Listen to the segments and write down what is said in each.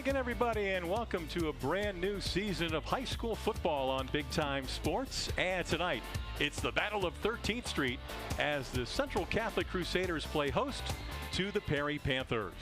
Hi again, everybody, and welcome to a brand new season of high school football on Big Time Sports. And tonight, it's the Battle of 13th Street as the Central Catholic Crusaders play host to the Perry Panthers.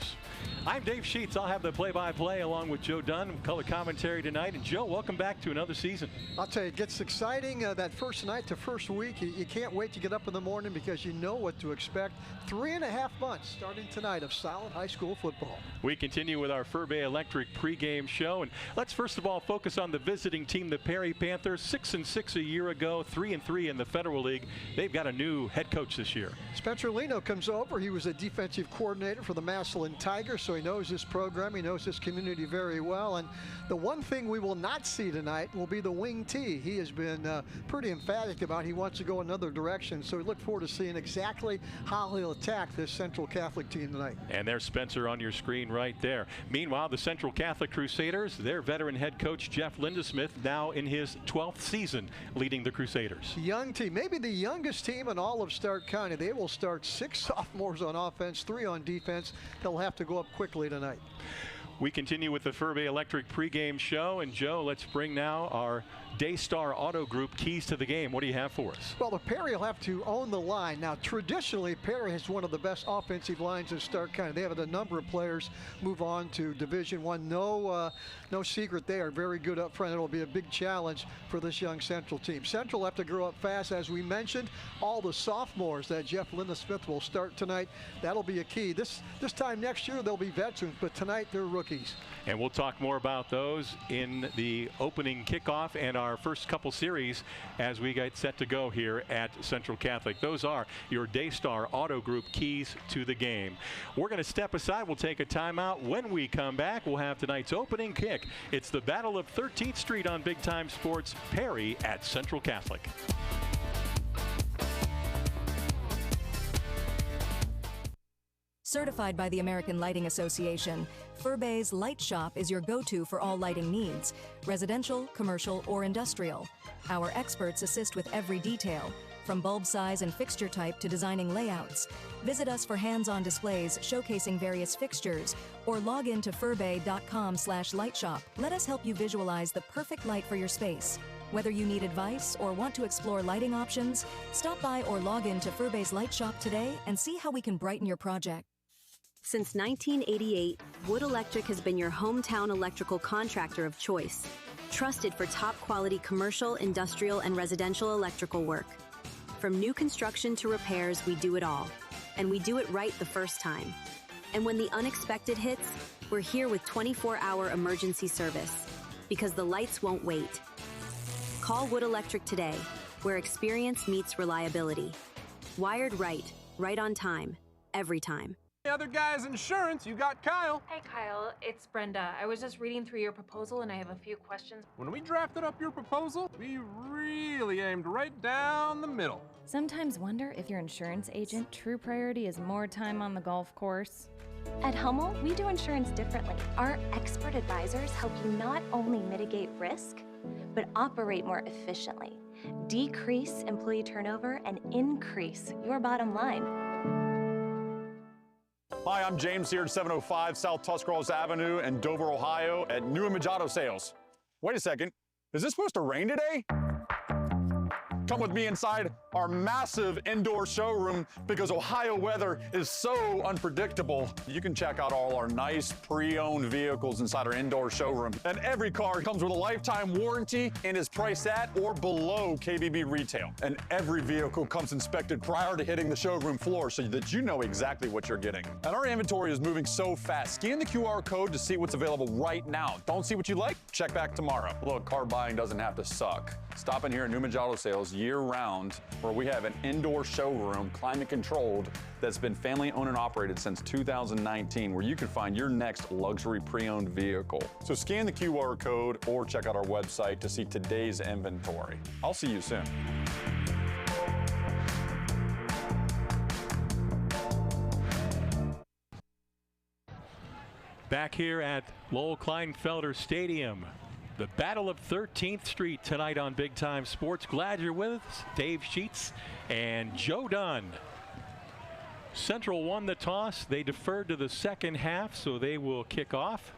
I'm Dave Sheets. I'll have the play-by-play along with Joe Dunn, color commentary tonight. And Joe, welcome back to another season. I'll tell you, it gets exciting that first night to first week. You can't wait to get up in the morning because you know what to expect. 3.5 months starting tonight of solid high school football. We continue with our Furby Electric pregame show. And let's first of all focus on the visiting team, the Perry Panthers. 6-6 a year ago, 3-3 in the Federal League. They've got a new head coach this year. Spencer Lino comes over. He was a defensive coordinator for the Massillon Tigers, so he knows this program. He knows this community very well. And the one thing we will not see tonight will be the wing T. He has been pretty emphatic about he wants to go another direction. So we look forward to seeing exactly how he'll attack this Central Catholic team tonight. And there's Spencer on your screen right there. Meanwhile, the Central Catholic Crusaders, their veteran head coach Jeff Lindesmith, now in his 12th season leading the Crusaders. Young team, maybe the youngest team in all of Stark County. They will start 6 sophomores on offense, 3 on defense. They'll have to go up quickly tonight. We continue with the Furby Electric pregame show. And Joe, let's bring now our Daystar Auto Group keys to the game. What do you have for us? Well, the Perry will have to own the line. Now, traditionally, Perry has one of the best offensive lines in Stark County. They have had a number of players move on to Division I. No secret they are very good up front. It'll be a big challenge for this young Central team. Central will have to grow up fast. As we mentioned, all the sophomores that Jeff Lindesmith will start tonight, that'll be a key. This time next year, they'll be veterans, but tonight they're rookies. And we'll talk more about those in the opening kickoff and our first couple series as we get set to go here at Central Catholic. Those are your Daystar Auto Group keys to the game. We're going to step aside. We'll take a timeout. When we come back, we'll have tonight's opening kick. It's the Battle of 13th Street on Big Time Sports, Perry at Central Catholic. Certified by the American Lighting Association, Furbay's Light Shop is your go-to for all lighting needs, residential, commercial, or industrial. Our experts assist with every detail, from bulb size and fixture type to designing layouts. Visit us for hands-on displays showcasing various fixtures, or log in to furbay.com/lightshop. Let us help you visualize the perfect light for your space. Whether you need advice or want to explore lighting options, stop by or log in to Furbay's Light Shop today and see how we can brighten your project. Since 1988, Wood Electric has been your hometown electrical contractor of choice, trusted for top-quality commercial, industrial, and residential electrical work. From new construction to repairs, we do it all, and we do it right the first time. And when the unexpected hits, we're here with 24-hour emergency service, because the lights won't wait. Call Wood Electric today, where experience meets reliability. Wired right, right on time, every time. The other guy's insurance, you got Kyle. Hey Kyle, it's Brenda. I was just reading through your proposal and I have a few questions. When we drafted up your proposal, we really aimed right down the middle. Sometimes wonder if your insurance agent true priority is more time on the golf course. At Hummel, we do insurance differently. Our expert advisors help you not only mitigate risk, but operate more efficiently, decrease employee turnover, and increase your bottom line. Hi, I'm James here at 705 South Tuscarawas Avenue in Dover, Ohio at New Image Auto Sales. Wait a second, is this supposed to rain today? Come with me inside our massive indoor showroom because Ohio weather is so unpredictable. You can check out all our nice pre-owned vehicles inside our indoor showroom. And every car comes with a lifetime warranty and is priced at or below KBB retail. And every vehicle comes inspected prior to hitting the showroom floor so that you know exactly what you're getting. And our inventory is moving so fast. Scan the QR code to see what's available right now. Don't see what you like? Check back tomorrow. Look, car buying doesn't have to suck. Stop in here at New Image Auto Sales year-round, where we have an indoor showroom, climate-controlled, that's been family-owned and operated since 2019, where you can find your next luxury pre-owned vehicle. So scan the QR code or check out our website to see today's inventory. I'll see you soon. Back here at Lowell Kleinfelder Stadium. The Battle of 13th Street tonight on Big Time Sports. Glad you're with us. Dave Sheets and Joe Dunn. Central won the toss. They deferred to the second half, so they will kick off.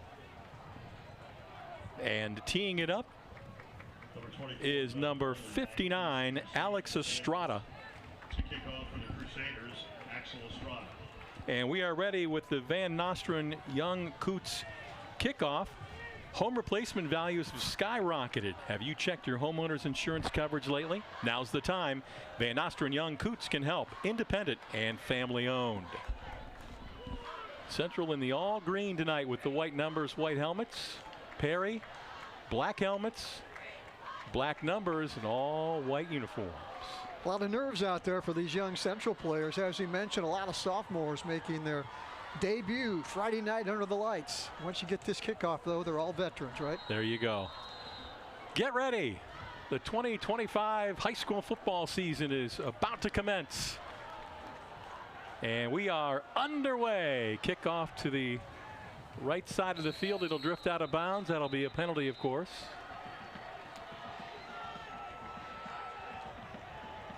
And teeing it up is number 59, Alex Estrada. To kick off for the Crusaders, Axel Estrada. And we are ready with the Van Nostrand Young Coots kickoff. Home replacement values have skyrocketed. Have you checked your homeowner's insurance coverage lately? Now's the time. Van Nostrand Young Coots can help. Independent and family owned. Central in the all green tonight with the white numbers, white helmets. Perry, black helmets, black numbers, and all white uniforms. A lot of nerves out there for these young Central players. As you mentioned, a lot of sophomores making their debut Friday night under the lights. Once you get this kickoff, though, they're all veterans, right? There you go. Get ready. The 2025 high school football season is about to commence. And we are underway. Kickoff to the right side of the field. It'll drift out of bounds. That'll be a penalty, of course.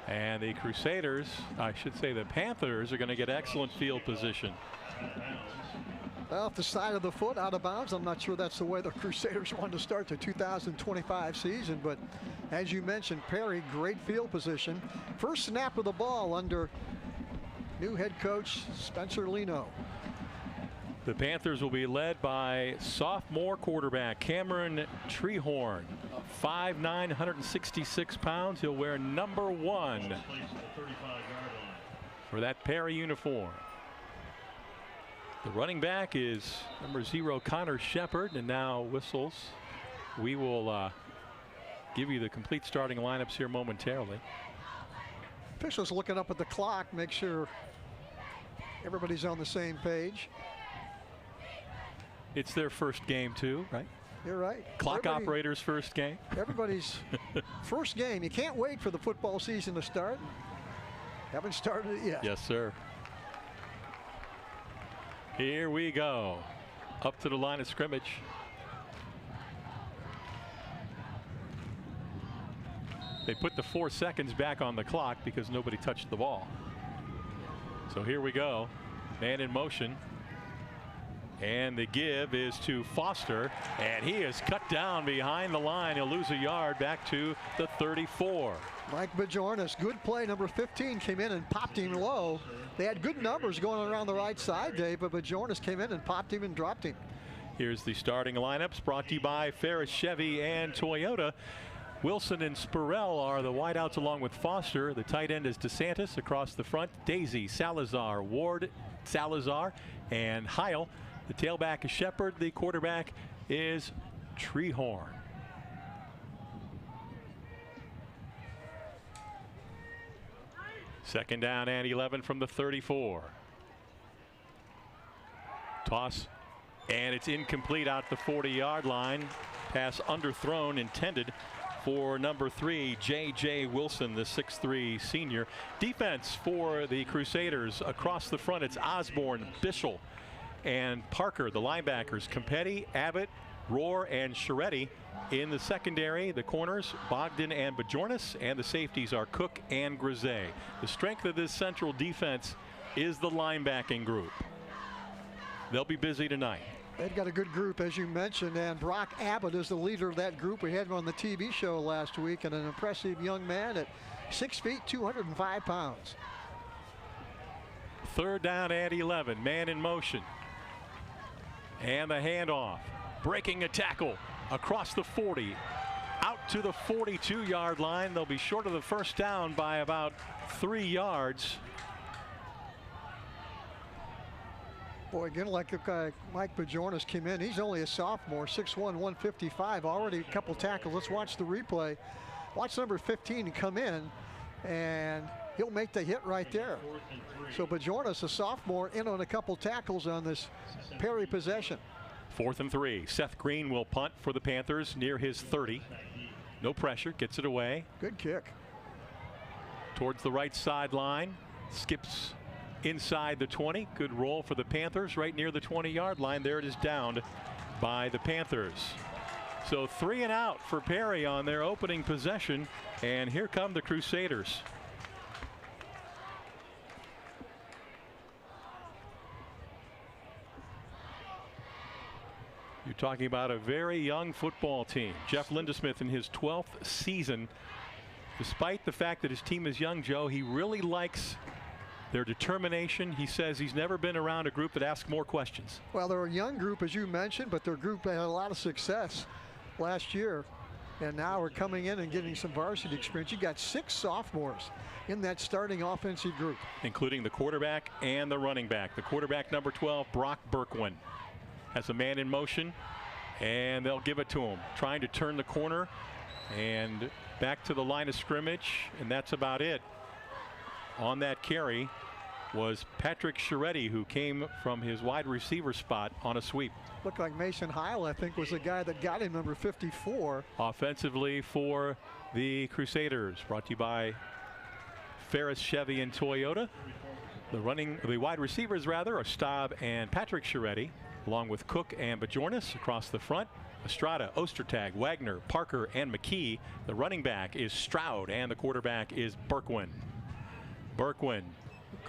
And the Crusaders, I should say the Panthers, are going to get excellent field position. Off the side of the foot, out of bounds. I'm not sure that's the way the Crusaders wanted to start the 2025 season, but as you mentioned, Perry, great field position. First snap of the ball under new head coach Spencer Leno. The Panthers will be led by sophomore quarterback Cameron Treehorn. 5'9", 166 pounds. He'll wear number 1 for that Perry uniform. The running back is number 0, Connor Shepard, and now whistles. We will give you the complete starting lineups here momentarily. Officials looking up at the clock, make sure everybody's on the same page. It's their first game too, right? You're right. Clock operator's first game. Everybody's first game. You can't wait for the football season to start. Haven't started it yet. Yes, sir. Here we go. Up to the line of scrimmage. They put the 4 seconds back on the clock because nobody touched the ball. So here we go. Man in motion. And the give is to Foster, and he is cut down behind the line. He'll lose a yard back to the 34. Mike Bajornis, good play. Number 15 came in and popped him low. They had good numbers going around the right side, Dave, but Bajornis came in and popped him and dropped him. Here's the starting lineups brought to you by Ferris Chevy and Toyota. Wilson and Spurrell are the wideouts along with Foster. The tight end is DeSantis. Across the front, Daisy, Salazar, Ward, Salazar, and Heil. The tailback is Shepard. The quarterback is Treehorn. Second down and 11 from the 34. Toss, and it's incomplete out the 40-yard line. Pass underthrown, intended for number 3, J.J. Wilson, the 6'3 senior. Defense for the Crusaders. Across the front, it's Osborne, Bischel, and Parker, the linebackers. Campetti, Abbott, Rohr, and Scheretti. In the secondary, the corners, Bogdan and Bajornis, and the safeties are Cook and Grisey. The strength of this Central defense is the linebacking group. They'll be busy tonight. They've got a good group, as you mentioned, and Brock Abbott is the leader of that group. We had him on the TV show last week, and an impressive young man at 6 feet, 205 pounds. Third down and 11, man in motion. And the handoff, breaking a tackle across the 40, out to the 42-yard line. They'll be short of the first down by about 3 yards. Boy, again, like Mike Bajornis came in, he's only a sophomore, 6'1", 155, already a couple tackles. Let's watch the replay. Watch number 15 come in, and he'll make the hit right there. So Bajornis, a sophomore, in on a couple tackles on this Perry possession. 4th and 3. Seth Green will punt for the Panthers near his 30. No pressure, gets it away. Good kick. Towards the right sideline, skips inside the 20. Good roll for the Panthers right near the 20-yard line. There it is, downed by the Panthers. So 3 and out for Perry on their opening possession, and here come the Crusaders. You Talking about a very young football team. Jeff Lindesmith in his 12th season. Despite the fact that his team is young, Joe, he really likes their determination. He says he's never been around a group that asks more questions. Well, they're a young group, as you mentioned, but their group had a lot of success last year. And now we're coming in and getting some varsity experience. You got 6 sophomores in that starting offensive group, including the quarterback and the running back. The quarterback, number 12, Brock Berkwin, has a man in motion, and they'll give it to him. Trying to turn the corner and back to the line of scrimmage, and that's about it. On that carry was Patrick Scheretti, who came from his wide receiver spot on a sweep. Looked like Mason Heil, I think, was the guy that got him, number 54. Offensively for the Crusaders, brought to you by Ferris Chevy and Toyota. The wide receivers rather are Staub and Patrick Scheretti, along with Cook and Bajornis across the front. Estrada, Ostertag, Wagner, Parker, and McKee. The running back is Stroud, and the quarterback is Berkwin. Berkwin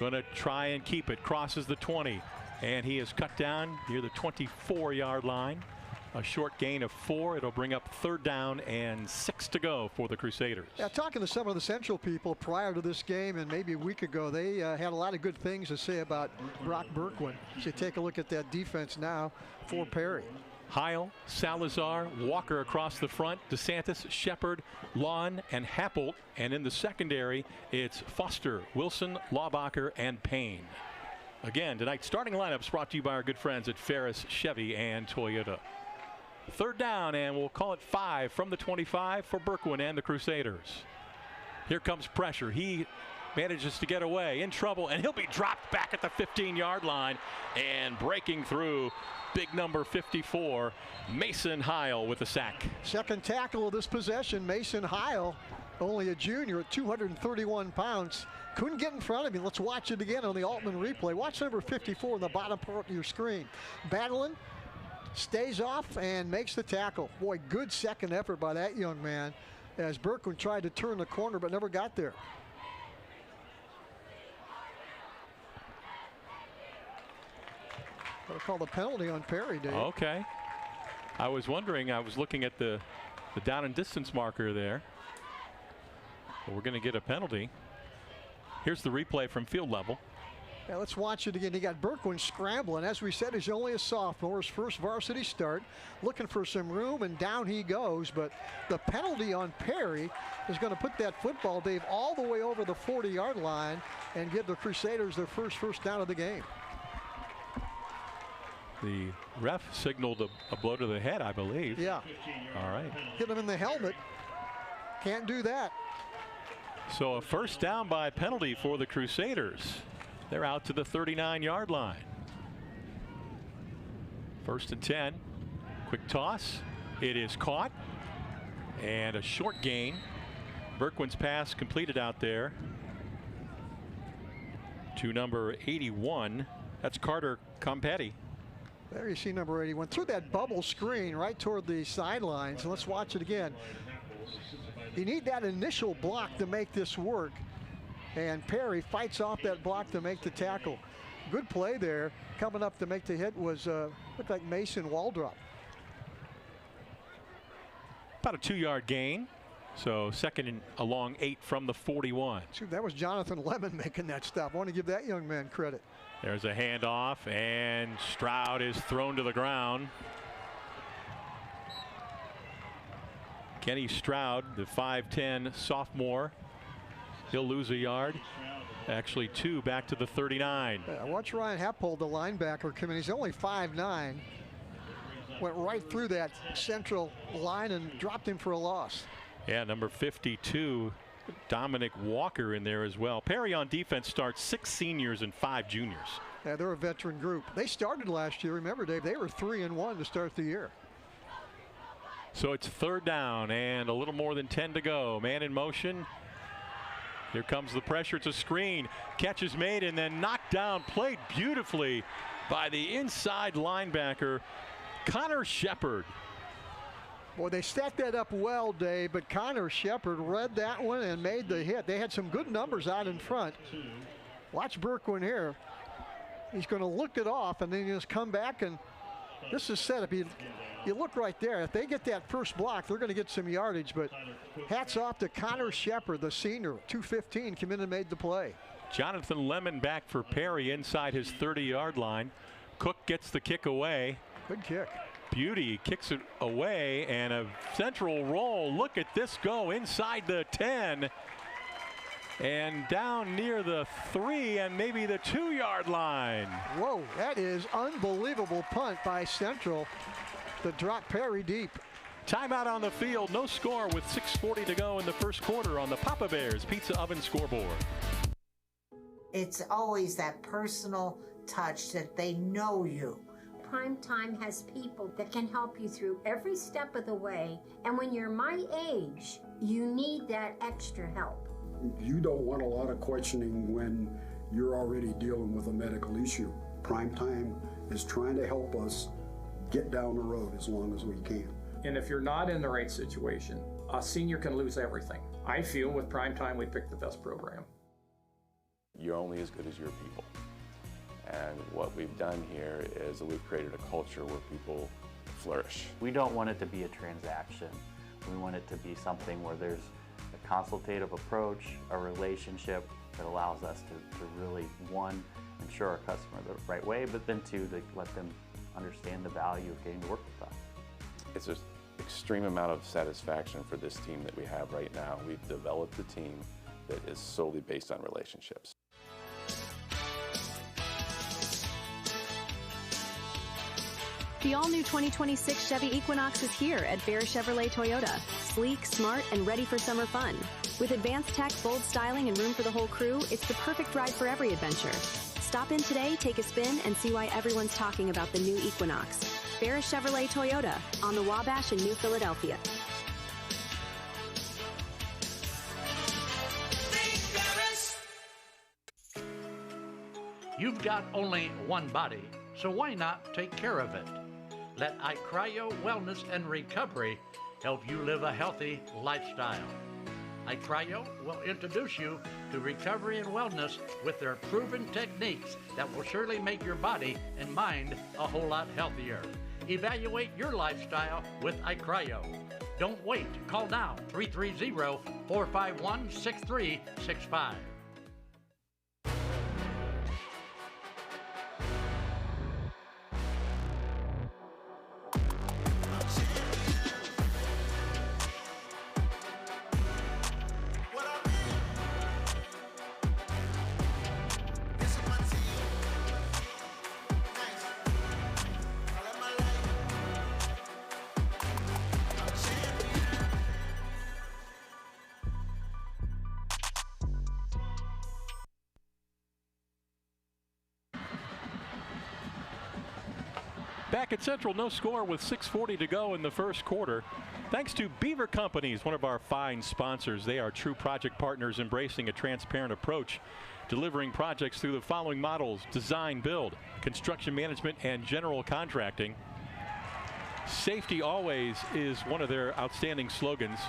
gonna try and keep it, crosses the 20, and he is cut down near the 24-yard line. A short gain of 4. It'll bring up 3rd down and 6 to go for the Crusaders. Yeah, talking to some of the Central people prior to this game and maybe a week ago, they had a lot of good things to say about Brock Berkwin. So take a look at that defense now for Perry. Heil, Salazar, Walker across the front, DeSantis, Shepard, Lawn, and Happel. And in the secondary, it's Foster, Wilson, Laubacher, and Payne. Again, tonight's starting lineups brought to you by our good friends at Ferris Chevy and Toyota. 3rd down, and we'll call it 5 from the 25 for Berkwin and the Crusaders. Here comes pressure. He manages to get away, in trouble, and he'll be dropped back at the 15-yard line. And breaking through, big number 54, Mason Heil with a sack. Second tackle of this possession, Mason Heil, only a junior at 231 pounds. Couldn't get in front of him. Let's watch it again on the Altman replay. Watch number 54 in the bottom part of your screen. Battling, stays off, and makes the tackle. Boy, good second effort by that young man as Berkwin tried to turn the corner but never got there. They'll call the penalty on Perry, Dave. Okay. I was wondering, I was looking at the down and distance marker there. But we're going to get a penalty. Here's the replay from field level. Yeah, let's watch it again. You got Berkwin scrambling. As we said, he's only a sophomore, his first varsity start, looking for some room, and down he goes. But the penalty on Perry is going to put that football, Dave, all the way over the 40-yard line and give the Crusaders their first down of the game. The ref signaled a blow to the head, I believe. Yeah. All right. Hit him in the helmet. Can't do that. So a 1st down by penalty for the Crusaders. They're out to the 39-yard line. 1st and 10. Quick toss. It is caught. And a short gain. Berkwin's pass completed out there to number 81. That's Carter Competti. There you see number 81 through that bubble screen right toward the sidelines. And let's watch it again. You need that initial block to make this work. And Perry fights off that block to make the tackle. Good play there. Coming up to make the hit was looked like Mason Waldrop. About a 2-yard gain. So 2nd and a long 8 from the 41. See, that was Jonathan Lemon making that stop. I want to give that young man credit. There's a handoff, and Stroud is thrown to the ground. Kenny Stroud, the 5'10 sophomore. He'll lose a yard. Actually 2 back to the 39. Watch Ryan Happold, the linebacker, come in. He's only 5'9". Went right through that central line and dropped him for a loss. Yeah, number 52, Dominic Walker in there as well. Perry on defense starts 6 seniors and 5 juniors. Yeah, they're a veteran group. They started last year. Remember, Dave, they were 3-1 to start the year. So it's 3rd down and a little more than 10 to go. Man in motion. Here comes the pressure. It's a screen. Catch is made and then knocked down. Played beautifully by the inside linebacker, Connor Shepard. Boy, they set that up well, Dave, but Connor Shepard read that one and made the hit. They had some good numbers out in front. Watch Berkwin here. He's going to look it off and then just come back, and this is set up. you look right there. If they get that first block, they're going to get some yardage. But hats off to Connor Shepard, the senior, 215, came in and made the play. Jonathan Lemon back for Perry inside his 30-yard line. Cook gets the kick away. Good kick. Beauty kicks it away, and a central roll. Look at this go inside the 10 and down near the 3 and maybe the 2-yard line. Whoa, that is unbelievable punt by Central to drop Perry deep. Timeout on the field, no score with 6:40 to go in the first quarter on the Papa Bears Pizza Oven scoreboard. It's always that personal touch that they know you. Primetime has people that can help you through every step of the way, and when you're my age, you need that extra help. You don't want a lot of questioning when you're already dealing with a medical issue. Primetime is trying to help us get down the road as long as we can. And if you're not in the right situation, a senior can lose everything. I feel with Primetime we picked the best program. You're only as good as your people. And what we've done here is that we've created a culture where people flourish. We don't want it to be a transaction. We want it to be something where there's a consultative approach, a relationship that allows us to really, one, ensure our customer the right way, but then two, to let them understand the value of getting to work with us. It's an extreme amount of satisfaction for this team that we have right now. We've developed a team that is solely based on relationships. The all-new 2026 Chevy Equinox is here at Bear Chevrolet Toyota. Sleek, smart, and ready for summer fun. With advanced tech, bold styling, and room for the whole crew, it's the perfect ride for every adventure. Stop in today, take a spin, and see why everyone's talking about the new Equinox. Bear Chevrolet Toyota on the Wabash in New Philadelphia. You've got only one body, so why not take care of it? Let iCryo Wellness and Recovery help you live a healthy lifestyle. iCryo will introduce you to recovery and wellness with their proven techniques that will surely make your body and mind a whole lot healthier. Evaluate your lifestyle with iCryo. Don't wait. Call now, 330-451-6365. Back at Central, no score with 6:40 to go in the first quarter. Thanks to Beaver Companies, one of our fine sponsors. They are true project partners embracing a transparent approach, delivering projects through the following models: design, build, construction management, and general contracting. Safety always is one of their outstanding slogans.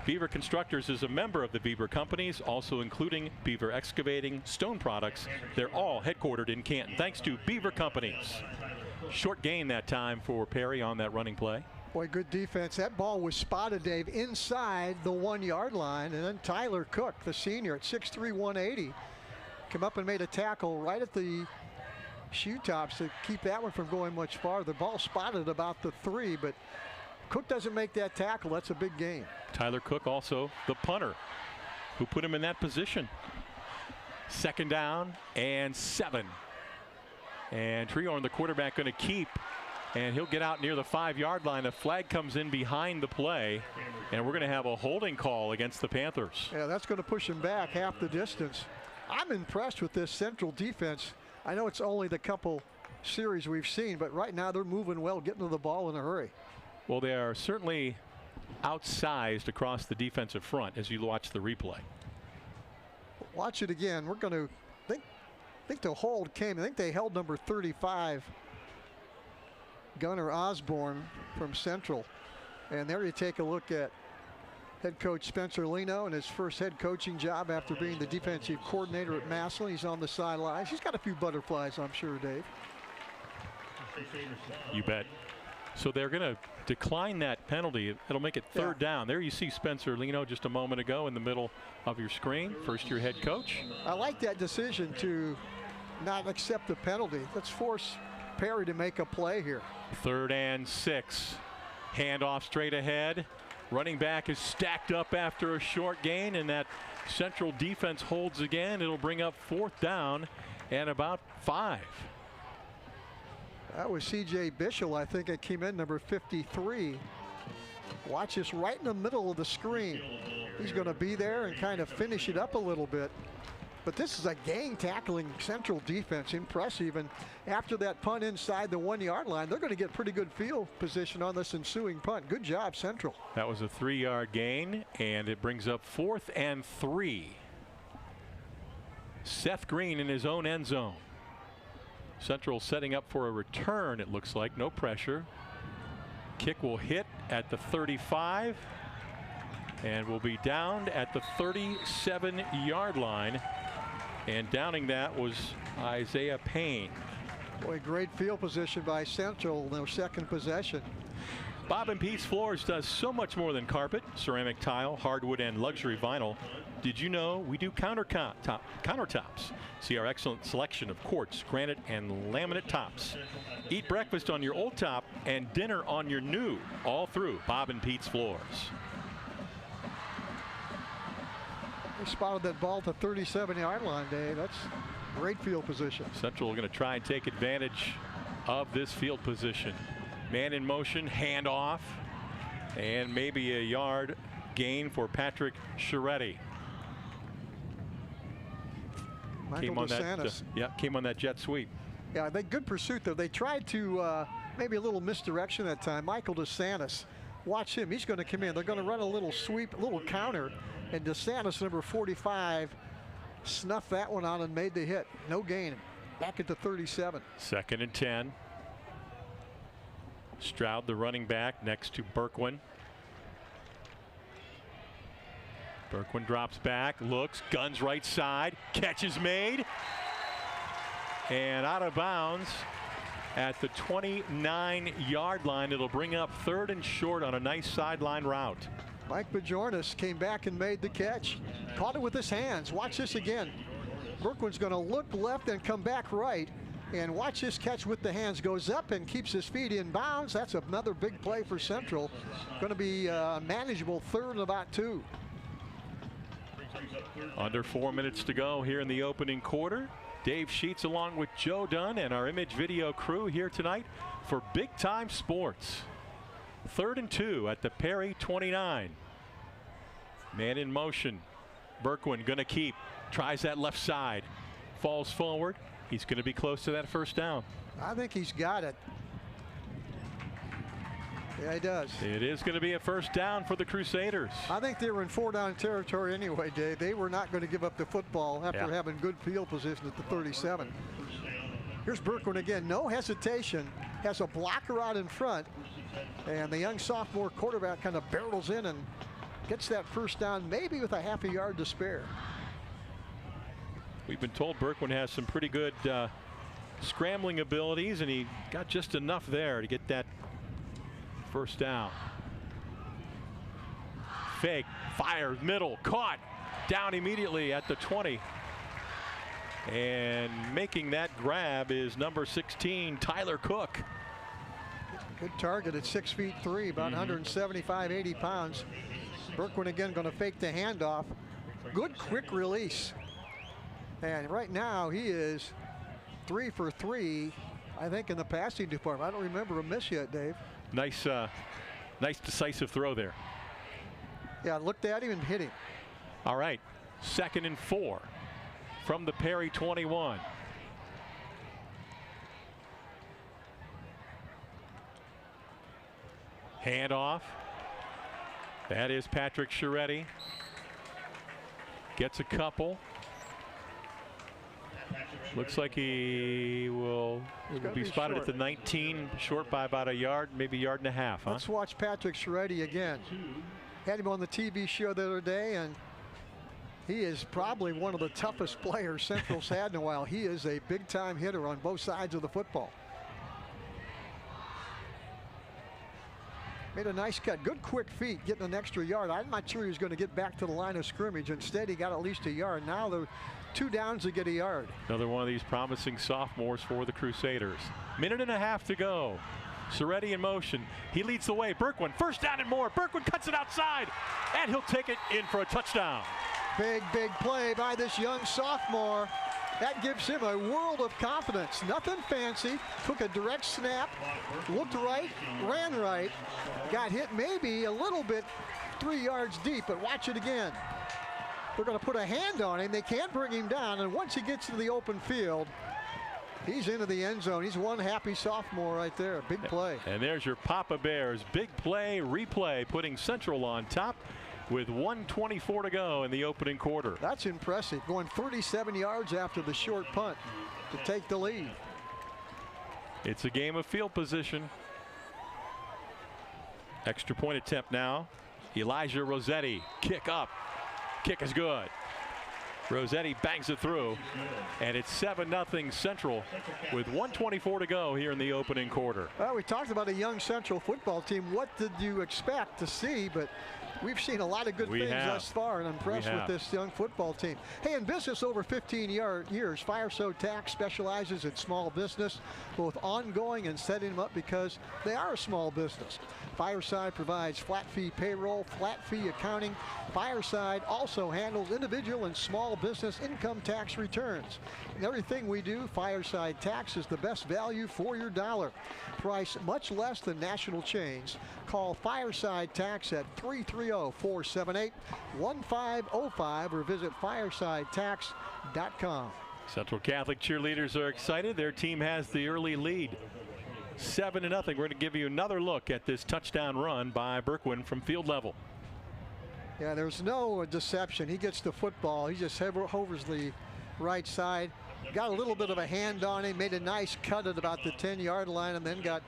Beaver Constructors is a member of the Beaver Companies, also including Beaver Excavating, Stone Products. They're all headquartered in Canton. Thanks to Beaver Companies. Short gain that time for Perry on that running play. Boy, good defense. That ball was spotted, Dave, inside the 1-yard line. And then Tyler Cook, the senior at 6'3", 180, come up and made a tackle right at the shoe tops to keep that one from going much farther. The ball spotted about the 3, but Cook doesn't make that tackle. That's a big gain. Tyler Cook, also the punter, who put him in that position. 2nd down and 7. And Treehorn, the quarterback, going to keep, and he'll get out near the 5-yard line. A flag comes in behind the play, and we're going to have a holding call against the Panthers. Yeah, that's going to push him back half the distance. I'm impressed with this Central defense. I know it's only the couple series we've seen, but right now they're moving well, getting to the ball in a hurry. Well, they are certainly outsized across the defensive front as you watch the replay. Watch it again. We're going to think the hold came. I think they held number 35, Gunnar Osborne from Central. And there you take a look at head coach Spencer Leno and his first head coaching job after being the defensive coordinator at Massillon. He's on the sidelines. He's got a few butterflies, I'm sure, Dave. You bet. So they're going to decline that penalty. It'll make it third down. There you see Spencer Lino just a moment ago in the middle of your screen, first-year head coach. I like that decision to not accept the penalty. Let's force Perry to make a play here. 3rd and 6. Handoff straight ahead. Running back is stacked up after a short gain, and that Central defense holds again. It'll bring up 4th down and about 5. That was C.J. Bishel, I think it came in, number 53. Watch this right in the middle of the screen. He's going to be there and kind of finish it up a little bit. But this is a gang tackling Central defense, impressive. And after that punt inside the 1-yard line, they're going to get pretty good field position on this ensuing punt. Good job, Central. That was a 3-yard gain, and it brings up 4th and 3. Seth Green in his own end zone. Central setting up for a return, it looks like. No pressure. Kick will hit at the 35 and will be downed at the 37-yard line. And downing that was Isaiah Payne. Boy, great field position by Central in their second possession. Bob and Pete's Floors does so much more than carpet, ceramic tile, hardwood, and luxury vinyl. Did you know we do countertops? See our excellent selection of quartz, granite, and laminate tops. Eat breakfast on your old top and dinner on your new, all through Bob and Pete's Floors. They spotted that ball at the 37-yard line, Dave. That's great field position. Central going to try and take advantage of this field position. Man in motion, handoff, and maybe a yard gain for Patrick Scheretti. Came on that jet sweep. Yeah, they good pursuit though. They tried to maybe a little misdirection that time. Michael DeSantis, watch him. He's going to come in. They're going to run a little sweep, a little counter, and DeSantis, number 45, snuffed that one out and made the hit. No gain. Back at the 37. 2nd and 10. Stroud, the running back, next to Berkwin. Berkwin drops back, looks, guns right side, catch is made, and out of bounds at the 29-yard line. It'll bring up 3rd and short on a nice sideline route. Mike Bajornis came back and made the catch. Caught it with his hands. Watch this again. Berkwin's going to look left and come back right. And watch this catch with the hands. Goes up and keeps his feet in bounds. That's another big play for Central. Going to be manageable 3rd and about 2. Under 4 minutes to go here in the opening quarter. Dave Sheets along with Joe Dunn and our image video crew here tonight for Big Time Sports. 3rd and 2 at the Perry 29. Man in motion. Berkwin going to keep. Tries that left side. Falls forward. He's going to be close to that 1st down. I think he's got it. Yeah, he does. It is going to be a 1st down for the Crusaders. I think they were in 4-down territory anyway, Dave. They were not going to give up the football after having good field position at the 37. Here's Berkwin again. No hesitation. Has a blocker out in front. And the young sophomore quarterback kind of barrels in and gets that 1st down, maybe with a half a yard to spare. We've been told Berkwin has some pretty good scrambling abilities, and he got just enough there to get that 1st down. Fake, fires, middle, caught, down immediately at the 20. And making that grab is number 16, Tyler Cook. Good target at 6'3", about 175, 80 pounds. Berkwin again going to fake the handoff. Good quick release. And right now he is 3 for 3, I think, in the passing department. I don't remember a miss yet, Dave. Nice decisive throw there. Yeah, looked at him and hit him. All right, 2nd and 4 from the Perry 21. Handoff. That is Patrick Scheretti. Gets a couple. Looks like he will be spotted short at the 19, short by about a yard, maybe a yard and a half. Huh? Let's watch Patrick Scheretti again. Had him on the TV show the other day, and he is probably one of the toughest players Central's had in a while. He is a big-time hitter on both sides of the football. Made a nice cut. Good quick feet, getting an extra yard. I'm not sure he was going to get back to the line of scrimmage. Instead, he got at least a yard. Now they're 2 downs to get a yard. Another one of these promising sophomores for the Crusaders. Minute and a half to go. Soretti in motion. He leads the way. Berkwin, first down and more. Berkwin cuts it outside, and he'll take it in for a touchdown. Big play by this young sophomore. That gives him a world of confidence. Nothing fancy. Took a direct snap, looked right, ran right, got hit maybe a little bit 3 yards deep, but watch it again. They're going to put a hand on him. They can't bring him down, and once he gets to the open field, he's into the end zone. He's one happy sophomore right there. Big play. And there's your Papa Bears. Big play, replay, putting Central on top with 1:24 to go in the opening quarter. That's impressive. Going 37 yards after the short punt to take the lead. It's a game of field position. Extra point attempt now. Elijah Rossetti. Kick up. Kick is good. Rossetti bangs it through, and it's 7-0 Central with 1:24 to go here in the opening quarter. Well, we talked about a young Central football team. What did you expect to see? But we've seen a lot of good things thus far, and I'm impressed with this young football team. Hey, in business over 15 years, Firestone Tax specializes in small business, both ongoing and setting them up because they are a small business. Fireside provides flat fee payroll, flat fee accounting. Fireside also handles individual and small business income tax returns. In everything we do, Fireside Tax is the best value for your dollar. Price much less than national chains. Call Fireside Tax at 330-478-1505 or visit firesidetax.com. Central Catholic cheerleaders are excited. Their team has the early lead. 7-0. We're going to give you another look at this touchdown run by Berkwin from field level. Yeah, there's no deception. He gets the football. He just hovers the right side. Got a little bit of a hand on him. Made a nice cut at about the 10-yard line and then got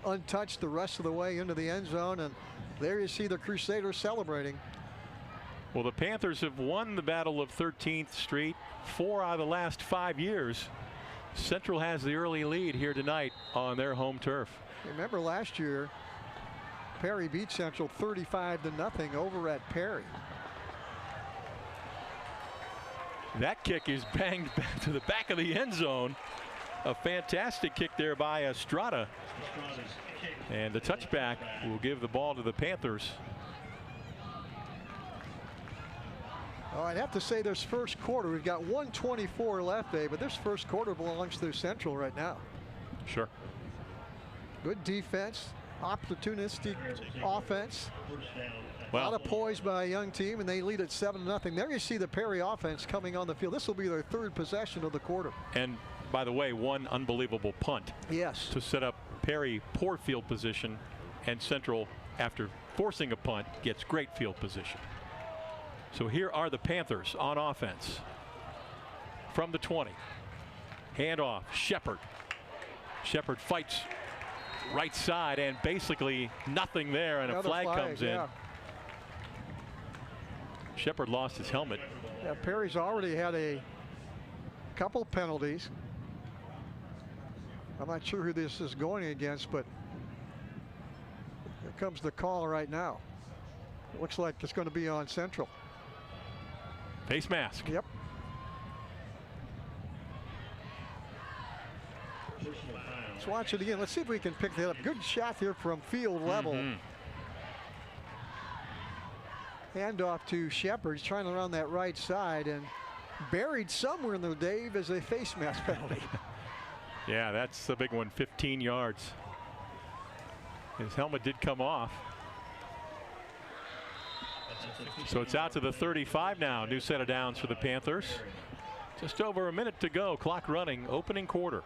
untouched the rest of the way into the end zone. And there you see the Crusaders celebrating. Well, the Panthers have won the Battle of 13th Street 4 out of the last 5 years. Central has the early lead here tonight on their home turf. Remember last year, Perry beat Central 35-0 over at Perry. That kick is banged back to the back of the end zone. A fantastic kick there by Estrada. And the touchback will give the ball to the Panthers. Oh, I'd have to say this first quarter, we've got 1:24 left, Dave, but this first quarter belongs to Central right now. Sure. Good defense, opportunistic offense. Well, a lot of poise by a young team, and they lead at 7-0. There you see the Perry offense coming on the field. This will be their 3rd possession of the quarter. And by the way, one unbelievable punt. Yes. To set up Perry poor field position, and Central, after forcing a punt, gets great field position. So here are the Panthers on offense. From the 20. Handoff, Shepard. Shepard fights right side, and basically nothing there, and a flag comes in. Shepard lost his helmet. Yeah, Perry's already had a couple penalties. I'm not sure who this is going against, but here comes the call right now. It looks like it's going to be on Central. Face mask. Yep. Let's watch it again. Let's see if we can pick that up. Good shot here from field level. Handoff to Shepard. He's trying to run that right side, and buried somewhere in there, Dave, is a face mask penalty. Yeah, that's the big one. 15 yards. His helmet did come off. So it's out to the 35 now. New set of downs for the Panthers. Just over a minute to go. Clock running. Opening quarter.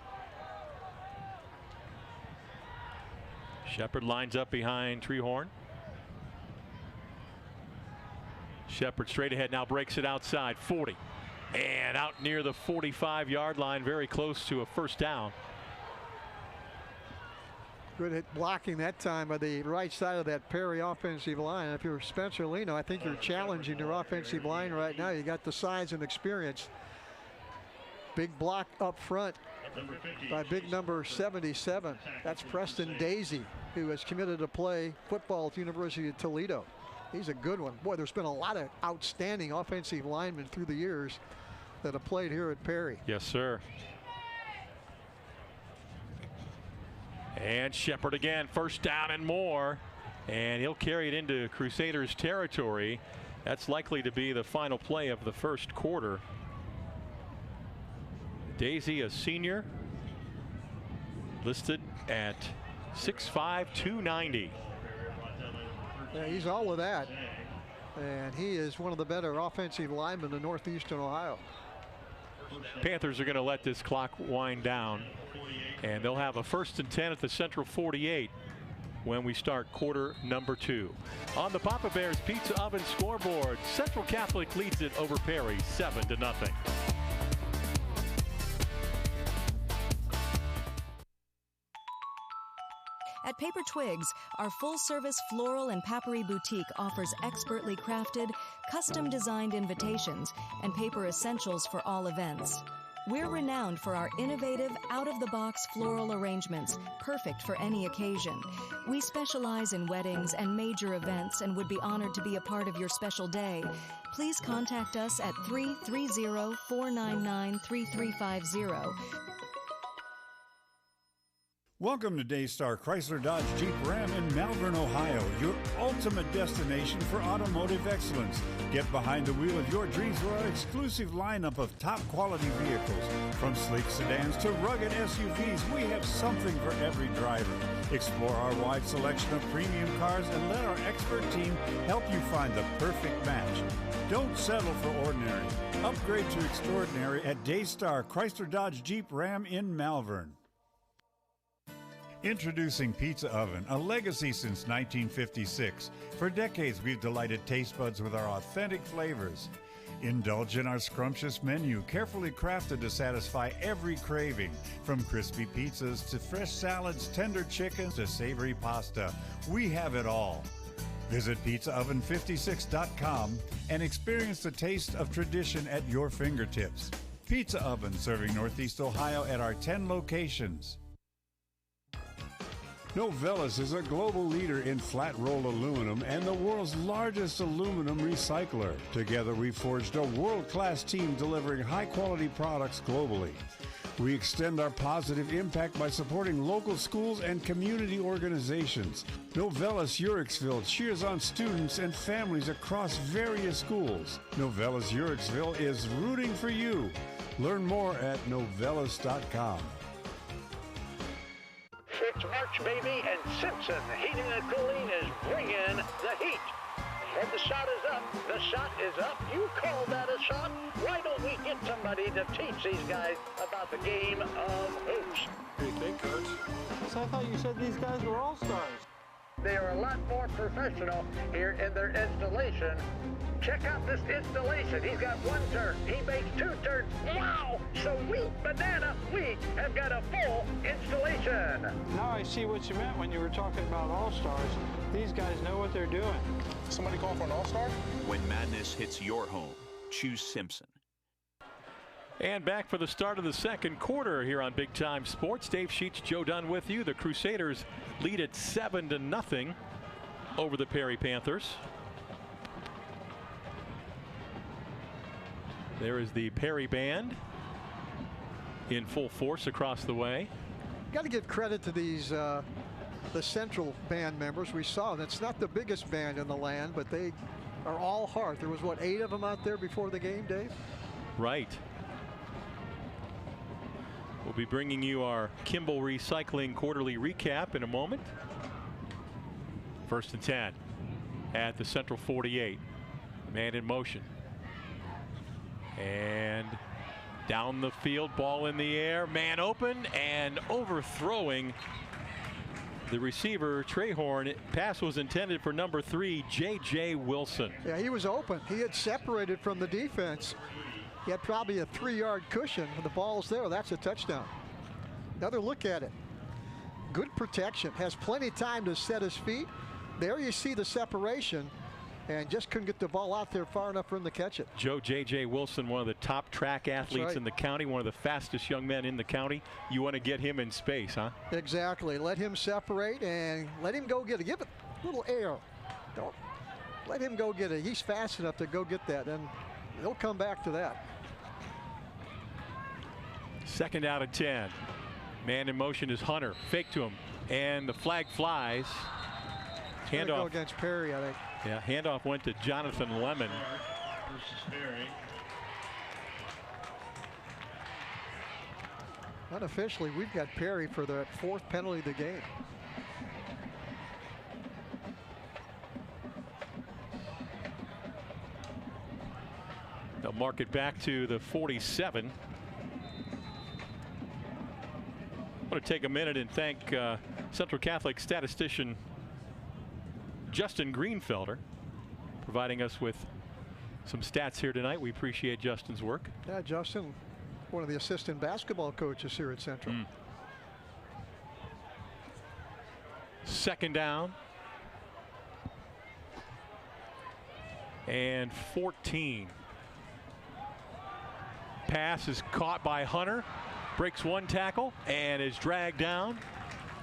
Shepard lines up behind Treehorn. Shepard straight ahead now, breaks it outside 40 and out near the 45-yard line, very close to a first down. Good hit blocking that time by the right side of that Perry offensive line. If you're Spencer Leno, I think you're challenging your offensive line right now. You got the size and experience. Big block up front by big number 77. That's Preston Daisy, who has committed to play football at the University of Toledo. He's a good one. Boy, there's been a lot of outstanding offensive linemen through the years that have played here at Perry. Yes, sir. And Shepard again, first down and more. And he'll carry it into Crusaders territory. That's likely to be the final play of the first quarter. Daisy, a senior, listed at 6'5", 290. Yeah, he's all of that. And he is one of the better offensive linemen in Northeastern Ohio. Panthers are going to let this clock wind down. And they'll have a 1st and 10 at the Central 48 when we start quarter number 2. On the Papa Bears Pizza Oven scoreboard, Central Catholic leads it over Perry 7-0. At Paper Twigs, our full-service floral and papery boutique offers expertly crafted, custom-designed invitations and paper essentials for all events. We're renowned for our innovative, out-of-the-box floral arrangements, perfect for any occasion. We specialize in weddings and major events and would be honored to be a part of your special day. Please contact us at 330-499-3350. Welcome to Daystar Chrysler Dodge Jeep Ram in Malvern, Ohio, your ultimate destination for automotive excellence. Get behind the wheel of your dreams with our exclusive lineup of top quality vehicles. From sleek sedans to rugged SUVs, we have something for every driver. Explore our wide selection of premium cars and let our expert team help you find the perfect match. Don't settle for ordinary. Upgrade to extraordinary at Daystar Chrysler Dodge Jeep Ram in Malvern. Introducing Pizza Oven, a legacy since 1956. For decades, we've delighted taste buds with our authentic flavors. Indulge in our scrumptious menu, carefully crafted to satisfy every craving. From crispy pizzas to fresh salads, tender chickens to savory pasta, we have it all. Visit pizzaoven56.com and experience the taste of tradition at your fingertips. Pizza Oven, serving Northeast Ohio at our 10 locations. Novelis is a global leader in flat-rolled aluminum and the world's largest aluminum recycler. Together, we forged a world-class team delivering high-quality products globally. We extend our positive impact by supporting local schools and community organizations. Novelis Uricksville cheers on students and families across various schools. Novelis Uricksville is rooting for you. Learn more at novelis.com. It's March, baby, and Simpson Heating and Cooling is bringing the heat. And the shot is up. The shot is up. You call that a shot? Why don't we get somebody to teach these guys about the game of hoops? What do you think, Coach? So I thought you said these guys were all-stars. They are a lot more professional here in their installation. Check out this installation. He's got one turn. He makes 2 turns. Wow! Sweet banana, we have got a full installation. Now I see what you meant when you were talking about all-stars. These guys know what they're doing. Somebody call for an all-star? When madness hits your home, choose Simpson. And back for the start of the second quarter here on Big Time Sports. Dave Sheets, Joe Dunn with you. The Crusaders lead at 7-0 over the Perry Panthers. There is the Perry band in full force across the way. Got to give credit to these the Central band members. We saw that's not the biggest band in the land, but they are all heart. There was what, 8 of them out there before the game, Dave? Right. We'll be bringing you our Kimball Recycling quarterly recap in a moment. 1st and 10 at the Central 48. Man in motion. And down the field, ball in the air, man open and overthrowing the receiver, Trehorn. Pass was intended for number 3, J.J. Wilson. Yeah, he was open. He had separated from the defense. He had probably a 3-yard cushion. The ball's there. That's a touchdown. Another look at it. Good protection. Has plenty of time to set his feet. There you see the separation. and just couldn't get the ball out there far enough for him to catch it. Joe J.J. Wilson, one of the top track athletes in the county, one of the fastest young men in the county. You want to get him in space, huh? Exactly. Let him separate and let him go get it. Give it a little air. Don't let him go get it. He's fast enough to go get that, and they'll come back to that. 2nd out of 10. Man in motion is Hunter. Fake to him, and the flag flies. Handoff go against Perry, I think. Yeah, handoff went to Jonathan Lemon. Versus Perry. Unofficially, we've got Perry for the 4th penalty of the game. They'll mark it back to the 47. I want to take a minute and thank Central Catholic statistician Justin Greenfelder, providing us with some stats here tonight. We appreciate Justin's work. Yeah, Justin, one of the assistant basketball coaches here at Central. 2nd down. And 14. Pass is caught by Hunter. Breaks one tackle and is dragged down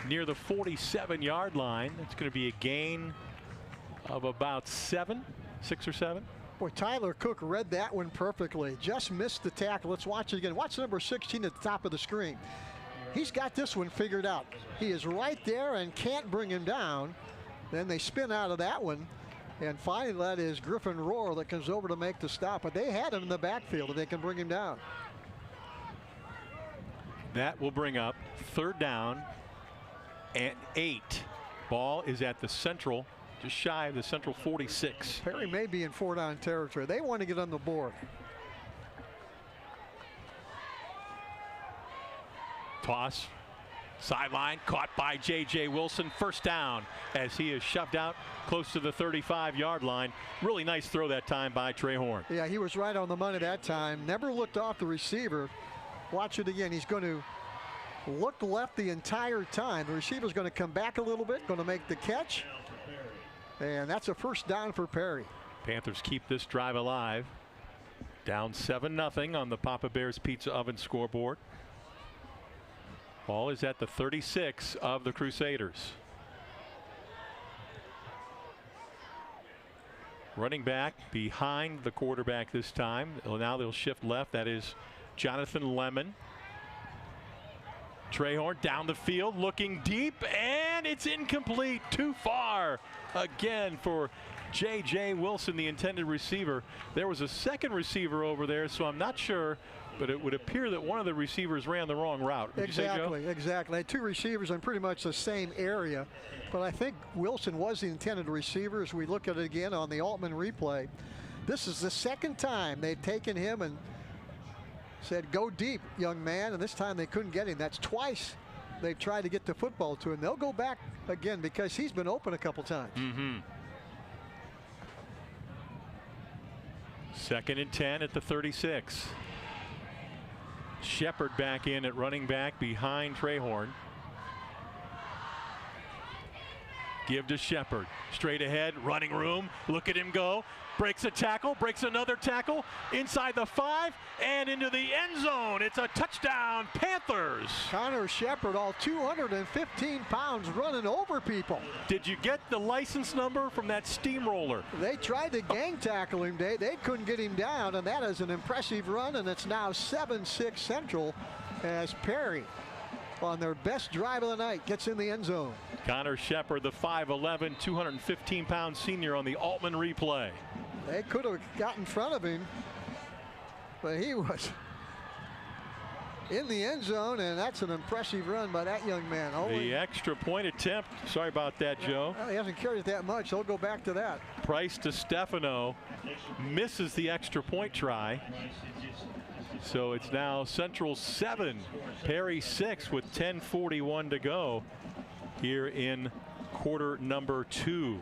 near the 47-yard line. It's going to be a gain of about 6 or 7. Boy, Tyler Cook read that one perfectly. Just missed the tackle. Let's watch it again. Watch number 16 at the top of the screen. He's got this one figured out. He is right there and can't bring him down. Then they spin out of that one. And finally, that is Griffin Rohr that comes over to make the stop. But they had him in the backfield, and they can bring him down. That will bring up 3rd down and 8. Ball is at the Central, just shy of the Central 46. Perry may be in 4-down territory. They want to get on the board. Toss, sideline, caught by J.J. Wilson. 1st down as he is shoved out close to the 35-yard line. Really nice throw that time by Trey Horn. Yeah, he was right on the money that time. Never looked off the receiver. Watch it again. He's going to look left the entire time. The receiver's going to come back a little bit, going to make the catch. And that's a 1st down for Perry. Panthers keep this drive alive. Down 7-0 on the Papa Bear's Pizza Oven scoreboard. Ball is at the 36 of the Crusaders. Running back behind the quarterback this time. Now they'll shift left. That is Jonathan Lemon. Trey Horn down the field, looking deep, and it's incomplete. Too far again for J.J. Wilson, the intended receiver. There was a second receiver over there, so I'm not sure, but it would appear that one of the receivers ran the wrong route. Would exactly, exactly. They had 2 receivers in pretty much the same area, but I think Wilson was the intended receiver. As we look at it again on the Altman replay, this is the 2nd time they've taken him and said, go deep, young man, and this time they couldn't get him. That's twice they've tried to get the football to him. They'll go back again because he's been open a couple times. 2nd and 10 at the 36. Shepard back in at running back behind Trey Horn. Give to Shepard. Straight ahead, running room. Look at him go. Breaks a tackle, breaks another tackle, inside the 5 and into the end zone. It's a touchdown, Panthers. Connor Shepard, all 215 pounds, running over people. Did you get the license number from that steamroller? They tried to gang tackle him. They couldn't get him down, and that is an impressive run, and it's now 7-6 Central as Perry, on their best drive of the night, gets in the end zone. Connor Shepard, the 5'11", 215-pound senior on the Altman replay. They could have got in front of him, but he was in the end zone, and that's an impressive run by that young man. The extra point attempt. Sorry about that, Joe. Well, he hasn't carried it that much. He'll go back to that. Price to Stefano misses the extra point try. So it's now Central 7, Perry 6 with 10:41 to go here in quarter number 2.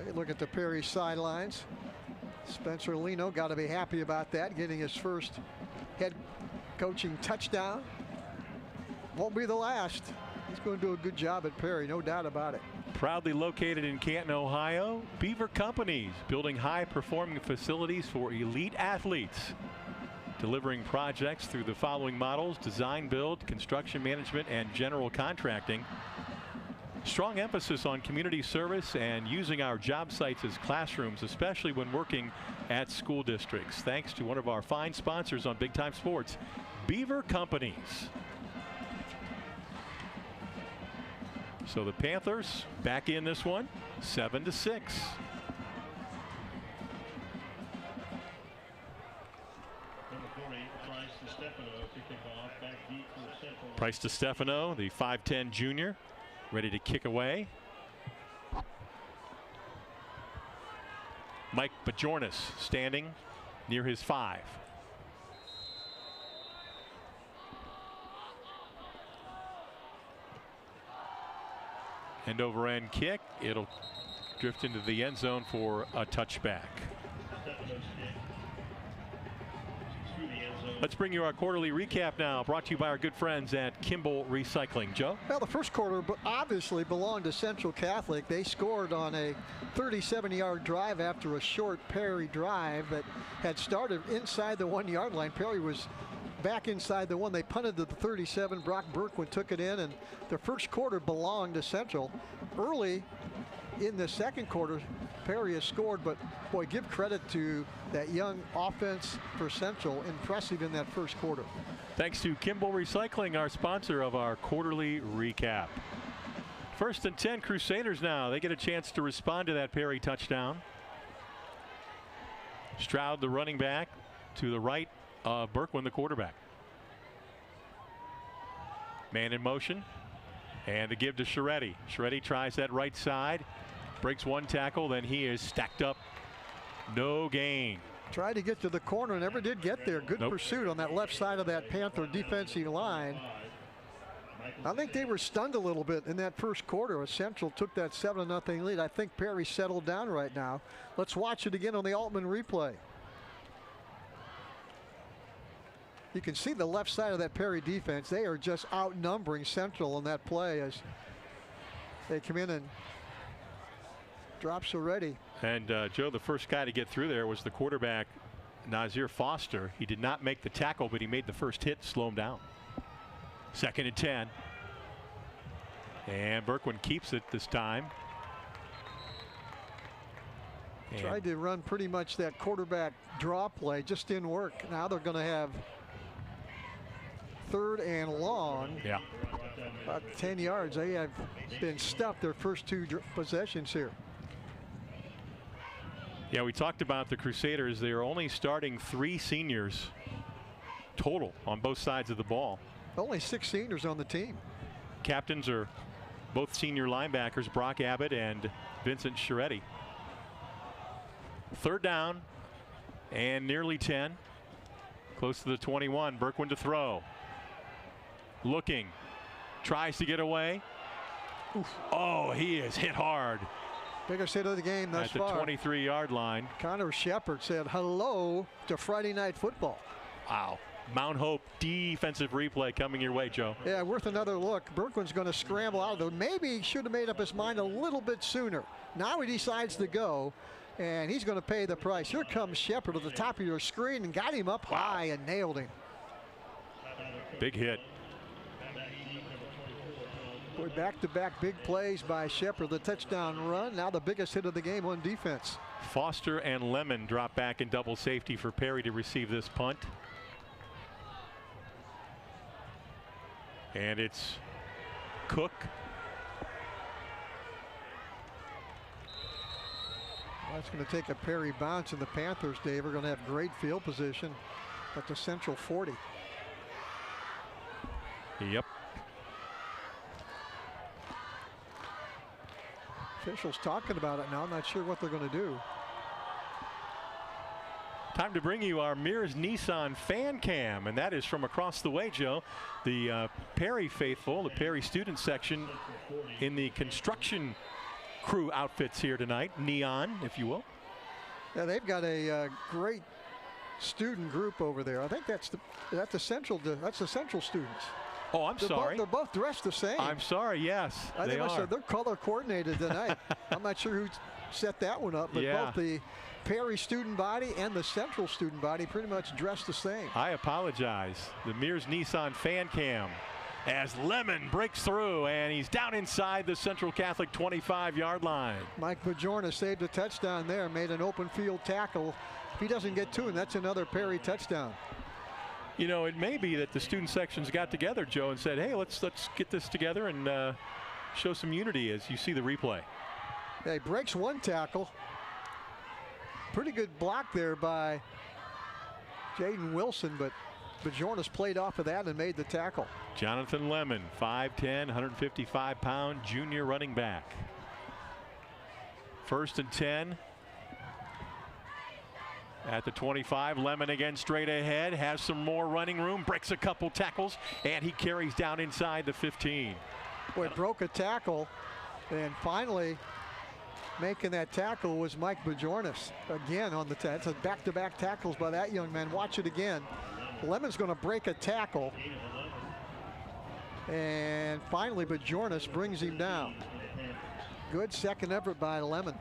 Hey, look at the Perry sidelines. Spencer Lino got to be happy about that, getting his first head coaching touchdown. Won't be the last. He's going to do a good job at Perry, no doubt about it. Proudly located in Canton, Ohio, Beaver Companies, building high-performing facilities for elite athletes. Delivering projects through the following models: design, build, construction management, and general contracting. Strong emphasis on community service and using our job sites as classrooms, especially when working at school districts. Thanks to one of our fine sponsors on Big Time Sports, Beaver Companies. So the Panthers back in this one, 7-6. Price DeStefano, the 5'10" junior, ready to kick away. Mike Bajornis standing near his 5. End over end kick. It'll drift into the end zone for a touchback. Let's bring you our quarterly recap now, brought to you by our good friends at Kimball Recycling. Joe? Well, the first quarter obviously belonged to Central Catholic. They scored on a 37-yard drive after a short Perry drive that had started inside the 1-yard line. Perry was back inside the 1. They punted to the 37. Brock Berkwin took it in, and the first quarter belonged to Central. Early in the second quarter, Perry has scored, but boy, give credit to that young offense for Central. Impressive in that first quarter. Thanks to Kimball Recycling, our sponsor of our quarterly recap. 1st and 10, Crusaders now. They get a chance to respond to that Perry touchdown. Stroud, the running back, to the right of Berkwin, the quarterback. Man in motion, and the give to Scheretti. Scheretti tries that right side, breaks one tackle, then he is stacked up. No gain. Tried to get to the corner, never did get there. Good pursuit on that left side of that Panther defensive line. I think they were stunned a little bit in that first quarter as Central took that 7-0 lead. I think Perry settled down right now. Let's watch it again on the Altman replay. You can see the left side of that Perry defense. They are just outnumbering Central on that play as they come in and drops already. And Joe, the first guy to get through there was the quarterback, Nazir Foster. He did not make the tackle, but he made the first hit, slow him down. 2nd and 10. And Berkwin keeps it this time. And tried to run pretty much that quarterback draw play, just didn't work. Now they're going to have 3rd and long. Yeah. About 10 yards. They have been stuffed their first 2 possessions here. Yeah, we talked about the Crusaders. They are only starting 3 seniors total on both sides of the ball. Only 6 seniors on the team. Captains are both senior linebackers, Brock Abbott and Vincent Scheretti. 3rd down and nearly 10. Close to the 21. Berkwin to throw. Looking. Tries to get away. Oof. Oh, he is hit hard. Biggest hit of the game thus far. At the 23-yard line. Connor Shepard said hello to Friday Night Football. Wow. Mount Hope defensive replay coming your way, Joe. Yeah, worth another look. Berkwin's going to scramble out of there. Maybe he should have made up his mind a little bit sooner. Now he decides to go, and he's going to pay the price. Here comes Shepard at the top of your screen and got him up high and nailed him. Big hit. Boy, back-to-back big plays by Shepard. The touchdown run, now the biggest hit of the game on defense. Foster and Lemon drop back in double safety for Perry to receive this punt. And it's Cook. That's going to take a Perry bounce, and the Panthers, Dave, are going to have great field position at the Central 40. Yep. Officials talking about it now. I'm not sure what they're going to do. Time to bring you our Mears Nissan fan cam, and that is from across the way, Joe. The Perry faithful, the Perry student section in the construction crew outfits here tonight, neon, if you will. Yeah, they've got a great student group over there. I think that's the Central students. Oh, I'm sorry. They're both dressed the same. I'm sorry, yes, they are. They're color coordinated tonight. I'm not sure who set that one up, but both the Perry student body and the Central student body pretty much dressed the same. I apologize. The Mears Nissan fan cam as Lemon breaks through, and he's down inside the Central Catholic 25-yard line. Mike Bajorna saved a touchdown there, made an open field tackle. If he doesn't get to him, that's another Perry touchdown. You know, it may be that the student sections got together, Joe, and said, hey, let's get this together and show some unity as you see the replay. Yeah, he breaks one tackle. Pretty good block there by Jaden Wilson, but Bajornas played off of that and made the tackle. Jonathan Lemon, 5'10", 155-pound junior running back. 1st and 10. At the 25, Lemon again straight ahead, has some more running room, breaks a couple tackles, and he carries down inside the 15. Boy, broke a tackle, and finally making that tackle was Mike Bajornas. Again on the that's a back-to-back tackles by that young man. Watch it again. Lemon's going to break a tackle, and finally Bajornas brings him down. Good second effort by Lemon.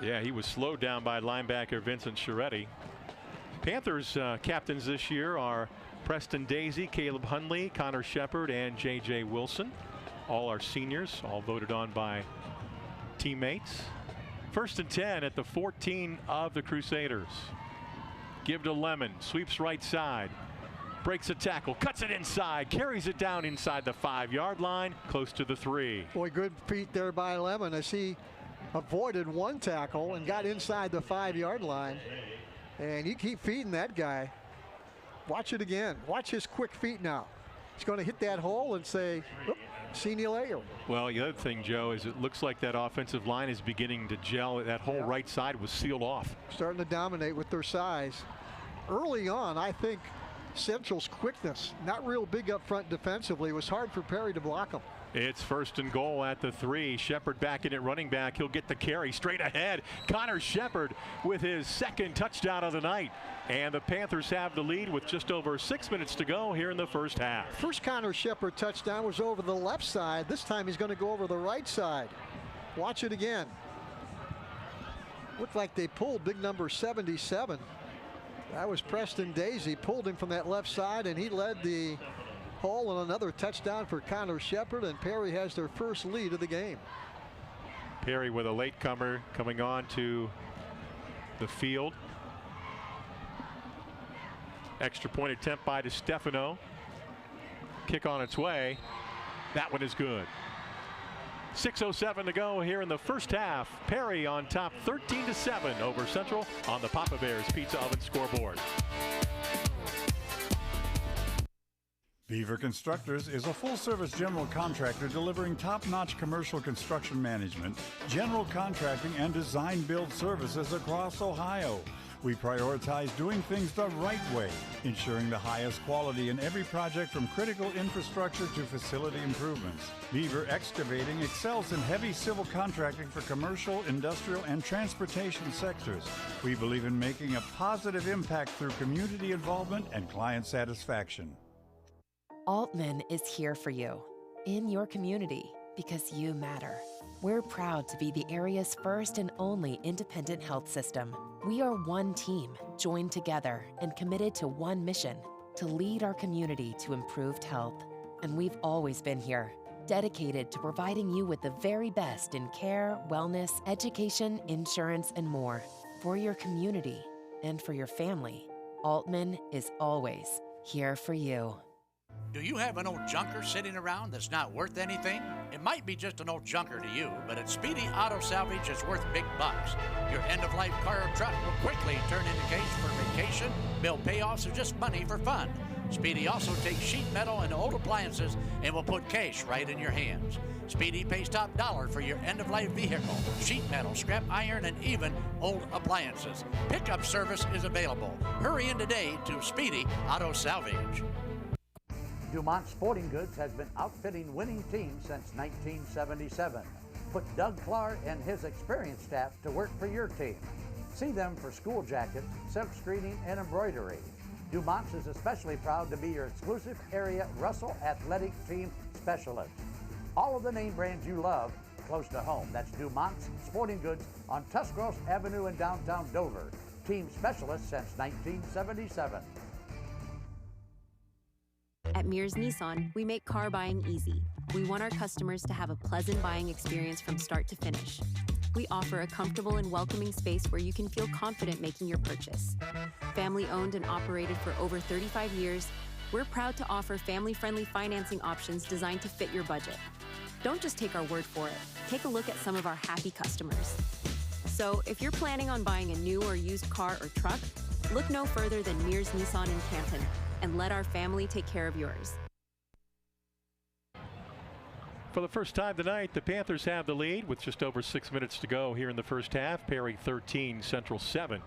Yeah, he was slowed down by linebacker Vincent Chiaretti. Panthers captains this year are Preston Daisy, Caleb Hundley, Connor Shepard, and J.J. Wilson. All are seniors, all voted on by teammates. 1st and 10 at the 14 of the Crusaders. Give to Lemon, sweeps right side, breaks a tackle, cuts it inside, carries it down inside the 5-yard line, close to the 3. Boy, good feet there by Lemon as he avoided one tackle and got inside the 5-yard line. And you keep feeding that guy. Watch it again. Watch his quick feet now. He's going to hit that hole and say, see you later. Well, the other thing, Joe, is it looks like that offensive line is beginning to gel. That whole right side was sealed off. Starting to dominate with their size. Early on, I think Central's quickness, not real big up front defensively, was hard for Perry to block them. It's 1st and goal at the 3. Shepard back in at running back. He'll get the carry straight ahead. Connor Shepard with his 2nd touchdown of the night. And the Panthers have the lead with just over 6 minutes to go here in the first half. First Connor Shepard touchdown was over the left side. This time he's going to go over the right side. Watch it again. Looked like they pulled big number 77. That was Preston Daisy. Pulled him from that left side, and he led the Hall and another touchdown for Connor Shepard, and Perry has their first lead of the game. Perry with a latecomer coming on to the field. Extra point attempt by DeStefano. Kick on its way. That one is good. 6:07 to go here in the first half. Perry on top 13-7 over Central on the Papa Bears Pizza Oven scoreboard. Beaver Constructors is a full-service general contractor delivering top-notch commercial construction management, general contracting, and design-build services across Ohio. We prioritize doing things the right way, ensuring the highest quality in every project from critical infrastructure to facility improvements. Beaver Excavating excels in heavy civil contracting for commercial, industrial, and transportation sectors. We believe in making a positive impact through community involvement and client satisfaction. Altman is here for you, in your community, because you matter. We're proud to be the area's first and only independent health system. We are one team, joined together and committed to one mission, to lead our community to improved health. And we've always been here, dedicated to providing you with the very best in care, wellness, education, insurance, and more. For your community and for your family, Altman is always here for you. Do you have an old junker sitting around that's not worth anything? It might be just an old junker to you, but at Speedy Auto Salvage, it's worth big bucks. Your end-of-life car or truck will quickly turn into cash for vacation, bill payoffs, or just money for fun. Speedy also takes sheet metal and old appliances and will put cash right in your hands. Speedy pays top dollar for your end-of-life vehicle, sheet metal, scrap iron, and even old appliances. Pickup service is available. Hurry in today to Speedy Auto Salvage. Dumont Sporting Goods has been outfitting winning teams since 1977. Put Doug Clark and his experienced staff to work for your team. See them for school jackets, silk screening, and embroidery. Dumont's is especially proud to be your exclusive area Russell Athletic Team Specialist. All of the name brands you love close to home. That's Dumont's Sporting Goods on Tuscarawas Avenue in downtown Dover. Team Specialist since 1977. At Mears Nissan, we make car buying easy. We want our customers to have a pleasant buying experience from start to finish. We offer a comfortable and welcoming space where you can feel confident making your purchase. Family owned and operated for over 35 years, we're proud to offer family-friendly financing options designed to fit your budget. Don't just take our word for it. Take a look at some of our happy customers. So if you're planning on buying a new or used car or truck, look no further than Mears Nissan in Canton and let our family take care of yours. For the first time tonight, the Panthers have the lead with just over 6 minutes to go here in the first half. Perry 13, Central 7.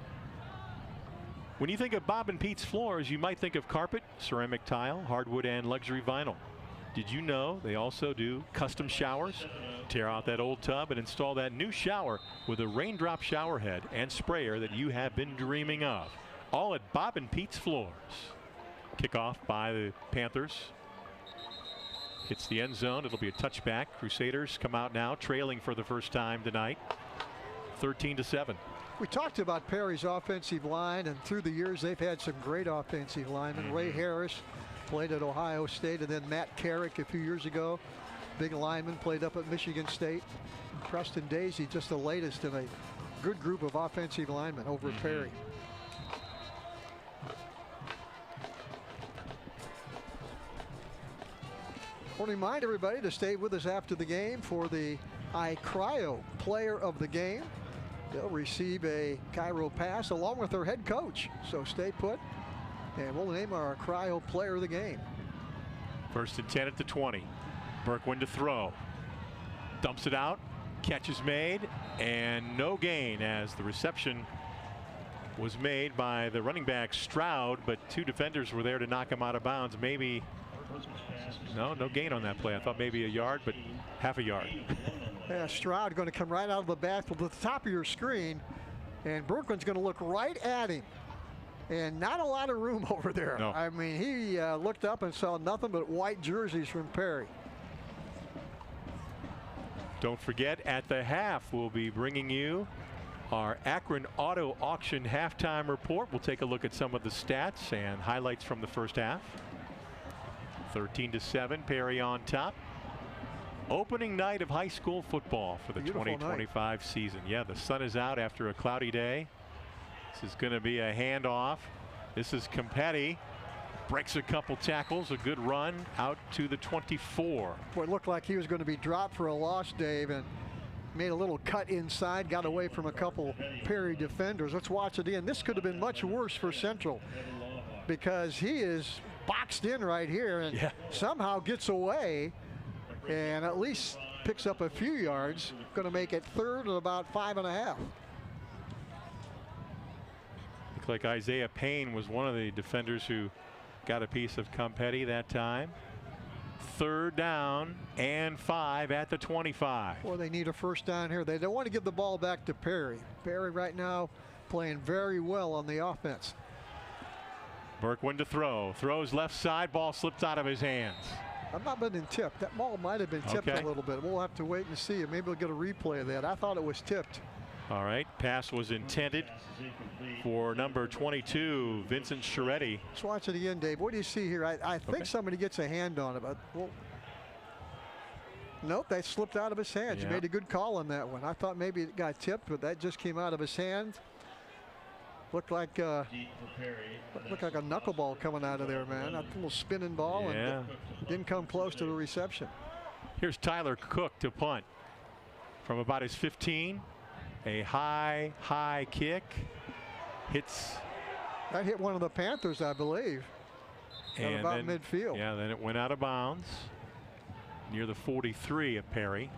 When you think of Bob and Pete's Floors, you might think of carpet, ceramic tile, hardwood, and luxury vinyl. Did you know they also do custom showers? Tear out that old tub and install that new shower with a raindrop shower head and sprayer that you have been dreaming of. All at Bob and Pete's Floors. Kickoff by the Panthers. Hits the end zone. It'll be a touchback. Crusaders come out now trailing for the first time tonight. 13-7. We talked about Perry's offensive line, and through the years they've had some great offensive linemen. Ray Harris played at Ohio State, and then Matt Carrick a few years ago. Big lineman, played up at Michigan State. And Preston Daisy, just the latest in a good group of offensive linemen over at Perry. I'll remind everybody to stay with us after the game for the iCryo Player of the Game. They'll receive a Cairo pass along with their head coach. So stay put, and we'll name our iCryo Player of the Game. First and 10 at the 20. Berkwin to throw. Dumps it out. Catch is made, and no gain as the reception was made by the running back Stroud, but two defenders were there to knock him out of bounds. Maybe no gain on that play. I thought maybe a yard, but half a yard. Yeah, Stroud going to come right out of the backfield to the top of your screen, and Berkwin's going to look right at him. And not a lot of room over there. No. I mean, he looked up and saw nothing but white jerseys from Perry. Don't forget, at the half, we'll be bringing you our Akron Auto Auction halftime report. We'll take a look at some of the stats and highlights from the first half. 13-7, Perry on top. Opening night of high school football for the 2025 season. Yeah, the sun is out after a cloudy day. This is going to be a handoff. This is Campetti. Breaks a couple tackles, a good run out to the 24. Boy, it looked like he was going to be dropped for a loss, Dave, and made a little cut inside, got away from a couple Perry defenders. Let's watch it again. This could have been much worse for Central because he is boxed in right here and somehow gets away and at least picks up a few yards. Going to make it third and about 5.5. Looked like Isaiah Payne was one of the defenders who got a piece of Campetti that time. Third down and 5 at the 25. Well, they need a first down here. They don't want to give the ball back to Perry. Perry right now playing very well on the offense. Berkwin to throw. Throws left side. Ball slipped out of his hands. I'm not been tipped. That ball might have been tipped a little bit. We'll have to wait and see. Maybe we'll get a replay of that. I thought it was tipped. All right. Pass was intended for number 22, Vincent Chiaretti. Let's watch it again, Dave. What do you see here? I think somebody gets a hand on it, but nope, that slipped out of his hands. You made a good call on that one. I thought maybe it got tipped, but that just came out of his hand. Looked like a knuckleball coming out of there, man. A little spinning ball and didn't come close to the reception. Here's Tyler Cook to punt from about his 15. A high kick. Hits. That hit one of the Panthers, I believe. And about midfield. Yeah, then it went out of bounds near the 43 of Perry.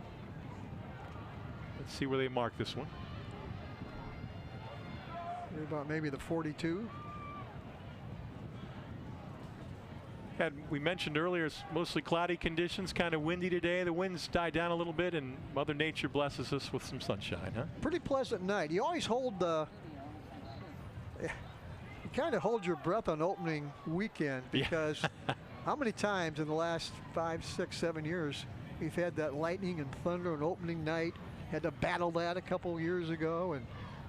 Let's see where they mark this one. About maybe the 42. We mentioned earlier it's mostly cloudy conditions, kind of windy today. The winds died down a little bit, and Mother Nature blesses us with some sunshine, huh? Pretty pleasant night. You always hold the You kind of hold your breath on opening weekend because how many times in the last 5, 6, 7 years we've had that lightning and thunder on opening night, had to battle that a couple years ago, and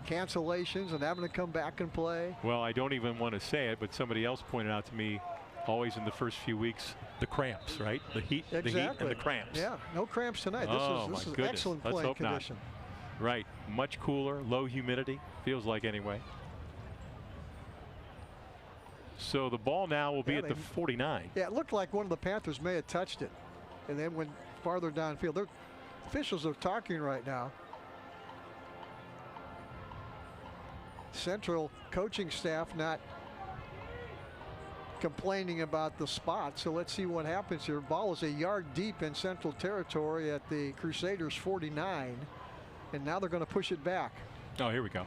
cancellations and having to come back and play. Well, I don't even want to say it, but somebody else pointed out to me, always in the first few weeks, the cramps, right? The heat, exactly. The heat and the cramps. Yeah, no cramps tonight. This is excellent Let's playing hope condition. Not. Right, much cooler, low humidity, feels like anyway. So the ball now will be at the 49. Yeah, it looked like one of the Panthers may have touched it and then went farther downfield. Their officials are talking right now. Central coaching staff not complaining about the spot, so let's see what happens here. Ball is a yard deep in Central territory at the Crusaders 49, and now they're going to push it back. Oh, here we go.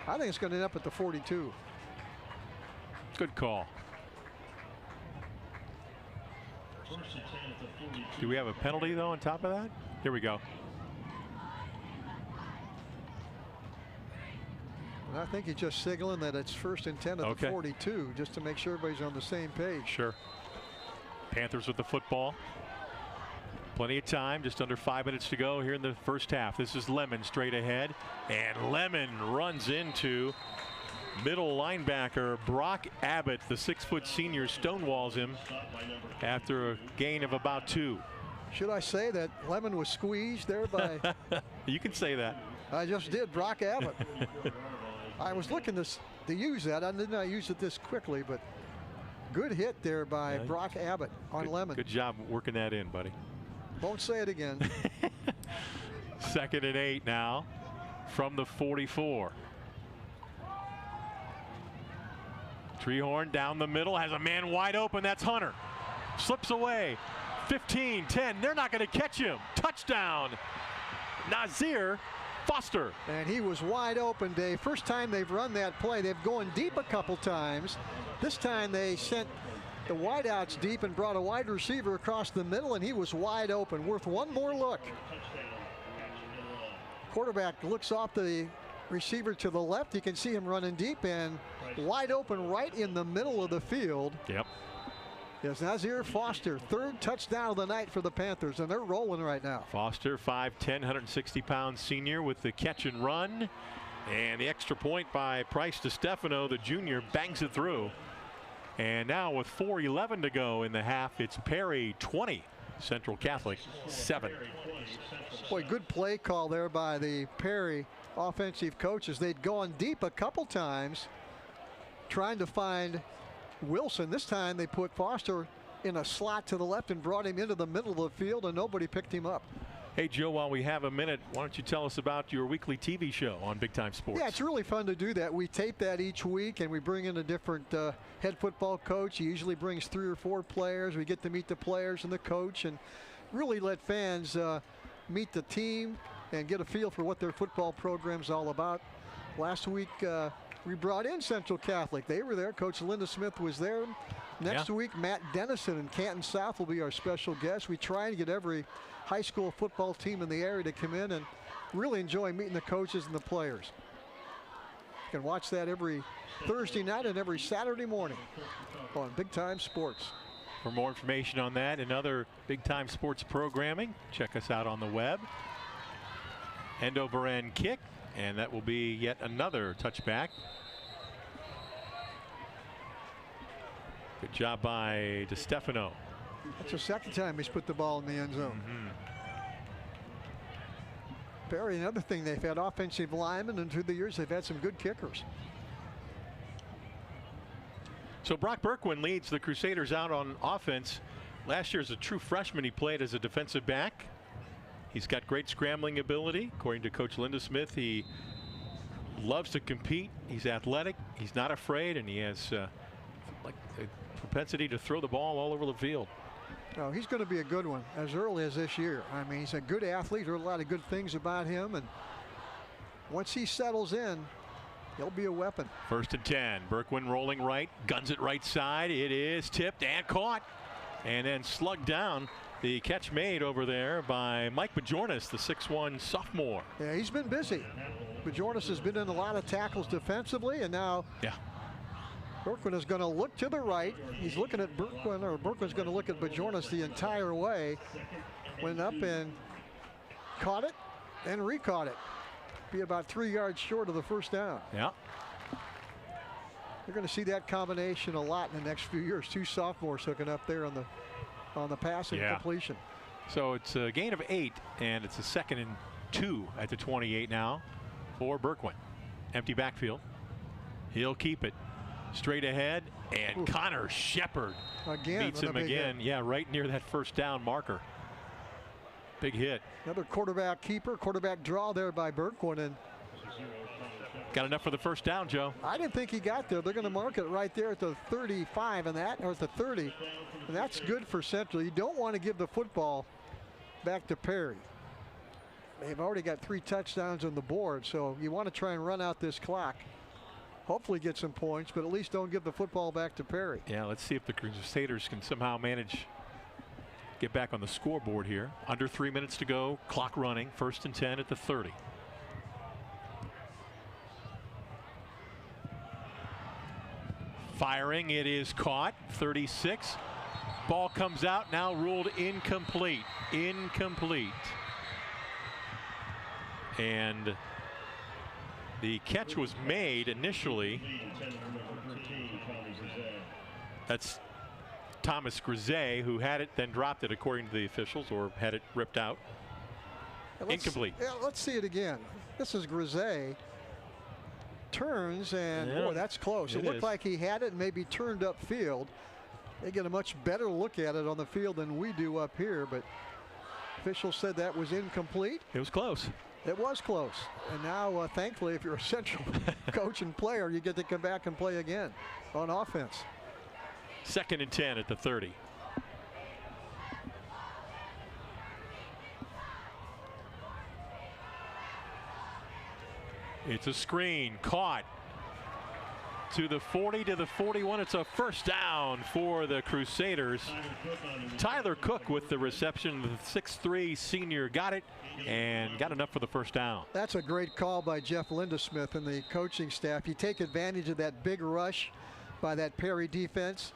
I think it's going to end up at the 42. Good call. Do we have a penalty though on top of that? Here we go. And I think he's just signaling that it's 1st and 10 at the 42, just to make sure everybody's on the same page. Sure. Panthers with the football. Plenty of time, just under 5 minutes to go here in the first half. This is Lemon straight ahead, and Lemon runs into middle linebacker Brock Abbott. The 6-foot senior stonewalls him after a gain of about 2. Should I say that Lemon was squeezed there by? You can say that. I just did. Brock Abbott. I was looking to use that. I did not use it this quickly, but good hit there by Brock Abbott on Lemon. Good job working that in, buddy. Won't say it again. 2nd and 8 now from the 44. Treehorn down the middle, has a man wide open. That's Hunter. Slips away. 15, 10. They're not going to catch him. Touchdown. Nazir Foster. And he was wide open, Dave. First time they've run that play. They've gone deep a couple times. This time they sent the wideouts deep and brought a wide receiver across the middle, and he was wide open. Worth one more look. Quarterback looks off the receiver to the left. You can see him running deep and wide open right in the middle of the field. Yep. Yes, Nazir Foster, 3rd touchdown of the night for the Panthers, and they're rolling right now. Foster, 5'10", 160-pound senior with the catch and run. And the extra point by Price DiStefano, the junior, bangs it through. And now with 4:11 to go in the half, it's Perry 20, Central Catholic 7. Boy, good play call there by the Perry offensive coaches. They'd gone deep a couple times trying to find Wilson. This time they put Foster in a slot to the left and brought him into the middle of the field, and nobody picked him up. Hey, Joe, while we have a minute, why don't you tell us about your weekly TV show on Big Time Sports? Yeah, it's really fun to do that. We tape that each week, and we bring in a different head football coach. He usually brings 3 or 4 players. We get to meet the players and the coach and really let fans meet the team and get a feel for what their football program's all about. Last week, we brought in Central Catholic. They were there. Coach Linda Smith was there. Next week, Matt Dennison in Canton South will be our special guest. We try and get every high school football team in the area to come in and really enjoy meeting the coaches and the players. You can watch that every Thursday night and every Saturday morning on Big Time Sports. For more information on that and other Big Time Sports programming, check us out on the web. End over end kick, and that will be yet another touchback. Good job by DiStefano. That's the 2nd time he's put the ball in the end zone. Perry, another thing, they've had offensive linemen, and through the years they've had some good kickers. So Brock Berkwin leads the Crusaders out on offense. Last year as a true freshman, he played as a defensive back. He's got great scrambling ability. According to Coach Linda Smith, he loves to compete. He's athletic. He's not afraid, and he has like a propensity to throw the ball all over the field. Oh, he's going to be a good one as early as this year. I mean, he's a good athlete. There are a lot of good things about him, and once he settles in, he'll be a weapon. 1st and 10. Berkwin rolling right, guns it right side. It is tipped and caught, and then slugged down. The catch made over there by Mike Bajornis, the 6'1" sophomore. Yeah, he's been busy. Bajornis has been in a lot of tackles defensively, and now Berquin is going to look to the right. He's looking at Berquin, or Berquin's going to look at Bajornis the entire way. Went up and caught it and re-caught it. Be about 3 yards short of the first down. Yeah. You're going to see that combination a lot in the next few years. 2 sophomores hooking up there on the passing completion. So it's a gain of 8, and it's a 2nd and 2 at the 28 now for Berquin. Empty backfield. He'll keep it straight ahead, and Connor Shepard beats him again. Yeah, right near that first down marker. Big hit. Another quarterback keeper, quarterback draw there by Berquin, and got enough for the first down, Joe. I didn't think he got there. They're going to mark it right there at the 35 and that, or at the 30, and that's good for Central. You don't want to give the football back to Perry. They've already got 3 touchdowns on the board, so you want to try and run out this clock. Hopefully get some points, but at least don't give the football back to Perry. Yeah, let's see if the Crusaders can somehow manage get back on the scoreboard here. Under 3 minutes to go, clock running, 1st and 10 at the 30. Firing, it is caught, 36. Ball comes out, now ruled incomplete. Incomplete. And the catch was made initially. That's Thomas Grisey, who had it, then dropped it according to the officials, or had it ripped out. Incomplete. Let's see it again. This is Grisey. Turns, and boy, that's close. It looked like he had it and maybe turned upfield. They get a much better look at it on the field than we do up here, but officials said that was incomplete. It was close. It was close. And now, thankfully, if you're a Central coach and player, you get to come back and play again on offense. 2nd and 10 at the 30. It's a screen, caught to the 40, to the 41. It's a first down for the Crusaders. Tyler Cook with the reception. The 6'3" senior got it and got enough for the first down. That's a great call by Jeff Lindesmith and the coaching staff. You take advantage of that big rush by that Perry defense.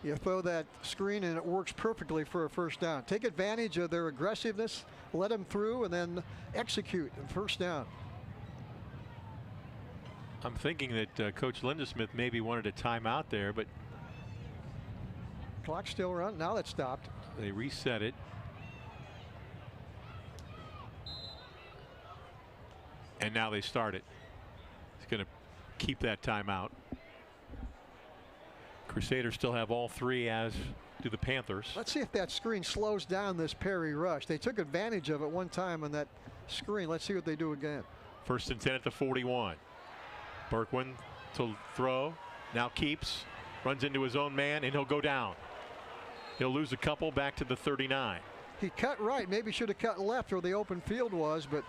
You throw that screen and it works perfectly for a first down. Take advantage of their aggressiveness, let them through, and then execute and first down. I'm thinking that Coach Lindesmith maybe wanted a timeout there, but clock still running. Now that's stopped. They reset it. And now they start it. He's going to keep that timeout. Crusaders still have all 3, as do the Panthers. Let's see if that screen slows down this Perry rush. They took advantage of it one time on that screen. Let's see what they do again. 1st and 10 at the 41. Berquin to throw, now keeps, runs into his own man, and he'll go down. He'll lose a couple, back to the 39. He cut right, maybe should have cut left where the open field was, but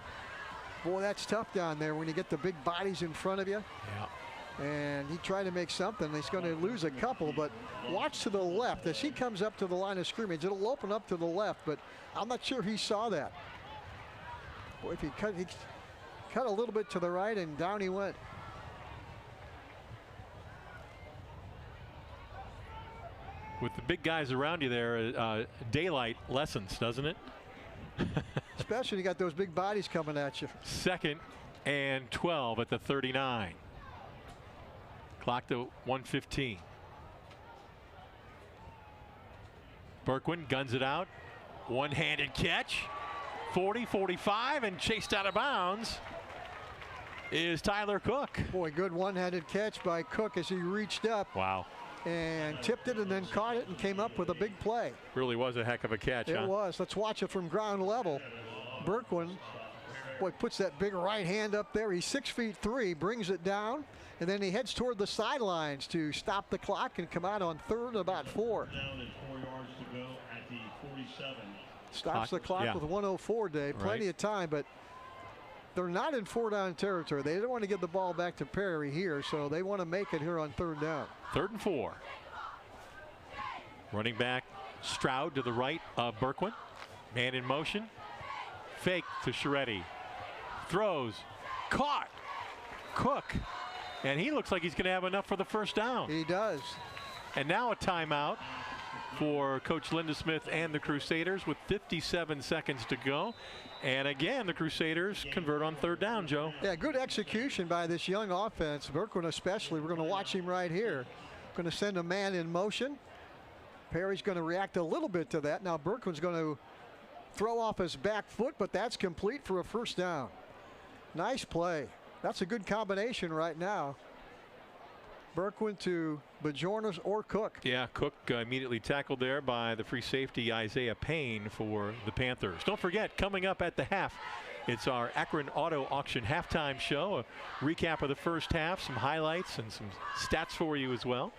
boy, that's tough down there when you get the big bodies in front of you. Yeah. And he tried to make something. He's going to lose a couple, but watch to the left. As he comes up to the line of scrimmage, it'll open up to the left, but I'm not sure he saw that. Boy, if he cut a little bit to the right, and down he went. With the big guys around you there, daylight lessens, doesn't it? Especially when you got those big bodies coming at you. 2nd and 12 at the 39. Clock to 1:15. Berquin guns it out. One-handed catch. 40, 45, and chased out of bounds is Tyler Cook. Boy, good one-handed catch by Cook as he reached up. Wow. And tipped it and then caught it and came up with a big play. Really was a heck of a catch, It was. Let's watch it from ground level. Berquin, boy, puts that big right hand up there. He's 6'3", brings it down, and then he heads toward the sidelines to stop the clock and come out on 3rd and about 4. Down and 4 yards to go at the 47. Stops the clock with 1:04, Dave. Plenty of time, but they're not in 4-down territory. They don't want to give the ball back to Perry here, so they want to make it here on 3rd down. 3rd and 4. Running back Stroud to the right of Berquin. Man in motion. Fake to Scheretti. Throws. caught. Cook. And he looks like he's going to have enough for the first down. He does. And now a timeout for Coach Lindesmith and the Crusaders with 57 seconds to go. And again, the Crusaders convert on third down, Joe. Yeah, good execution by this young offense. Berkwin especially. We're going to watch him right here. Going to send a man in motion. Perry's going to react a little bit to that. Now Berkwin's going to throw off his back foot, but that's complete for a first down. Nice play. That's a good combination right now. Berkwin to Bajornas or Cook. Yeah, Cook immediately tackled there by the free safety Isaiah Payne for the Panthers. Don't forget, coming up at the half, it's our Akron Auto Auction halftime show. A recap of the first half, some highlights and some stats for you as well.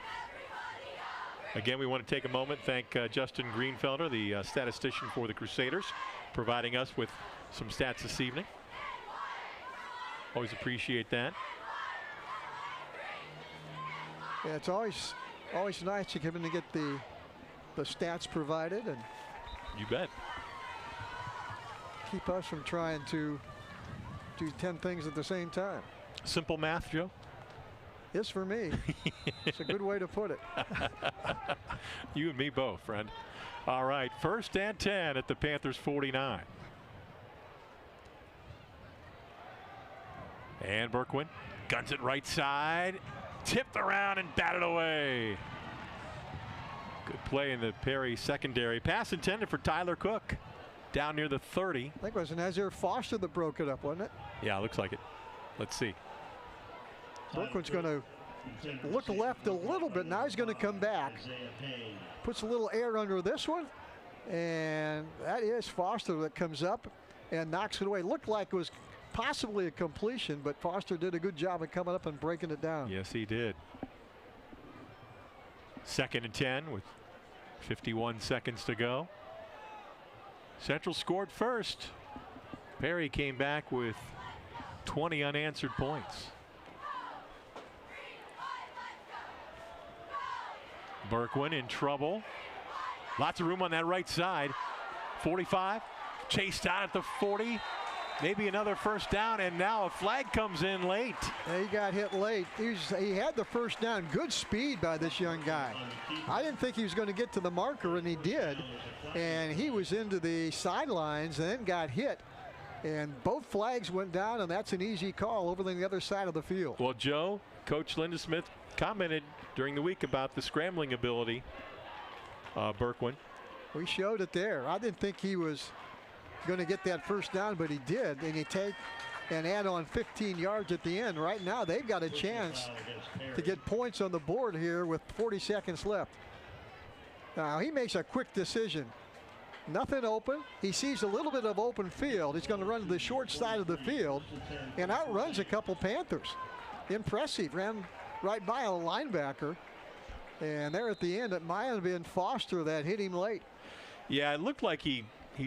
Again, we want to take a moment, thank Justin Greenfelder, the statistician for the Crusaders, providing us with some stats this evening. Always appreciate that. Yeah, it's always nice to come in to get the stats provided and you bet. Keep us from trying to do 10 things at the same time. Simple math, Joe? Yes, for me. It's a good way to put it. You and me both, friend. All right, 1st and 10 at the Panthers 49. And Berkwin guns it right side. Tipped around and batted away. Good play in the Perry secondary. Pass intended for Tyler Cook. Down near the 30. I think it was Nazir Foster that broke it up, wasn't it? Yeah, looks like it. Let's see. Berkwin's going to look left a little bit. Now he's going to come back. Puts a little air under this one. And that is Foster that comes up and knocks it away. Looked like it was possibly a completion, but Foster did a good job of coming up and breaking it down. Yes, he did. 2nd and 10 with 51 seconds to go. Central scored first. Perry came back with 20 unanswered points. Berkwin in trouble. Lots of room on that right side. 45. Chased out at the 40. Maybe another first down, and now a flag comes in late. Yeah, he got hit late. He had the first down. Good speed by this young guy. I didn't think he was going to get to the marker, and he did. And he was into the sidelines and then got hit. And both flags went down, and that's an easy call over on the other side of the field. Well, Joe, Coach Lindesmith commented during the week about the scrambling ability of Berkwin. We showed it there. I didn't think he was going to get that first down, but he did. And he take and add on 15 yards at the end. Right now, they've got a chance to get points on the board here with 40 seconds left. Now, he makes a quick decision. Nothing open. He sees a little bit of open field. He's going to run to the short side of the field and outruns a couple Panthers. Impressive. Ran right by a linebacker. And there at the end, it might have been Foster that hit him late. Yeah, it looked like he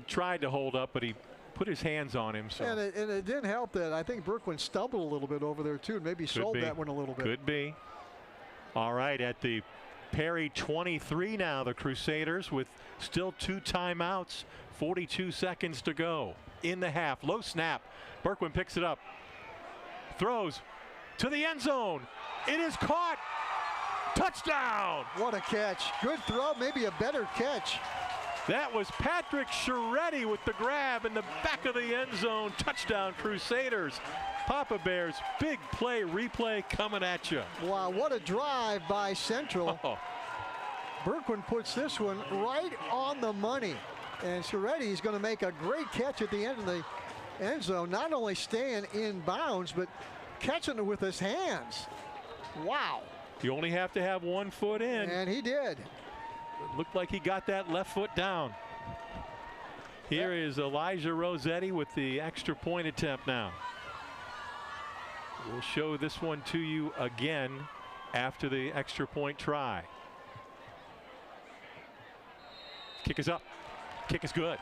tried to hold up, but he put his hands on him. So. And it didn't help that I think Berkwin stumbled a little bit over there, too, and maybe sold that one a little bit. Could be. All right, at the Perry 23 now, the Crusaders with still 2 timeouts, 42 seconds to go in the half. Low snap. Berkwin picks it up. Throws to the end zone. It is caught. Touchdown. What a catch. Good throw, maybe a better catch. That was Patrick Scheretti with the grab in the back of the end zone. Touchdown, Crusaders. Papa Bears, big play, replay coming at you. Wow, what a drive by Central. Berkwin puts this one right on the money. And Scheretti is going to make a great catch at the end of the end zone. Not only staying in bounds, but catching it with his hands. Wow. You only have to have one foot in. And he did. It looked like he got that left foot down. Here is Elijah Rossetti with the extra point attempt now. We'll show this one to you again after the extra point try. Kick is up. Kick is good.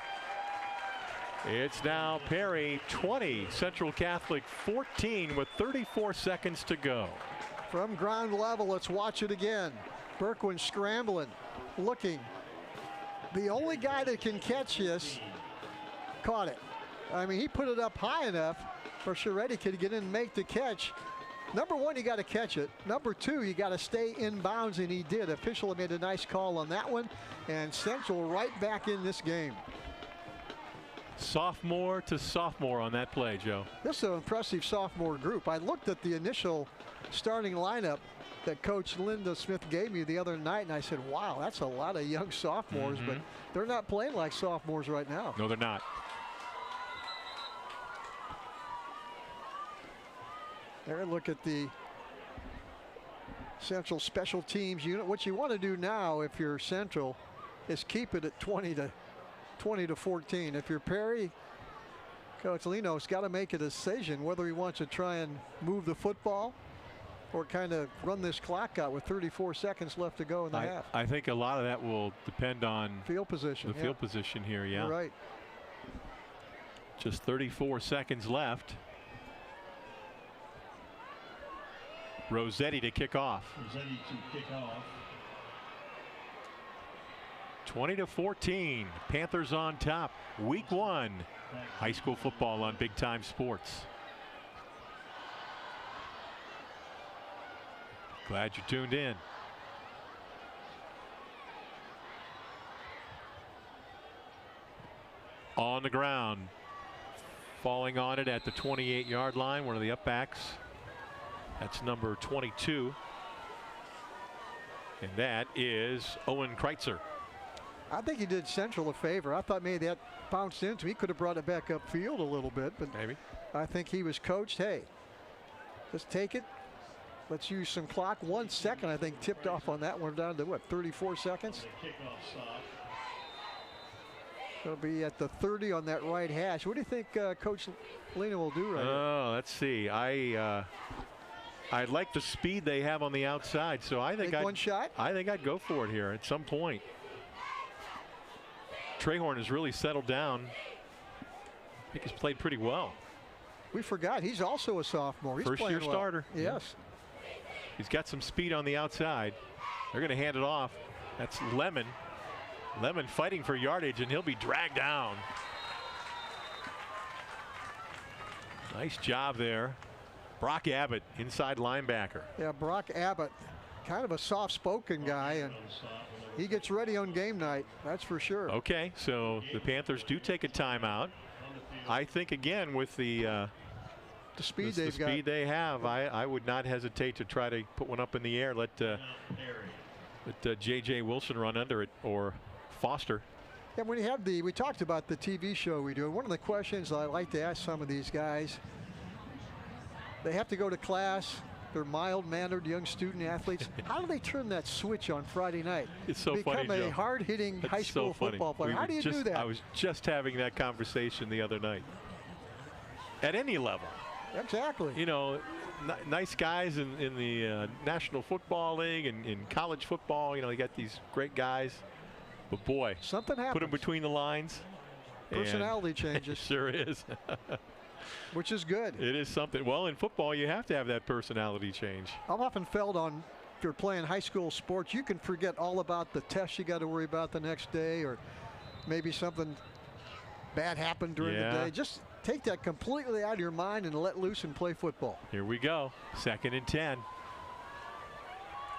It's now Perry 20, Central Catholic 14 with 34 seconds to go. From ground level, let's watch it again. Berkwin scrambling, looking. The only guy that can catch this caught it. I mean, he put it up high enough, For Scheretti could get in and make the catch. Number one, you got to catch it. Number two, you got to stay in bounds, and he did. Official made a nice call on that one, and Central right back in this game. Sophomore to sophomore on that play, Joe. This is an impressive sophomore group. I looked at the initial starting lineup that Coach Linda Smith gave me the other night, and I said, wow, that's a lot of young sophomores, but they're not playing like sophomores right now. No, they're not. There, look at the Central special teams unit. What you want to do now, if you're Central, is keep it at 20 to 14. If you're Perry, Coach Leno's got to make a decision whether he wants to try and move the football or kind of run this clock out with 34 seconds left to go in the half. I think a lot of that will depend on field position. The field position here, yeah. You're right. Just 34 seconds left. Rossetti to kick off. Rossetti to kick off. 20 to 14. Panthers on top. Week 1. High school football on Big Time Sports. Glad you tuned in. On the ground. Falling on it at the 28-yard line. One of the upbacks. That's number 22. And that is Owen Kreitzer. I think he did Central a favor. I thought maybe that bounced into him. He could have brought it back upfield a little bit, but maybe. I think he was coached, hey, just take it. Let's use some clock. 1 second, I think, tipped off on that one down to what, 34 seconds? It'll be at the 30 on that right hash. What do you think Coach Lena will do right now? Let's see. I like the speed they have on the outside, so I think one shot. I think I'd go for it here at some point. Trehorn has really settled down. I think he's played pretty well. We forgot he's also a sophomore. He's first-year well. starter. Yes. He's got some speed on the outside. They're going to hand it off. That's Lemon. Lemon fighting for yardage, and he'll be dragged down. Nice job there. Brock Abbott, inside linebacker. Yeah, Brock Abbott, kind of a soft-spoken guy, and he gets ready on game night, that's for sure. Okay, so the Panthers do take a timeout. I think, again, with the speed they have, I would not hesitate to try to put one up in the air. Let J.J. Wilson run under it, or Foster. Yeah, when you have we talked about the TV show we do, and one of the questions I like to ask some of these guys, they have to go to class. They're mild-mannered young student athletes. How do they turn that switch on Friday night? It's so Become funny, a hard-hitting high school football player. How do you do that? I was just having that conversation the other night. At any level. Exactly. You know, nice guys in the National Football League and in college football. You know, you got these great guys. But boy, something happens. Put them between the lines. Personality changes. It sure is. Which is good. It is something. Well, in football, you have to have that personality change. I've often felt if you're playing high school sports, you can forget all about the tests you got to worry about the next day, or maybe something bad happened during the day. Just take that completely out of your mind and let loose and play football. Here we go. 2nd and 10.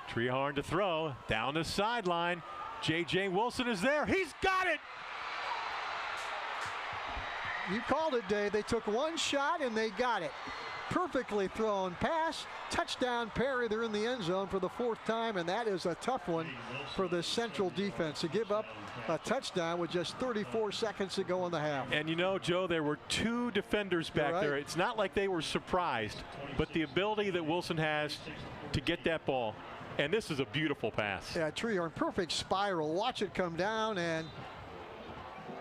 Trehorn to throw. Down the sideline. J.J. Wilson is there. He's got it. You called it, Dave. They took one shot and they got it. Perfectly thrown pass. Touchdown, Perry. They're in the end zone for the 4th time, and that is a tough one for the Central defense to give up a touchdown with just 34 seconds to go in the half. And you know, Joe, there were 2 defenders back there. It's not like they were surprised, but the ability that Wilson has to get that ball. And this is a beautiful pass. Yeah, Trehorn, perfect spiral. Watch it come down, and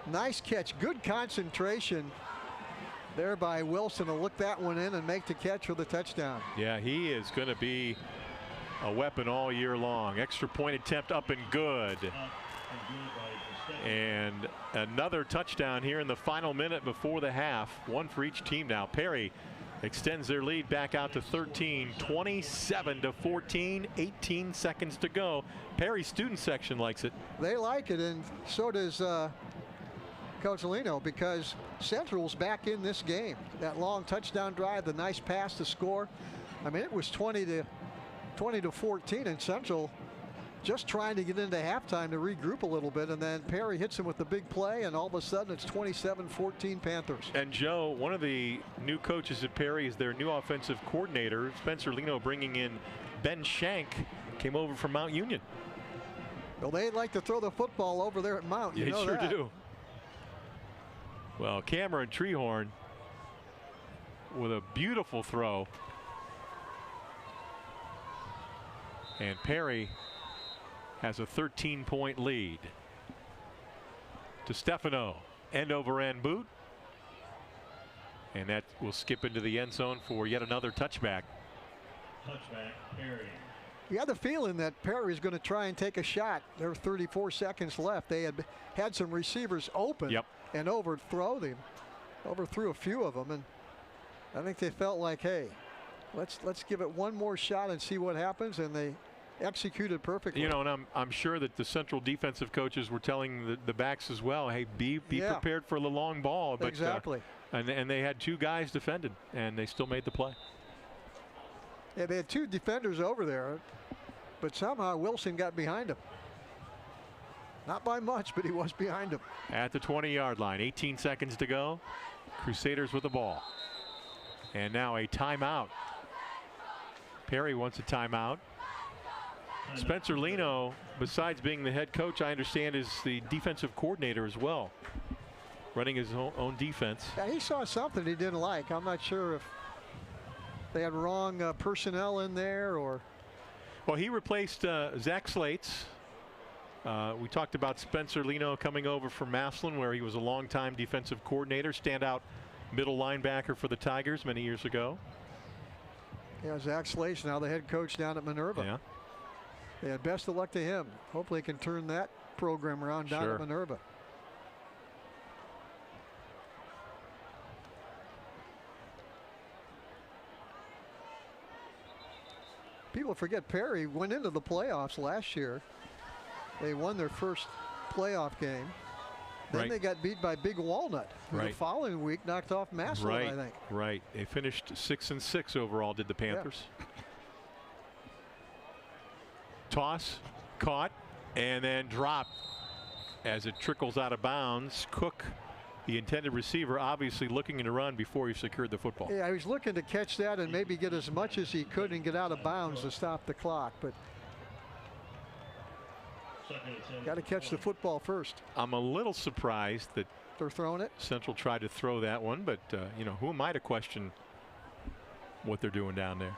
nice catch. Good concentration there by Wilson to look that one in and make the catch for the touchdown. Yeah, he is going to be a weapon all year long. Extra point attempt up and good. And another touchdown here in the final minute before the half. One for each team now. Perry extends their lead back out to 13, 27 to 14, 18 seconds to go. Perry's student section likes it. They like it, and so does Coach Lino, because Central's back in this game. That long touchdown drive, the nice pass to score. I mean, it was 20 to 14, and Central just trying to get into halftime to regroup a little bit, and then Perry hits him with the big play, and all of a sudden it's 27-14 Panthers. And Joe, one of the new coaches at Perry is their new offensive coordinator, Spencer Lino, bringing in Ben Shank, came over from Mount Union. Well, they like to throw the football over there at Mount. You know sure that. do. Well, Cameron Treehorn with a beautiful throw. And Perry has a 13-point lead. To Stefano, end over end boot. And that will skip into the end zone for yet another touchback. Touchback, Perry. You had the feeling that Perry's going to try and take a shot. There were 34 seconds left. They had some receivers open and overthrew a few of them, and I think they felt like, hey, let's give it one more shot and see what happens, and they executed perfectly. You know, and I'm sure that the Central defensive coaches were telling the backs as well, hey, be prepared for the long ball. But, exactly. And they had two guys defended, and they still made the play. Yeah, they had two defenders over there, but somehow Wilson got behind him. Not by much, but he was behind him. At the 20-yard line, 18 seconds to go. Crusaders with the ball. And now a timeout. Perry wants a timeout. Spencer Lino, besides being the head coach, I understand is the defensive coordinator as well, running his own defense. Yeah, he saw something he didn't like. I'm not sure if they had wrong personnel in there or. Well, he replaced Zach Slates. We talked about Spencer Lino coming over from Massillon, where he was a longtime defensive coordinator, standout middle linebacker for the Tigers many years ago. Yeah, Zach Slates now the head coach down at Minerva. Yeah. Yeah, best of luck to him. Hopefully he can turn that program around down at Minerva. People forget Perry went into the playoffs last year. They won their first playoff game. Then they got beat by Big Walnut, who the following week knocked off Massillon, I think. Right. They finished 6-6 overall, did the Panthers. Yeah. Toss, caught, and then dropped as it trickles out of bounds. Cook, the intended receiver, obviously looking to run before he secured the football. Yeah, he was looking to catch that and maybe get as much as he could and get out of bounds to stop the clock, but got to catch the football first. I'm a little surprised that they're throwing it. Central tried to throw that one, but you know, who am I to question what they're doing down there?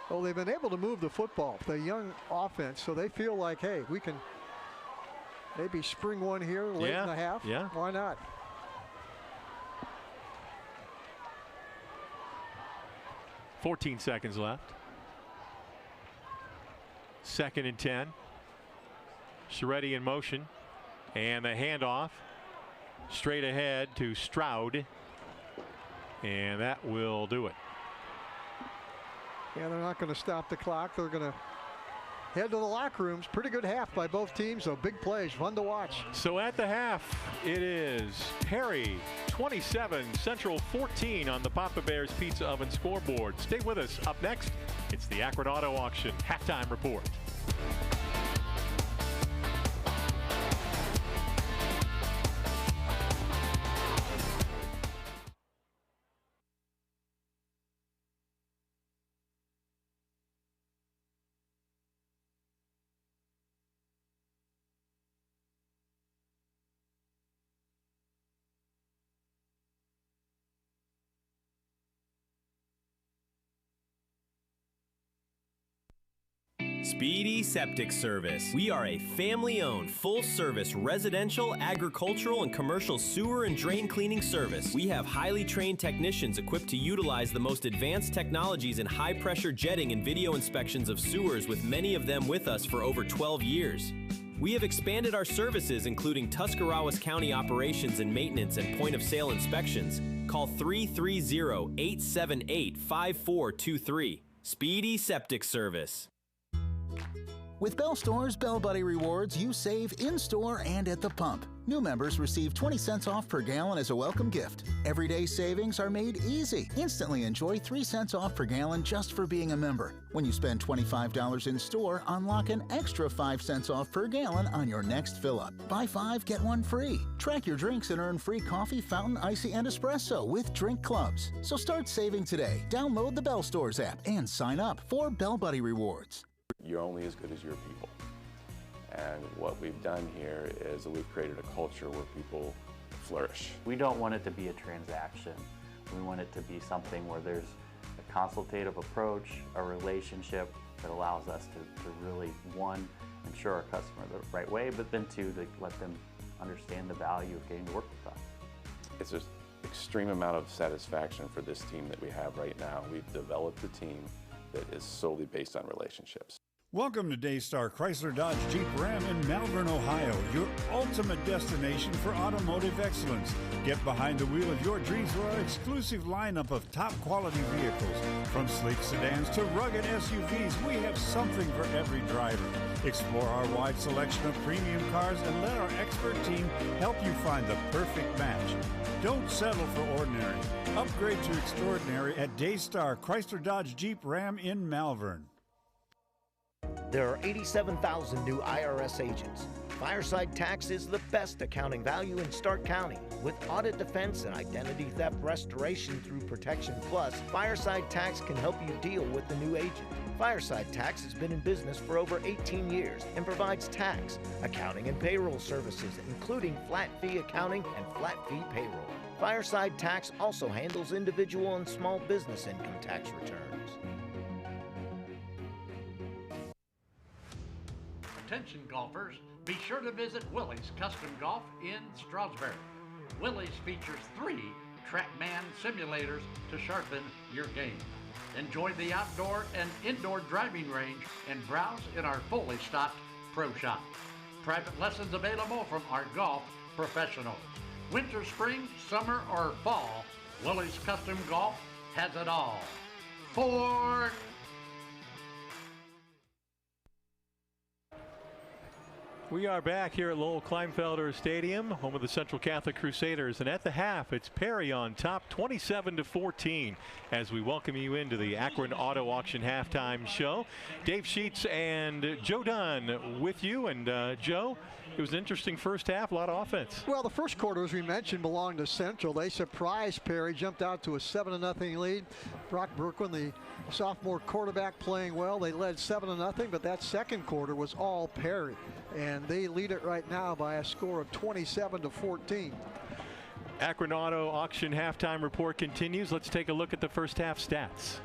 Well, they've been able to move the football, the young offense, so they feel like, hey, we can maybe spring one here late in the half. Yeah. Why not? $14 seconds left. 2nd and 10. Scheretti in motion. And the handoff straight ahead to Stroud. And that will do it. Yeah, they're not going to stop the clock. They're going to head to the locker rooms. Pretty good half by both teams, so big plays, fun to watch. So at the half, it is Perry 27, Central 14 on the Papa Bear's Pizza Oven scoreboard. Stay with us. Up next, it's the Akron Auto Auction halftime report. Speedy Septic Service. We are a family-owned, full-service residential, agricultural, and commercial sewer and drain cleaning service. We have highly trained technicians equipped to utilize the most advanced technologies in high-pressure jetting and video inspections of sewers, with many of them with us for over 12 years. We have expanded our services, including Tuscarawas County operations and maintenance and point-of-sale inspections. Call 330-878-5423. Speedy Septic Service. With Bell Store's Bell Buddy Rewards, you save in-store and at the pump. New members receive 20 cents off per gallon as a welcome gift. Everyday savings are made easy. Instantly enjoy 3 cents off per gallon just for being a member. When you spend $25 in store, unlock an extra 5 cents off per gallon on your next fill-up. Buy 5, get 1 free. Track your drinks and earn free coffee, fountain, icy, and espresso with drink clubs. So start saving today. Download the Bell Stores app and sign up for Bell Buddy Rewards. You're only as good as your people. And what we've done here is that we've created a culture where people flourish. We don't want it to be a transaction. We want it to be something where there's a consultative approach, a relationship that allows us to really, one, ensure our customer the right way, but then two, to let them understand the value of getting to work with us. It's an extreme amount of satisfaction for this team that we have right now. We've developed a team that is solely based on relationships. Welcome to Daystar Chrysler Dodge Jeep Ram in Malvern, Ohio, your ultimate destination for automotive excellence. Get behind the wheel of your dreams with our exclusive lineup of top quality vehicles. From sleek sedans to rugged SUVs, we have something for every driver. Explore our wide selection of premium cars and let our expert team help you find the perfect match. Don't settle for ordinary. Upgrade to extraordinary at Daystar Chrysler Dodge Jeep Ram in Malvern. There are 87,000 new IRS agents. Fireside Tax is the best accounting value in Stark County. With audit defense and identity theft restoration through Protection Plus, Fireside Tax can help you deal with the new agent. Fireside Tax has been in business for over 18 years and provides tax, accounting, and payroll services, including flat fee accounting and flat fee payroll. Fireside Tax also handles individual and small business income tax returns. Attention golfers, be sure to visit Willie's Custom Golf in Stroudsburg. Willie's features 3 TrackMan simulators to sharpen your game. Enjoy the outdoor and indoor driving range and browse in our fully stocked pro shop. Private lessons available from our golf professionals. Winter, spring, summer, or fall, Willie's Custom Golf has it all. For We are back here at Lowell Kleinfelder Stadium, home of the Central Catholic Crusaders, and at the half, it's Perry on top, 27-14, as we welcome you into the Akron Auto Auction halftime show. Dave Sheets and Joe Dunn with you, and Joe, it was an interesting first half, a lot of offense. Well, the first quarter, as we mentioned, belonged to Central. They surprised Perry, jumped out to a 7-0 lead. Brock Berkwin, the sophomore quarterback, playing well. They led 7-0, but that second quarter was all Perry. And they lead it right now by a score of 27-14. Akron Auto Auction halftime report continues. Let's take a look at the first half stats.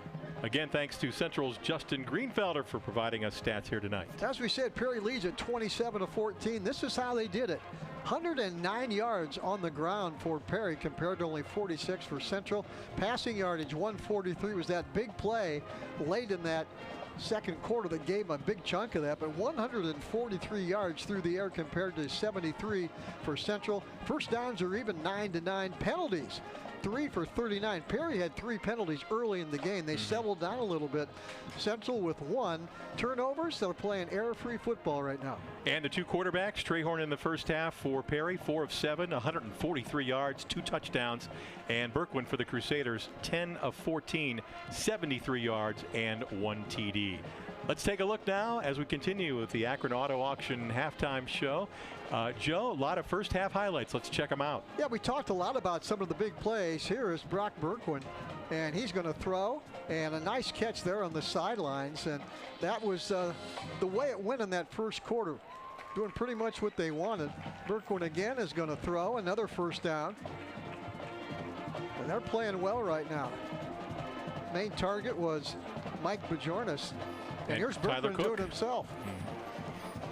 Again, thanks to Central's Justin Greenfelder for providing us stats here tonight. As we said, Perry leads at 27-14. This is how they did it. 109 yards on the ground for Perry compared to only 46 for Central. Passing yardage 143 was that big play late in that second quarter that gave him a big chunk of that, but 143 yards through the air compared to 73 for Central. First downs are even 9-9. Penalties 3 for 39. Perry had 3 penalties early in the game. They settled down a little bit. Central with 1. Turnovers, they're playing error-free football right now. And the 2 quarterbacks, Trehorn in the first half for Perry, 4 of 7, 143 yards, 2 touchdowns. And Berkwin for the Crusaders, 10 of 14, 73 yards and 1 TD. Let's take a look now as we continue with the Akron Auto Auction halftime show. Joe, a lot of first half highlights. Let's check them out. Yeah, we talked a lot about some of the big plays. Here is Brock Berkwin, and he's going to throw, and a nice catch there on the sidelines. And that was the way it went in that first quarter. Doing pretty much what they wanted. Berkwin again is going to throw another first down. And they're playing well right now. Main target was Mike Bajornis. And here's Berkwin doing it himself.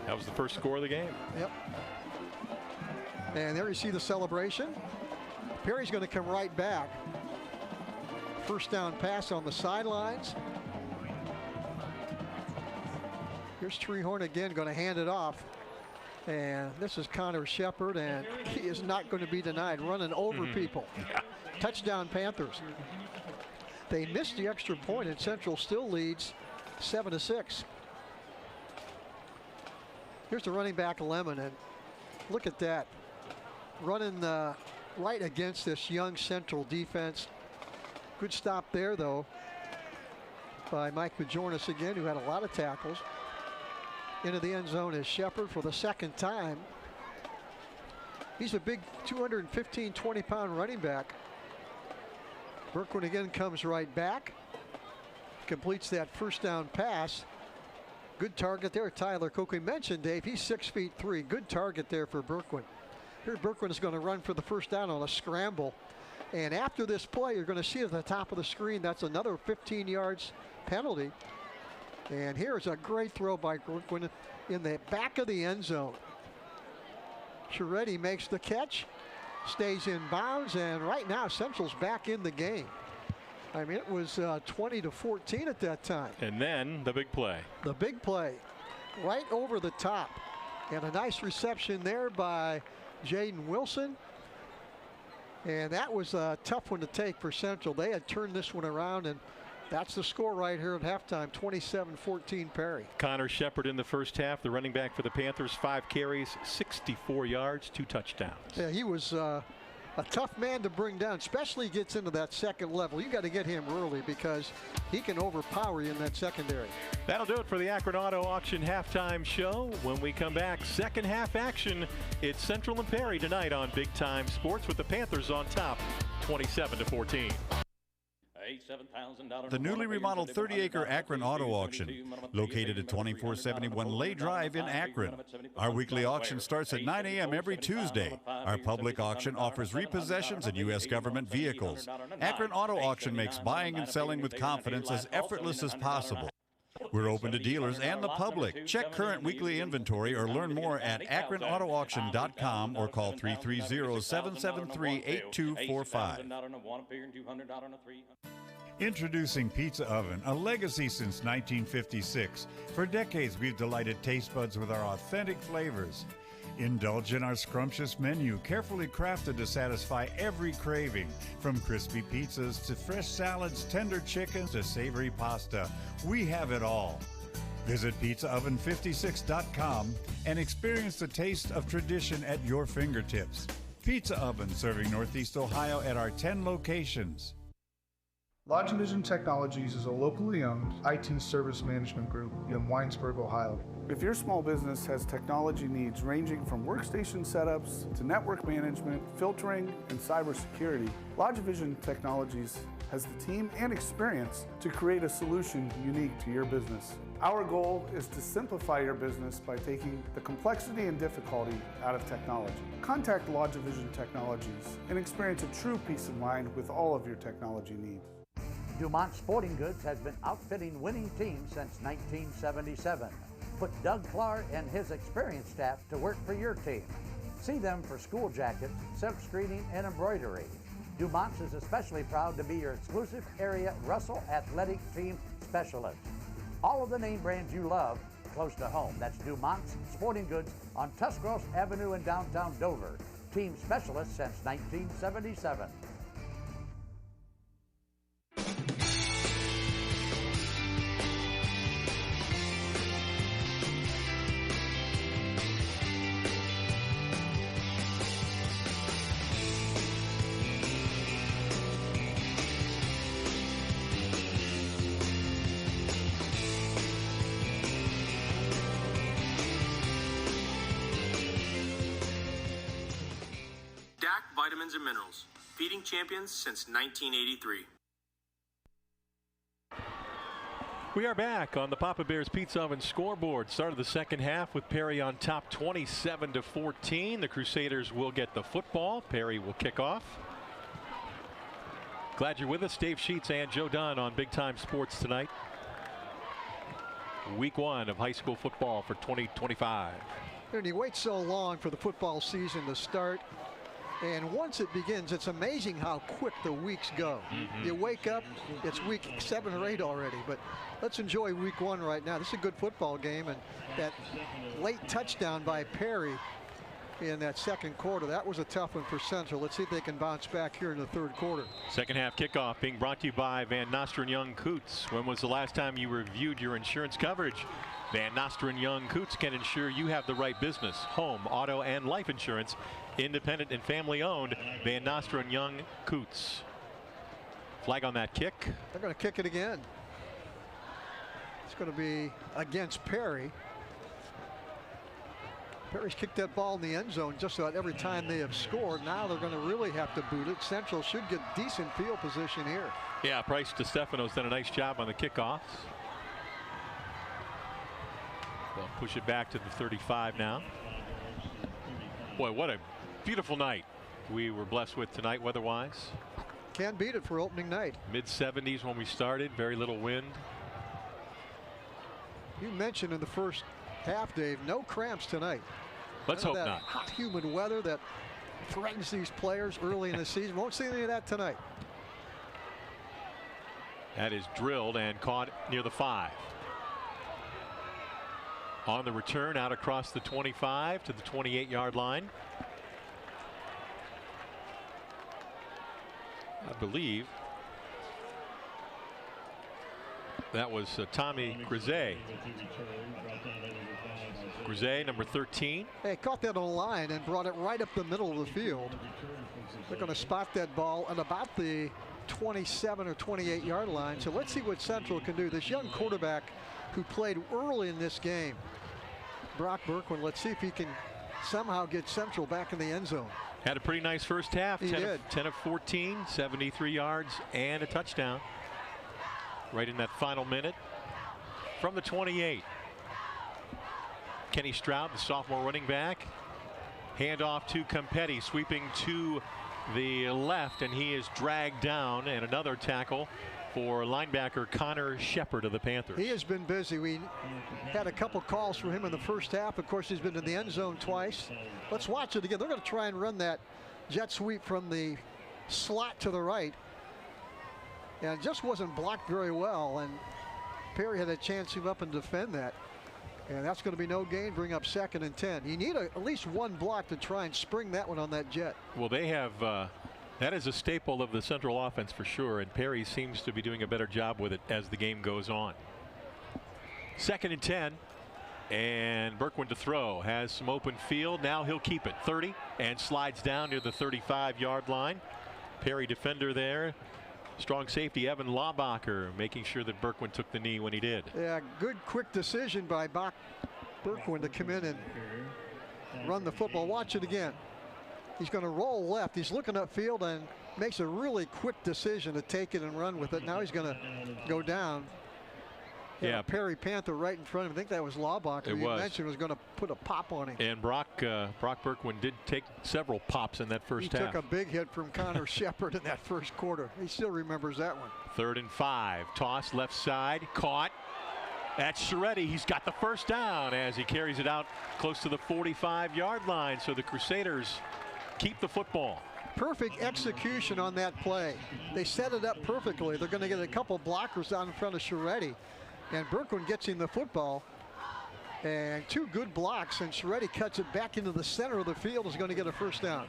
That was the first score of the game. Yep. And there you see the celebration. Perry's going to come right back. First down pass on the sidelines. Here's Trehorn again, going to hand it off. And this is Connor Shepard, and he is not going to be denied, running over people. Yeah. Touchdown Panthers. They missed the extra point, and Central still leads 7-6. Here's the running back, Lemon, and look at that. Running right against this young Central defense. Good stop there, though, by Mike Bajornis again, who had a lot of tackles. Into the end zone is Shepard for the second time. He's a big 215, 20-pound running back. Berkwin again comes right back. Completes that first down pass. Good target there, Tyler Cook. We mentioned, Dave, he's 6'3". Good target there for Berkwin. Here Berkwin is going to run for the first down on a scramble. And after this play, you're going to see at the top of the screen, that's another 15 yards penalty. And here's a great throw by Berkwin in the back of the end zone. Chiretti makes the catch, stays in bounds, and right now Central's back in the game. I mean, it was 20-14 at that time. And then the big play. The big play, right over the top. And a nice reception there by Jaden Wilson. And that was a tough one to take for Central. They had turned this one around, and that's the score right here at halftime, 27-14 Perry. Connor Shepard in the first half, the running back for the Panthers, 5 carries, 64 yards, 2 touchdowns. Yeah, he was a tough man to bring down, especially gets into that second level. You got to get him early because he can overpower you in that secondary. That'll do it for the Akron Auto Auction halftime show. When we come back, second half action. It's Central and Perry tonight on Big Time Sports with the Panthers on top, 27-14. The newly remodeled 30-acre Akron Auto Auction, located at 2471 Lay Drive in Akron. Our weekly auction starts at 9 a.m. every Tuesday. Our public auction offers repossessions and U.S. government vehicles. Akron Auto Auction makes buying and selling with confidence as effortless as possible. We're open to dealers and the public. Check current weekly inventory or learn more at akronautauction.com or call 330-773-8245. Introducing Pizza Oven, a legacy since 1956. For decades, we've delighted taste buds with our authentic flavors. Indulge in our scrumptious menu, carefully crafted to satisfy every craving. From crispy pizzas to fresh salads, tender chickens to savory pasta, we have it all. Visit pizzaoven56.com and experience the taste of tradition at your fingertips. Pizza Oven, serving Northeast Ohio at our 10 locations. LodgeVision Technologies is a locally owned IT service management group in Winesburg, Ohio. If your small business has technology needs ranging from workstation setups to network management, filtering, and cybersecurity, LodgeVision Technologies has the team and experience to create a solution unique to your business. Our goal is to simplify your business by taking the complexity and difficulty out of technology. Contact LodgeVision Technologies and experience a true peace of mind with all of your technology needs. Dumont Sporting Goods has been outfitting winning teams since 1977. Put Doug Clark and his experienced staff to work for your team. See them for school jackets, silk screening, and embroidery. Dumont's is especially proud to be your exclusive area Russell athletic team specialist. All of the name brands you love close to home. That's Dumont's Sporting Goods on Tuscarawas Avenue in downtown Dover. Team specialist since 1977. Vitamins and minerals, feeding champions since 1983. We are back on the Papa Bears Pizza Oven scoreboard. Start of the second half with Perry on top, 27-14. The Crusaders will get the football. Perry will kick off. Glad you're with us. Dave Sheets and Joe Dunn on Big Time Sports tonight. Week 1 of high school football for 2025. And he waits so long for the football season to start. And once it begins, it's amazing how quick the weeks go. You wake up, it's week 7 or 8 already. But let's enjoy week 1 right now. This is a good football game. And that late touchdown by Perry in that second quarter. That was a tough one for Central. Let's see if they can bounce back here in the third quarter. Second half kickoff being brought to you by Van Nostrand Young Coots. When was the last time you reviewed your insurance coverage? Van Nostrand Young Coots can ensure you have the right business, home, auto, and life insurance. Independent and family owned. Van Nostrand Young Coots. Flag on that kick. They're going to kick it again. It's going to be against Perry. Perry's kicked that ball in the end zone just about every time they have scored. Now they're going to really have to boot it. Central should get decent field position here. Yeah, Price DeStefano's done a nice job on the kickoffs. They'll push it back to the 35 now. Boy, what a beautiful night we were blessed with tonight weather-wise. Can't beat it for opening night. Mid-70s when we started, very little wind. You mentioned in the first half, Dave, no cramps tonight. Let's hope not. Hot, humid weather that threatens these players early in the season. Won't see any of that tonight. That is drilled and caught near the 5. On the return, out across the 25 to the 28-yard line. I believe that was Tommy Grisey. Grisey, number 13. Hey, caught that on the line and brought it right up the middle of the field. They're going to spot that ball at about the 27 or 28-yard line. So let's see what Central can do. This young quarterback who played early in this game, Brock Berkwin, let's see if he can somehow get Central back in the end zone. Had a pretty nice first half. He did. 10 of 14, 73 yards and a touchdown. Right in that final minute. From the 28. Kenny Stroud, the sophomore running back. Handoff to Campetti, sweeping to the left, and he is dragged down. And another tackle for linebacker Connor Shepard of the Panthers. He has been busy. We had a couple calls for him in the first half. Of course, he's been in the end zone twice. Let's watch it again. They're going to try and run that jet sweep from the slot to the right. And it just wasn't blocked very well. And Perry had a chance to come up and defend that. And that's going to be no gain. Bring up 2nd and 10. You need at least one block to try and spring that one on that jet. Well, they have that is a staple of the Central offense for sure, and Perry seems to be doing a better job with it as the game goes on. 2nd and 10, and Berkwin to throw. Has some open field. Now he'll keep it. 30 and slides down near the 35-yard line. Perry defender there. Strong safety Evan Laubacher making sure that Berkwin took the knee when he did. Yeah, good quick decision by Berkwin to come in and run the football. Watch it again. He's going to roll left. He's looking upfield and makes a really quick decision to take it and run with it. Now he's going to go down. Yeah, Perry Panther right in front of him. I think that was Laubacher. You mentioned was going to put a pop on him. And Brock Berkwin did take several pops in that first half. He took a big hit from Connor Shepard in that first quarter. He still remembers that one. 3rd and 5. Toss left side. Caught. That's Scheretti. He's got the first down as he carries it out close to the 45-yard line. So the Crusaders keep the football. Perfect execution on that play. They set it up perfectly. They're going to get a couple blockers down in front of Scheretti. And Berkwin gets him the football. And 2 good blocks. And Scheretti cuts it back into the center of the field. Is going to get a first down.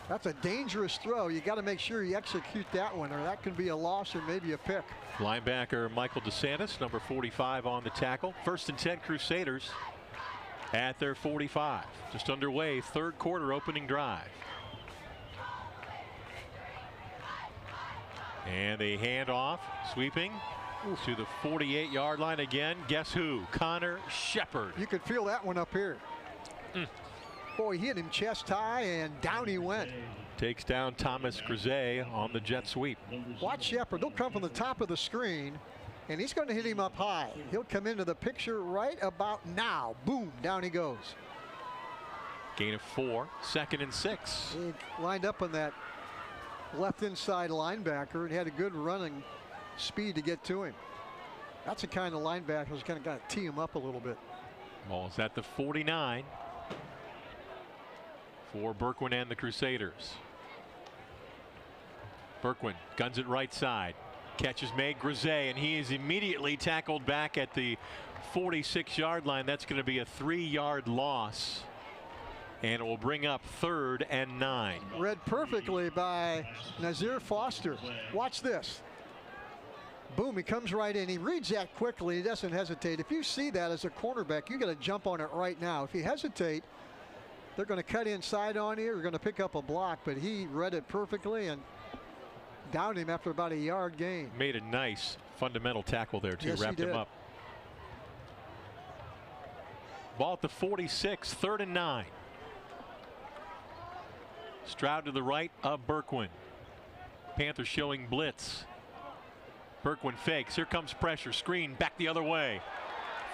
That's a dangerous throw. You got to make sure you execute that one, or that can be a loss or maybe a pick. Linebacker Michael DeSantis, number 45 on the tackle. 1st and 10 Crusaders at their 45. Just underway, 3rd quarter opening drive. And a handoff, sweeping to the 48-yard line again. Guess who? Connor Shepard. You could feel that one up here. Boy, he hit him chest high and down he went. Takes down Thomas Grisey on the jet sweep. Watch Shepard. They'll come from the top of the screen, and he's going to hit him up high. He'll come into the picture right about now. Boom, down he goes. Gain of 4, 2nd and 6. He lined up on that left inside linebacker and had a good running speed to get to him. That's the kind of linebacker who's kind of got to tee him up a little bit. Ball's at the 49 for Berkwin and the Crusaders. Berkwin guns it right side. Catch is made. Grisey, and he is immediately tackled back at the 46-yard line. That's going to be a 3-yard loss. And it will bring up 3rd and 9. Read perfectly by Nazir Foster. Watch this. Boom, he comes right in. He reads that quickly. He doesn't hesitate. If you see that as a cornerback, you got to jump on it right now. If you hesitate, they're going to cut inside on you. You're going to pick up a block, but he read it perfectly and downed him after about a yard gain. Made a nice fundamental tackle there, too. Yes, wrapped him up. Ball at the 46, 3rd and 9. Stroud to the right of Berquin. Panthers showing blitz. Berquin fakes. Here comes pressure. Screen back the other way.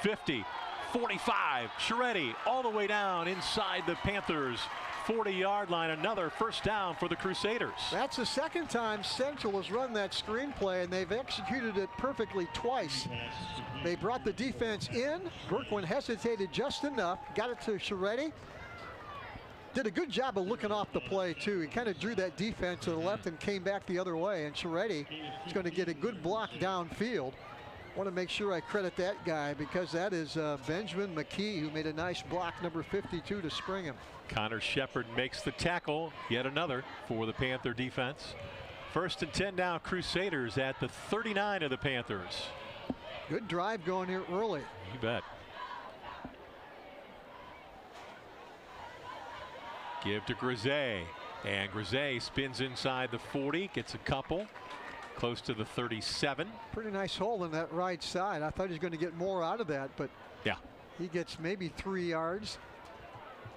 50, 45. Scheretti all the way down inside the Panthers 40-yard line. Another first down for the Crusaders. That's the second time Central has run that screenplay, and they've executed it perfectly twice. They brought the defense in. Berquin hesitated just enough. Got it to Scheretti. Did a good job of looking off the play, too. He kind of drew that defense to the left and came back the other way. And Scheretti is going to get a good block downfield. Want to make sure I credit that guy because that is Benjamin McKee, who made a nice block, number 52, to spring him. Connor Shepard makes the tackle. Yet another for the Panther defense. 1st and 10 now, Crusaders at the 39 of the Panthers. Good drive going here early. You bet. Give to Grisey, and Grisey spins inside the 40, gets a couple, close to the 37. Pretty nice hole in that right side. I thought he was going to get more out of that, but yeah, he gets maybe 3 yards.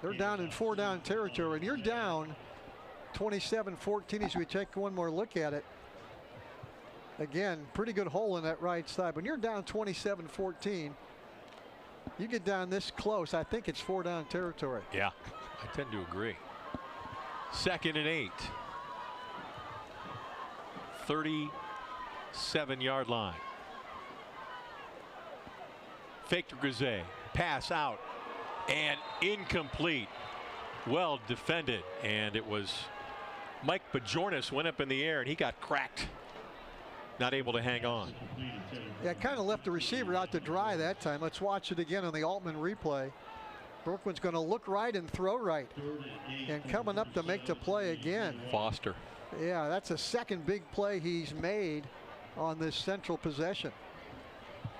They're down in 4-down territory, and you're down 27-14 as we take one more look at it. Again, pretty good hole in that right side. When you're down 27-14, you get down this close, I think it's 4-down territory. Yeah, I tend to agree. 2nd and 8. 37-yard line. Fake to Grisey. Pass out. And incomplete. Well defended. And it was Mike Bajornis went up in the air and he got cracked. Not able to hang on. Yeah, kind of left the receiver out to dry that time. Let's watch it again on the Altman replay. Berquin's going to look right and throw right. And coming up to make the play again. Foster. Yeah, that's a second big play he's made on this Central possession.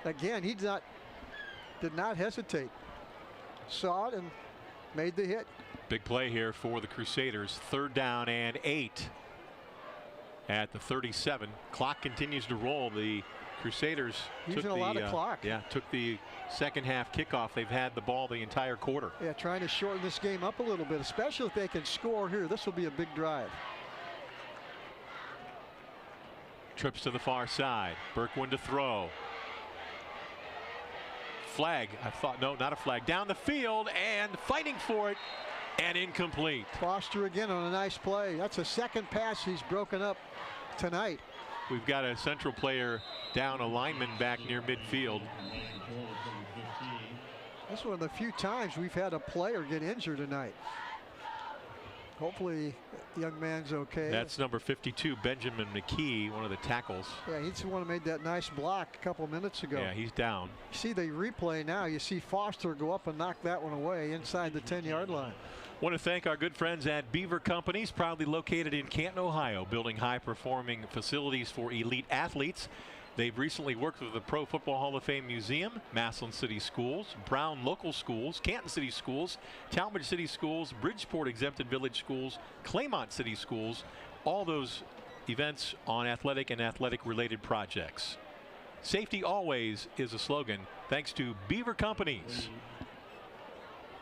Again, he did not hesitate. Saw it and made the hit. Big play here for the Crusaders. 3rd down and 8 at the 37. Clock continues to roll. The Crusaders using a lot of clock. Yeah, took the second half kickoff. They've had the ball the entire quarter. Yeah, trying to shorten this game up a little bit, especially if they can score here. This will be a big drive. Trips to the far side. Berquin to throw. Flag. I thought, no, not a flag. Down the field and fighting for it and incomplete. Foster again on a nice play. That's a second pass he's broken up tonight. We've got a Central player down, a lineman back near midfield. That's one of the few times we've had a player get injured tonight. Hopefully the young man's okay. That's number 52, Benjamin McKee, one of the tackles. Yeah, he's the one who made that nice block a couple minutes ago. Yeah, he's down. You see the replay now. You see Foster go up and knock that one away inside the 10-yard line. Want to thank our good friends at Beaver Companies, proudly located in Canton, Ohio, building high-performing facilities for elite athletes. They've recently worked with the Pro Football Hall of Fame Museum, Massillon City Schools, Brown Local Schools, Canton City Schools, Talmadge City Schools, Bridgeport Exempted Village Schools, Claymont City Schools, all those events on athletic and athletic-related projects. Safety always is a slogan, thanks to Beaver Companies.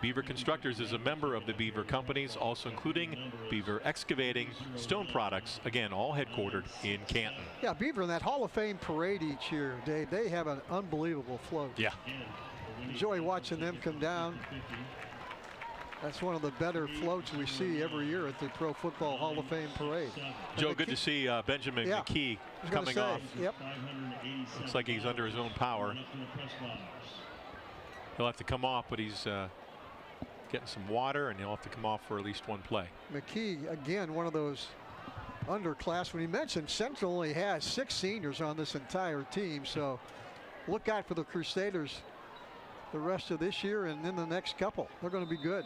Beaver Constructors is a member of the Beaver Companies, also including Beaver Excavating, Stone Products, again, all headquartered in Canton. Yeah, Beaver in that Hall of Fame parade each year, Dave, they have an unbelievable float. Yeah. Enjoy watching them come down. That's one of the better floats we see every year at the Pro Football Hall of Fame parade. Joe, good to see Benjamin McKee coming off. Yep. Looks like he's under his own power. He'll have to come off, but he's getting some water, and he'll have to come off for at least one play. McKee, again, one of those underclass. When he mentioned Central only has 6 seniors on this entire team, so look out for the Crusaders the rest of this year and then the next couple. They're going to be good.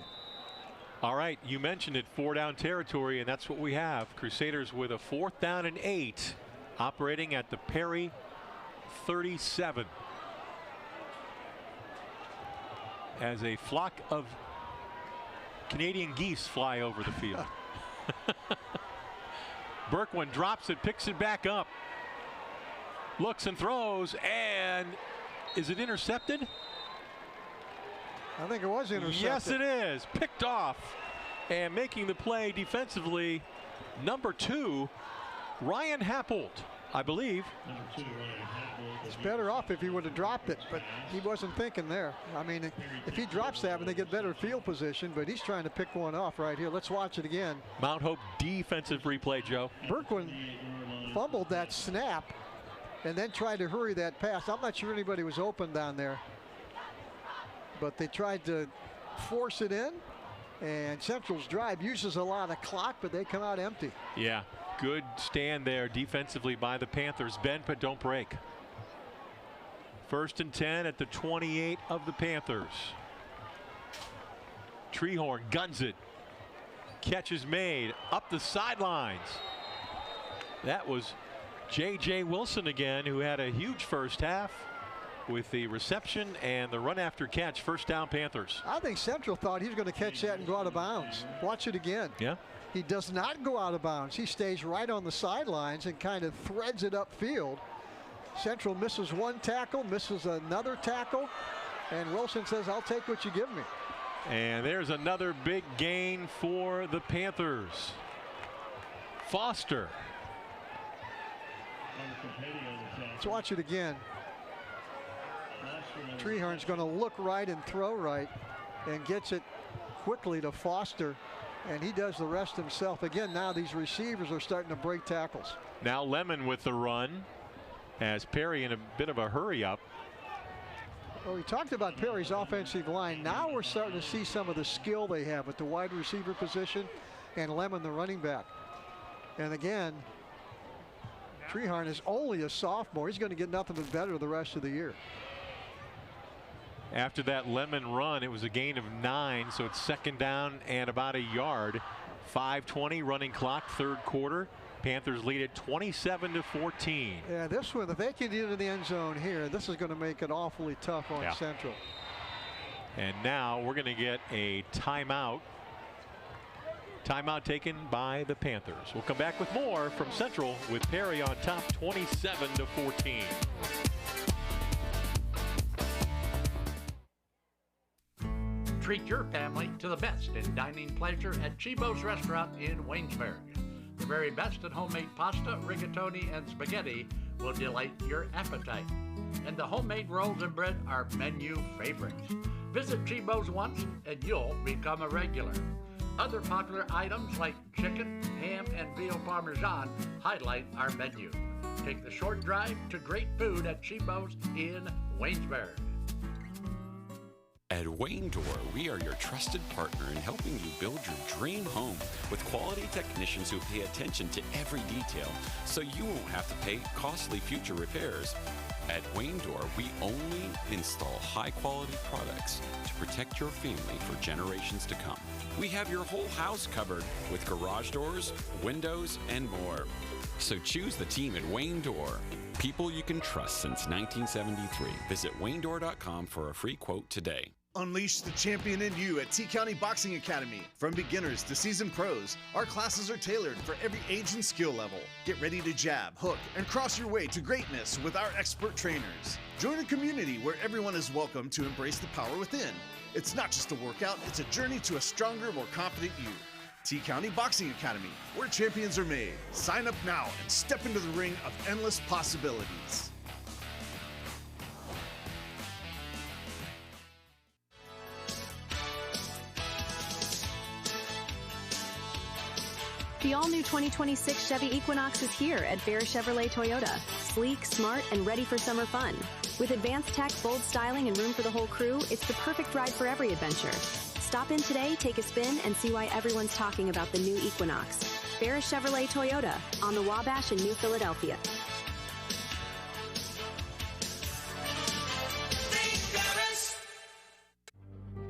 All right, you mentioned it, 4-down territory, and that's what we have. Crusaders with a 4th down and 8, operating at the Perry 37. As a flock of Canadian geese fly over the field. Berkwin drops it, picks it back up, looks and throws, and is it intercepted? I think it was intercepted. Yes, it is. Picked off. And making the play defensively, number 2, Ryan Happold, I believe. It's better off if he would have dropped it, but he wasn't thinking there. I mean, if he drops that, they get better field position, but he's trying to pick one off right here. Let's watch it again. Mount Hope defensive replay, Joe. Berkwin fumbled that snap and then tried to hurry that pass. I'm not sure anybody was open down there, but they tried to force it in, and Central's drive uses a lot of clock, but they come out empty. Yeah, good stand there defensively by the Panthers. Bend but don't break. 1st and 10 at the 28 of the Panthers. Treehorn guns it. Catch is made up the sidelines. That was J.J. Wilson again, who had a huge first half with the reception and the run after catch. 1st down Panthers. I think Central thought he was going to catch that and go out of bounds. Watch it again. Yeah. He does not go out of bounds. He stays right on the sidelines and kind of threads it upfield. Central misses one tackle, misses another tackle, and Wilson says, I'll take what you give me. And there's another big gain for the Panthers. Foster. Let's watch it again. Treehorn's going to look right and throw right, and gets it quickly to Foster, and he does the rest himself. Again, now these receivers are starting to break tackles. Now Lemon with the run, as Perry in a bit of a hurry up. Well, we talked about Perry's offensive line. Now we're starting to see some of the skill they have at the wide receiver position, and Lemon the running back. And again, Treehorn is only a sophomore. He's going to get nothing but better the rest of the year. After that Lemon run, it was a gain of 9, so it's 2nd down and about a yard. 5:20 running clock, 3rd quarter. Panthers lead it 27-14. Yeah, this one, if they can get into the end zone here, this is going to make it awfully tough on Central. And now we're going to get a timeout. Timeout taken by the Panthers. We'll come back with more from Central with Perry on top, 27-14. Treat your family to the best in dining pleasure at Chibo's Restaurant in Waynesburg. The very best in homemade pasta, rigatoni, and spaghetti will delight your appetite. And the homemade rolls and bread are menu favorites. Visit Chibo's once and you'll become a regular. Other popular items like chicken, ham, and veal parmesan highlight our menu. Take the short drive to great food at Chibo's in Waynesburg. At Wayne Door, we are your trusted partner in helping you build your dream home with quality technicians who pay attention to every detail so you won't have to pay costly future repairs. At Wayne Door, we only install high-quality products to protect your family for generations to come. We have your whole house covered with garage doors, windows, and more. So choose the team at Wayne Door. People you can trust since 1973. Visit WayneDoor.com for a free quote today. Unleash the champion in you at T County Boxing Academy. From beginners to seasoned pros, our classes are tailored for every age and skill level. Get ready to jab, hook, and cross your way to greatness with our expert trainers. Join a community where everyone is welcome to embrace the power within. It's not just a workout, it's a journey to a stronger, more confident you. T County Boxing Academy, where champions are made. Sign up now and step into the ring of endless possibilities. The all-new 2026 Chevy Equinox is here at Vera Chevrolet Toyota. Sleek, smart, and ready for summer fun. With advanced tech, bold styling, and room for the whole crew, it's the perfect ride for every adventure. Stop in today, take a spin, and see why everyone's talking about the new Equinox. Vera Chevrolet Toyota on the Wabash in New Philadelphia.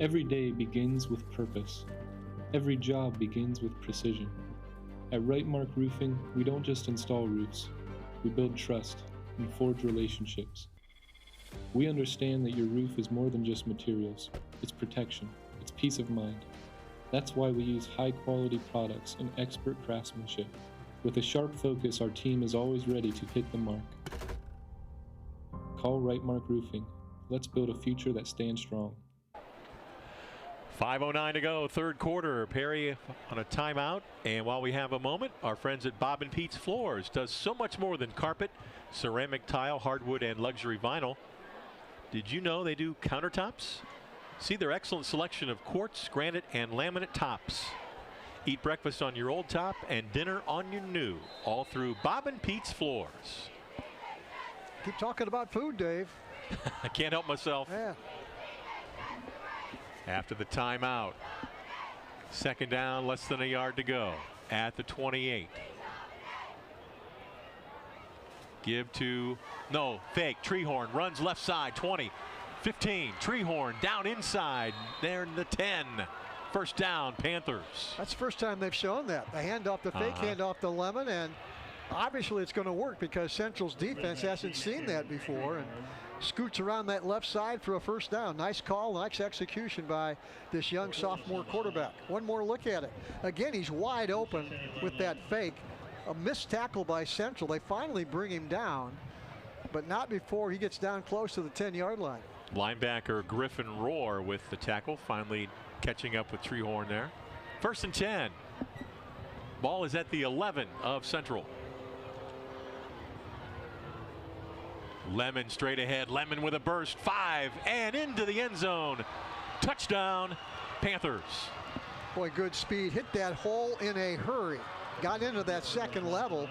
Every day begins with purpose. Every job begins with precision. At Right Mark Roofing, we don't just install roofs. We build trust and forge relationships. We understand that your roof is more than just materials. It's protection. It's peace of mind. That's why we use high-quality products and expert craftsmanship. With a sharp focus, our team is always ready to hit the mark. Call Right Mark Roofing. Let's build a future that stands strong. 5:09 to go, third quarter. Perry on a timeout. And while we have a moment, our friends at Bob and Pete's Floors does so much more than carpet, ceramic tile, hardwood, and luxury vinyl. Did you know they do countertops? See their excellent selection of quartz, granite, and laminate tops. Eat breakfast on your old top and dinner on your new, all through Bob and Pete's Floors. Keep talking about food, Dave. I can't help myself. Yeah. After the timeout. Second down, less than a yard to go at the 28. Give to, no, fake. Treehorn runs left side, 20, 15. Treehorn down inside, there in the 10. First down, Panthers. That's the first time they've shown that. The handoff, the fake handoff to Lemon, and obviously it's going to work because Central's defense hasn't seen that before, and scoots around that left side for a first down. Nice call, nice execution by this young sophomore quarterback. One more look at it. Again, he's wide open with that fake. A missed tackle by Central. They finally bring him down, but not before he gets down close to the 10-yard line. Linebacker Griffin Roar with the tackle, finally catching up with Treehorn there. First and 10. Ball is at the 11 of Central. Lemon straight ahead. Lemon with a burst. 5 and into the end zone. Touchdown, Panthers. Boy, good speed. Hit that hole in a hurry. Got into that second level.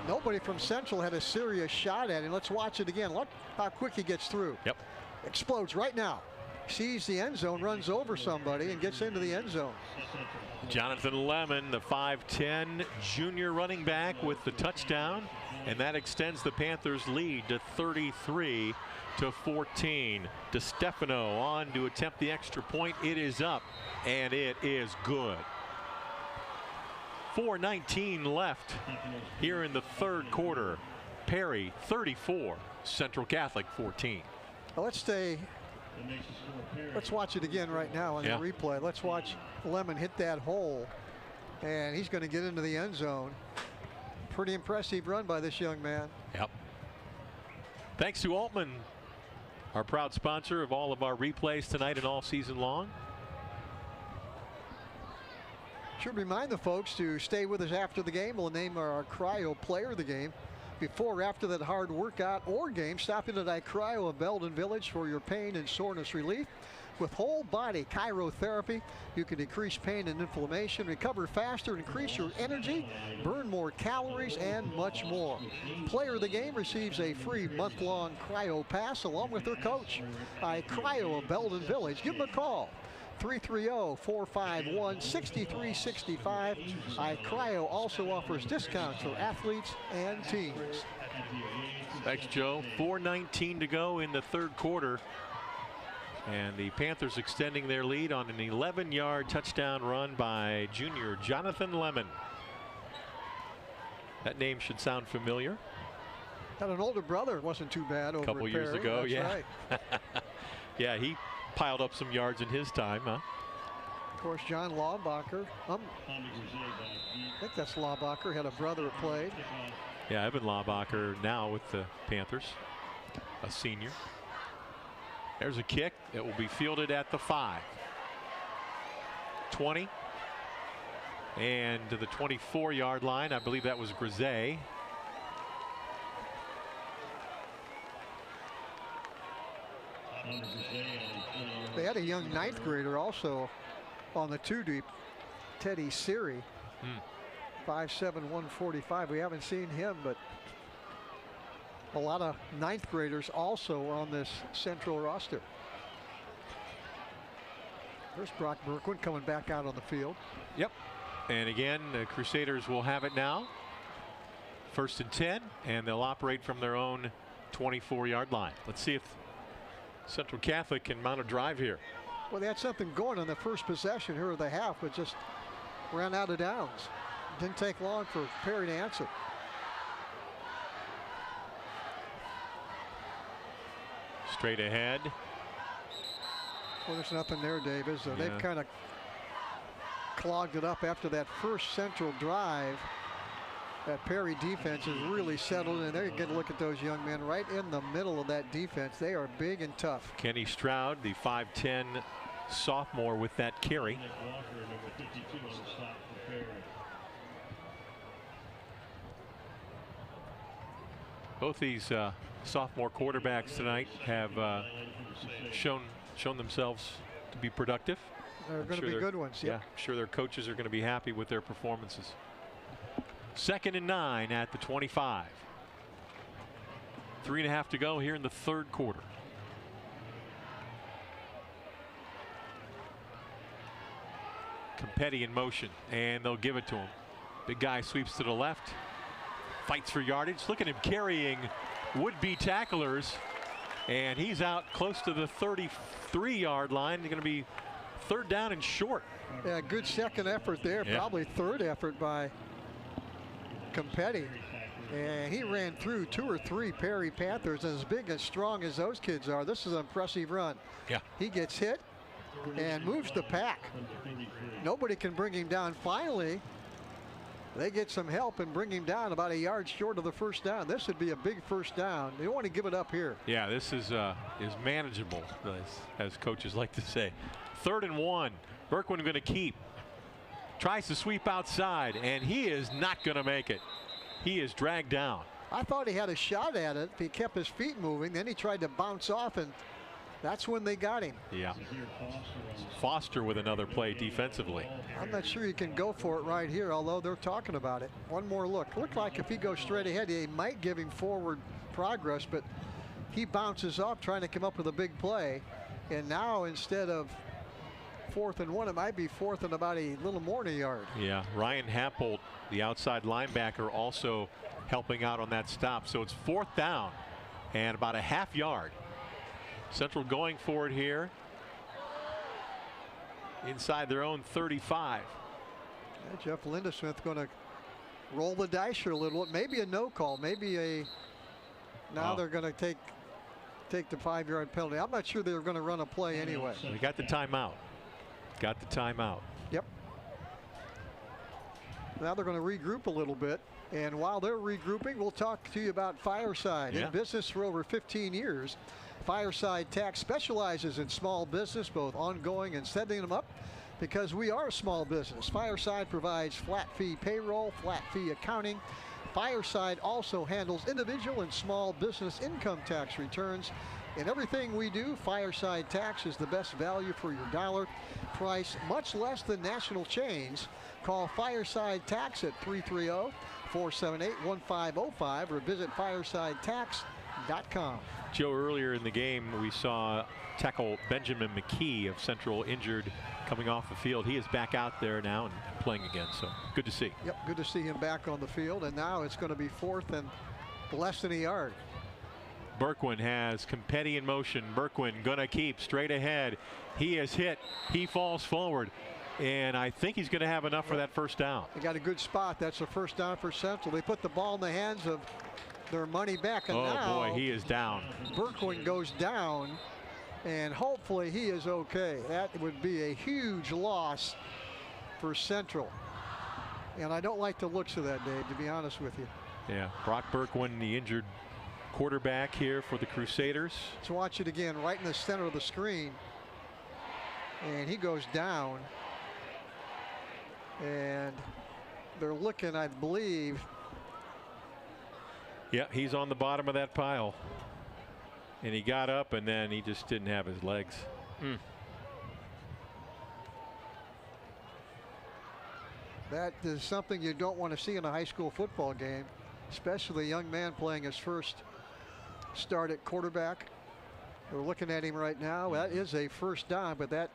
Nobody from Central had a serious shot at him. Let's watch it again. Look how quick he gets through. Yep. Explodes right now. Sees the end zone, runs over somebody, and gets into the end zone. Jonathan Lemon, the 5'10 junior running back, with the touchdown, and that extends the Panthers' lead to 33-14. DeStefano on to attempt the extra point. It is up, and it is good. 4:19 left here in the third quarter. Perry 34, Central Catholic 14. Well, let's watch it again right now on the replay. Let's watch Lemon hit that hole, and he's going to get into the end zone. Pretty impressive run by this young man. Yep. Thanks to Altman, our proud sponsor of all of our replays tonight and all season long. Should remind the folks to stay with us after the game. We'll name our cryo player of the game. Before or after that hard workout or game, stop in at iCryo of Belden Village for your pain and soreness relief. With whole body chirotherapy, you can decrease pain and inflammation, recover faster, increase your energy, burn more calories, and much more. Player of the game receives a free month-long cryo pass along with their coach. iCryo of Belden Village. Give them a call. 330-451-6365. iCryo also offers discounts for athletes and teams. Thanks, Joe. 4:19 to go in the third quarter. And the Panthers extending their lead on an 11-yard touchdown run by junior Jonathan Lemon. That name should sound familiar. Got an older brother. It wasn't too bad over a couple years Perry. ago. That's yeah. Right. Yeah, he piled up some yards in his time, huh? Of course, John Laubacher. I think that's Laubacher. Had a brother that played. Yeah, Evan Laubacher now with the Panthers, a senior. There's a kick that will be fielded at the 5. 20. And to the 24-yard line. I believe that was Grisey. They had a young 9th grader also on the 2 deep, Teddy Siri. 5'7", 145. We haven't seen him, but a lot of 9th graders also on this Central roster. There's Brock Berquin coming back out on the field. Yep. And again, the Crusaders will have it now. First and 10, and they'll operate from their own 24-yard line. Let's see if Central Catholic can mount a drive here. Well, they had something going on the first possession here of the half, but just ran out of downs. Didn't take long for Perry to answer. Straight ahead. Well, there's nothing there, Dave, is there? Yeah. They've kind of clogged it up after that first Central drive. That Perry defense is really settled, and they're going to look at those young men right in the middle of that defense. They are big and tough. Kenny Stroud, the 5'10 sophomore, with that carry. Both these sophomore quarterbacks tonight have shown themselves to be productive. They're going to be good ones. Yeah, I'm sure their coaches are going to be happy with their performances. 2nd and 9 at the 25. 3.5 to go here in the third quarter. Campetti in motion, and they'll give it to him. Big guy sweeps to the left, fights for yardage. Look at him carrying would-be tacklers, and he's out close to the 33-yard line. They're going to be 3rd down and short. Yeah, good second effort there. Yeah. Probably third effort by Campetti. And he ran through 2 or 3 Perry Panthers. As big and strong as those kids are, this is an impressive run. Yeah. He gets hit and moves the pack. Nobody can bring him down. Finally, they get some help and bring him down about a yard short of the first down. This would be a big first down. They don't want to give it up here. Yeah, this is manageable, as coaches like to say. 3rd and 1. Berkwin going to keep. Tries to sweep outside, and he is not going to make it. He is dragged down. I thought he had a shot at it if he kept his feet moving. Then he tried to bounce off, and that's when they got him. Yeah. Foster with another play defensively. I'm not sure you can go for it right here, although they're talking about it. One more look. Looked like if he goes straight ahead, they might give him forward progress, but he bounces off trying to come up with a big play. And now instead of 4th and 1, it might be 4th and about a little more than a yard. Yeah, Ryan Happold, the outside linebacker, also helping out on that stop. So it's 4th down and about a half yard. Central going for it here inside their own 35. Yeah, Jeff Lindesmith going to roll the dice here a little. Maybe a no call, maybe a. Now they're going to take the 5-yard penalty. I'm not sure they're going to run a play anyway. We got the timeout. Got the timeout. Yep. Now they're going to regroup a little bit. And while they're regrouping, we'll talk to you about Fireside. Yeah. In business for over 15 years, Fireside Tax specializes in small business, both ongoing and setting them up, because we are a small business. Fireside provides flat fee payroll, flat fee accounting. Fireside also handles individual and small business income tax returns. In everything we do, Fireside Tax is the best value for your dollar. Price much less than national chains. Call Fireside Tax at 330-478-1505 or visit firesidetax.com. Joe, earlier in the game, we saw tackle Benjamin McKee of Central injured coming off the field. He is back out there now and playing again, so good to see. Yep, good to see him back on the field, and now it's going to be 4th and less than a yard. Berkwin has Campetti in motion. Berkwin gonna keep straight ahead. He is hit. He falls forward, and I think he's going to have enough for that first down. They got a good spot. That's the first down for Central. They put the ball in the hands of their money back, and now boy, he is down. Berkwin goes down, and hopefully he is okay. That would be a huge loss for Central, and I don't like the looks of that, Dave, to be honest with you. Yeah, Brock Berkwin, the injured quarterback here for the Crusaders. Let's watch it again, right in the center of the screen, and he goes down, and they're looking, I believe. Yeah, he's on the bottom of that pile, and he got up, and then he just didn't have his legs. That is something you don't want to see in a high school football game, especially a young man playing his first start at quarterback. We're looking at him right now. That is a first down, but that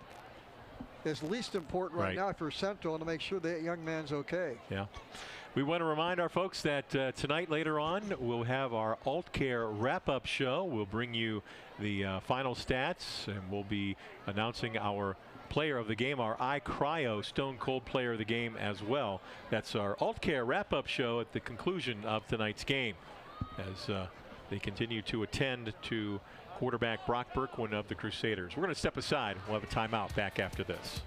is least important right now for Central to make sure that young man's okay. Yeah. We want to remind our folks that tonight later on we'll have our AltCare wrap-up show. We'll bring you the final stats, and we'll be announcing our player of the game, our iCryo Stone Cold player of the game as well. That's our AltCare wrap-up show at the conclusion of tonight's game as they continue to attend to quarterback Brock Berkwin of the Crusaders. We're going to step aside. We'll have a timeout back after this.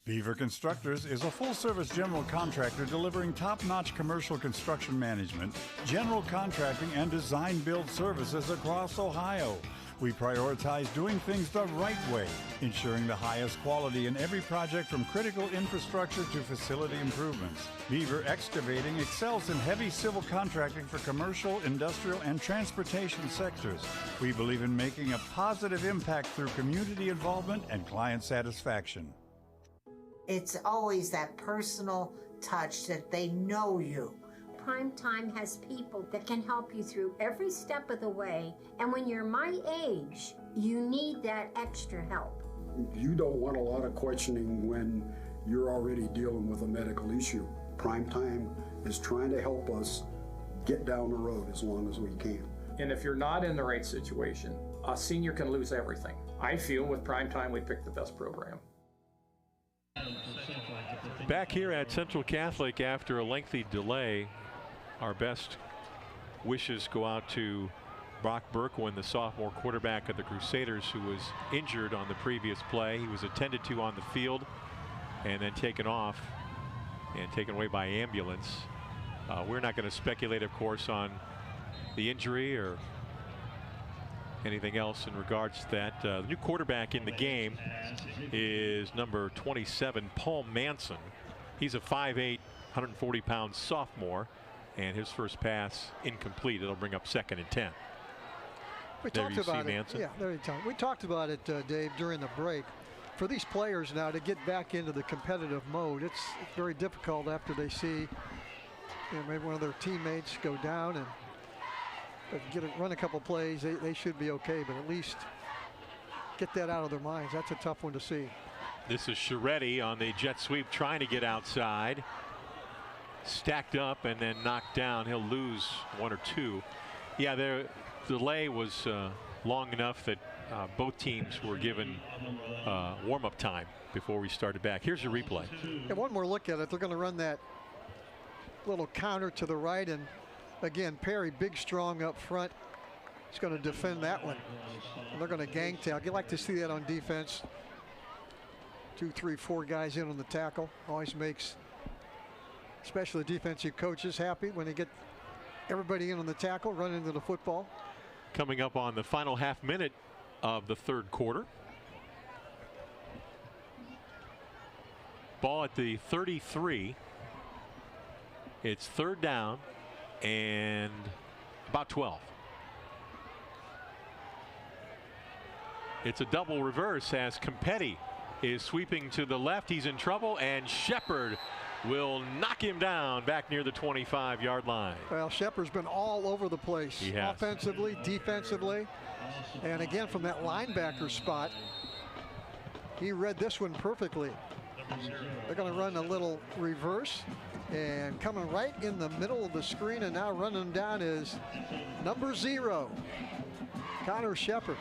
Beaver Constructors is a full-service general contractor delivering top-notch commercial construction management, general contracting, and design-build services across Ohio. We prioritize doing things the right way, ensuring the highest quality in every project from critical infrastructure to facility improvements. Beaver Excavating excels in heavy civil contracting for commercial, industrial, and transportation sectors. We believe in making a positive impact through community involvement and client satisfaction. It's always that personal touch that they know you. Primetime has people that can help you through every step of the way, and when you're my age, you need that extra help. You don't want a lot of questioning when you're already dealing with a medical issue. Primetime is trying to help us get down the road as long as we can. And if you're not in the right situation, a senior can lose everything. I feel with Primetime we picked the best program. Back here at Central Catholic after a lengthy delay, our best wishes go out to Brock Berkwin, the sophomore quarterback of the Crusaders, who was injured on the previous play. He was attended to on the field and then taken off and taken away by ambulance. We're not going to speculate, of course, on the injury or anything else in regards to that. The new quarterback in the game is number 27, Paul Manson. He's a 5'8", 140-pound sophomore, and his first pass incomplete. It'll bring up 2nd and 10. We talked about it. Yeah, there you go. We talked about it, Dave, during the break. For these players now to get back into the competitive mode, it's very difficult after they see maybe one of their teammates go down and run a couple plays. They should be okay, but at least get that out of their minds. That's a tough one to see. This is Chiretti on the jet sweep trying to get outside. Stacked up and then knocked down. He'll lose 1 or 2. Yeah, their delay was long enough that both teams were given warm-up time before we started back. Here's a replay. Yeah, one more look at it. They're going to run that little counter to the right, and again, Perry, big, strong up front. He's going to defend that one. And they're going to gang tackle. You like to see that on defense. 2, 3, 4 guys in on the tackle. Always makes especially defensive coaches happy when they get everybody in on the tackle, run into the football. Coming up on the final half minute of the third quarter. Ball at the 33. It's 3rd down and about 12. It's a double reverse as Campetti is sweeping to the left. He's in trouble, and Shepard will knock him down back near the 25-yard line. Well, Shepard's been all over the place, offensively, defensively, and again from that linebacker spot, he read this one perfectly. They're going to run a little reverse, and coming right in the middle of the screen and now running down is number 0, Connor Shepard.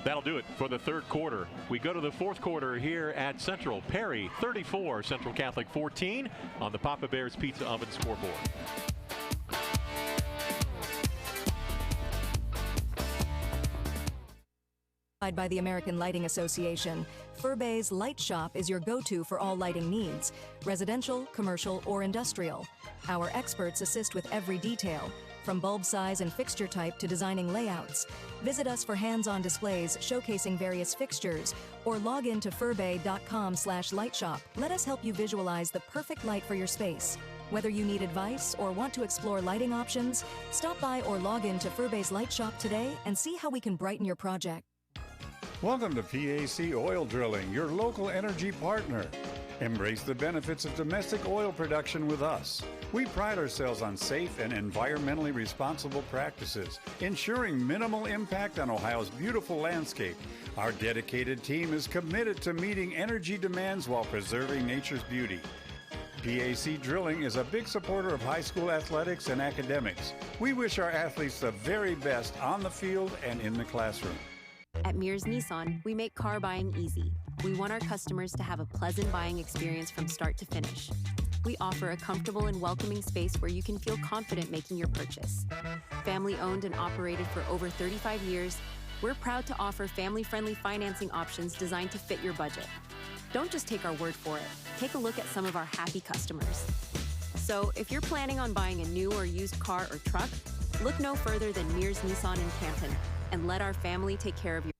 That'll do it for the third quarter. We go to the fourth quarter here at Central. Perry 34, Central Catholic 14 on the Papa Bear's Pizza Oven scoreboard. By the American Lighting Association, Furbay's Light Shop is your go-to for all lighting needs, residential, commercial, or industrial. Our experts assist with every detail, from bulb size and fixture type to designing layouts. Visit us for hands-on displays showcasing various fixtures, or log in to furbay.com/lightshop. Let us help you visualize the perfect light for your space. Whether you need advice or want to explore lighting options, stop by or log in to Furbay's Light Shop today and see how we can brighten your project. Welcome to PAC Oil Drilling, your local energy partner. Embrace the benefits of domestic oil production with us. We pride ourselves on safe and environmentally responsible practices, ensuring minimal impact on Ohio's beautiful landscape. Our dedicated team is committed to meeting energy demands while preserving nature's beauty. PAC Drilling is a big supporter of high school athletics and academics. We wish our athletes the very best on the field and in the classroom. At Mears Nissan, we make car buying easy. We want our customers to have a pleasant buying experience from start to finish. We offer a comfortable and welcoming space where you can feel confident making your purchase. Family owned and operated for over 35 years, we're proud to offer family-friendly financing options designed to fit your budget. Don't just take our word for it. Take a look at some of our happy customers. So if you're planning on buying a new or used car or truck, look no further than Mears Nissan in Canton and let our family take care of you.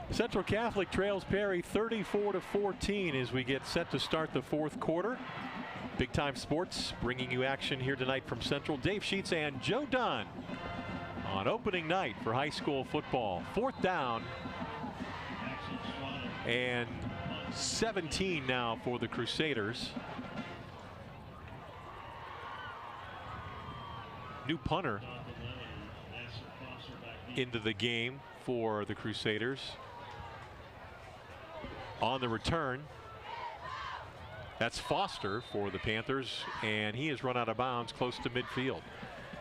Central Catholic trails Perry 34-14 as we get set to start the fourth quarter. Big Time Sports bringing you action here tonight from Central. Dave Sheets and Joe Dunn on opening night for high school football. Fourth down and 17 now for the Crusaders. New punter into the game for the Crusaders. On the return, that's Foster for the Panthers, and he has run out of bounds close to midfield.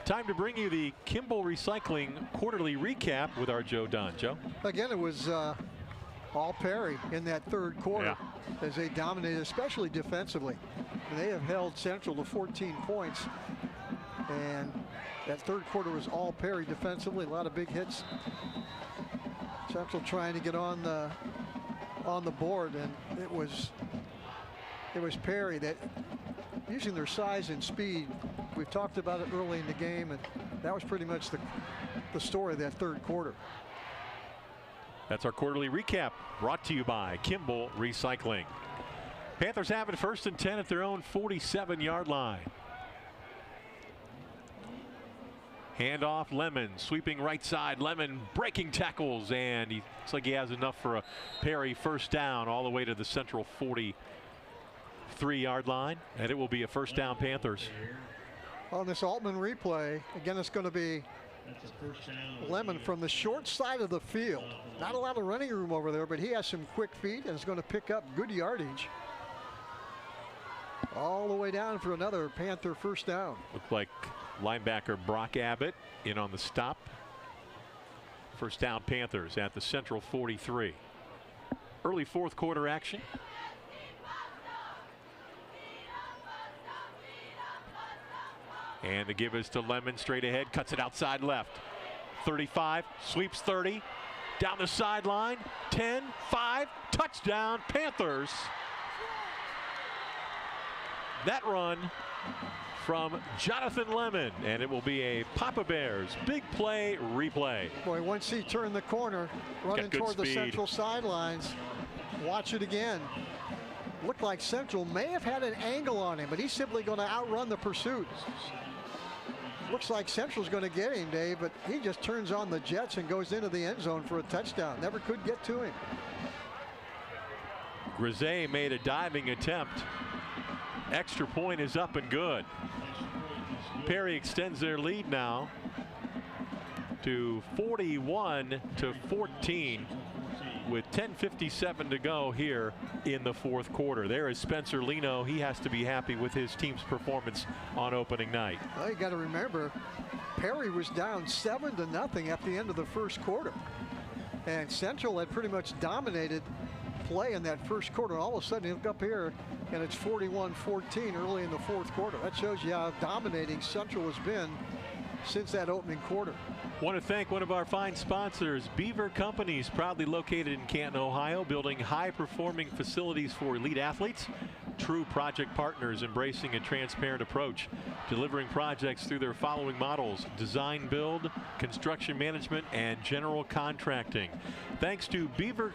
Time to bring you the Kimball Recycling quarterly recap with our Joe Dunn. Joe? Again, it was all Perry in that third quarter as they dominated, especially defensively. And they have held Central to 14 points. And that third quarter was all Perry defensively, a lot of big hits. Central trying to get on the board, and it was Perry that, using their size and speed. We've talked about it early in the game, and that was pretty much the story of that third quarter. That's our quarterly recap, brought to you by Kimball Recycling. Panthers have it 1st and 10 at their own 47-yard line. Handoff, Lemon sweeping right side. Lemon breaking tackles, and he looks like he has enough for a Perry first down all the way to the Central 43-yard line, and it will be a first down Panthers. On this Altman replay, again, it's going to be Lemon from the short side of the field. Not a lot of running room over there, but he has some quick feet and is going to pick up good yardage all the way down for another Panther first down. Looked like linebacker Brock Abbott in on the stop. First down Panthers at the Central 43. Early fourth quarter action. And the give is to Lemon, straight ahead, cuts it outside left. 35, sweeps 30, down the sideline, 10, 5, touchdown Panthers. That run from Jonathan Lemon, and it will be a Papa Bears big play replay. Boy, once he turned the corner, running toward the Central sidelines, watch it again. Looked like Central may have had an angle on him, but he's simply going to outrun the pursuit. Looks like Central's going to get him, Dave, but he just turns on the jets and goes into the end zone for a touchdown. Never could get to him. Grisey made a diving attempt. Extra point is up and good. Perry extends their lead now to 41-14 with 10:57 to go here in the fourth quarter. There is Spencer Leno. He has to be happy with his team's performance on opening night. Well, you got to remember, Perry was down 7-0 at the end of the first quarter, and Central had pretty much dominated play in that first quarter. All of a sudden, you look up here, and it's 41-14 early in the fourth quarter. That shows you how dominating Central has been since that opening quarter. Want to thank one of our fine sponsors, Beaver Companies, proudly located in Canton, Ohio, building high-performing facilities for elite athletes. True project partners embracing a transparent approach, delivering projects through their following models: design, build, construction management, and general contracting. Thanks to Beaver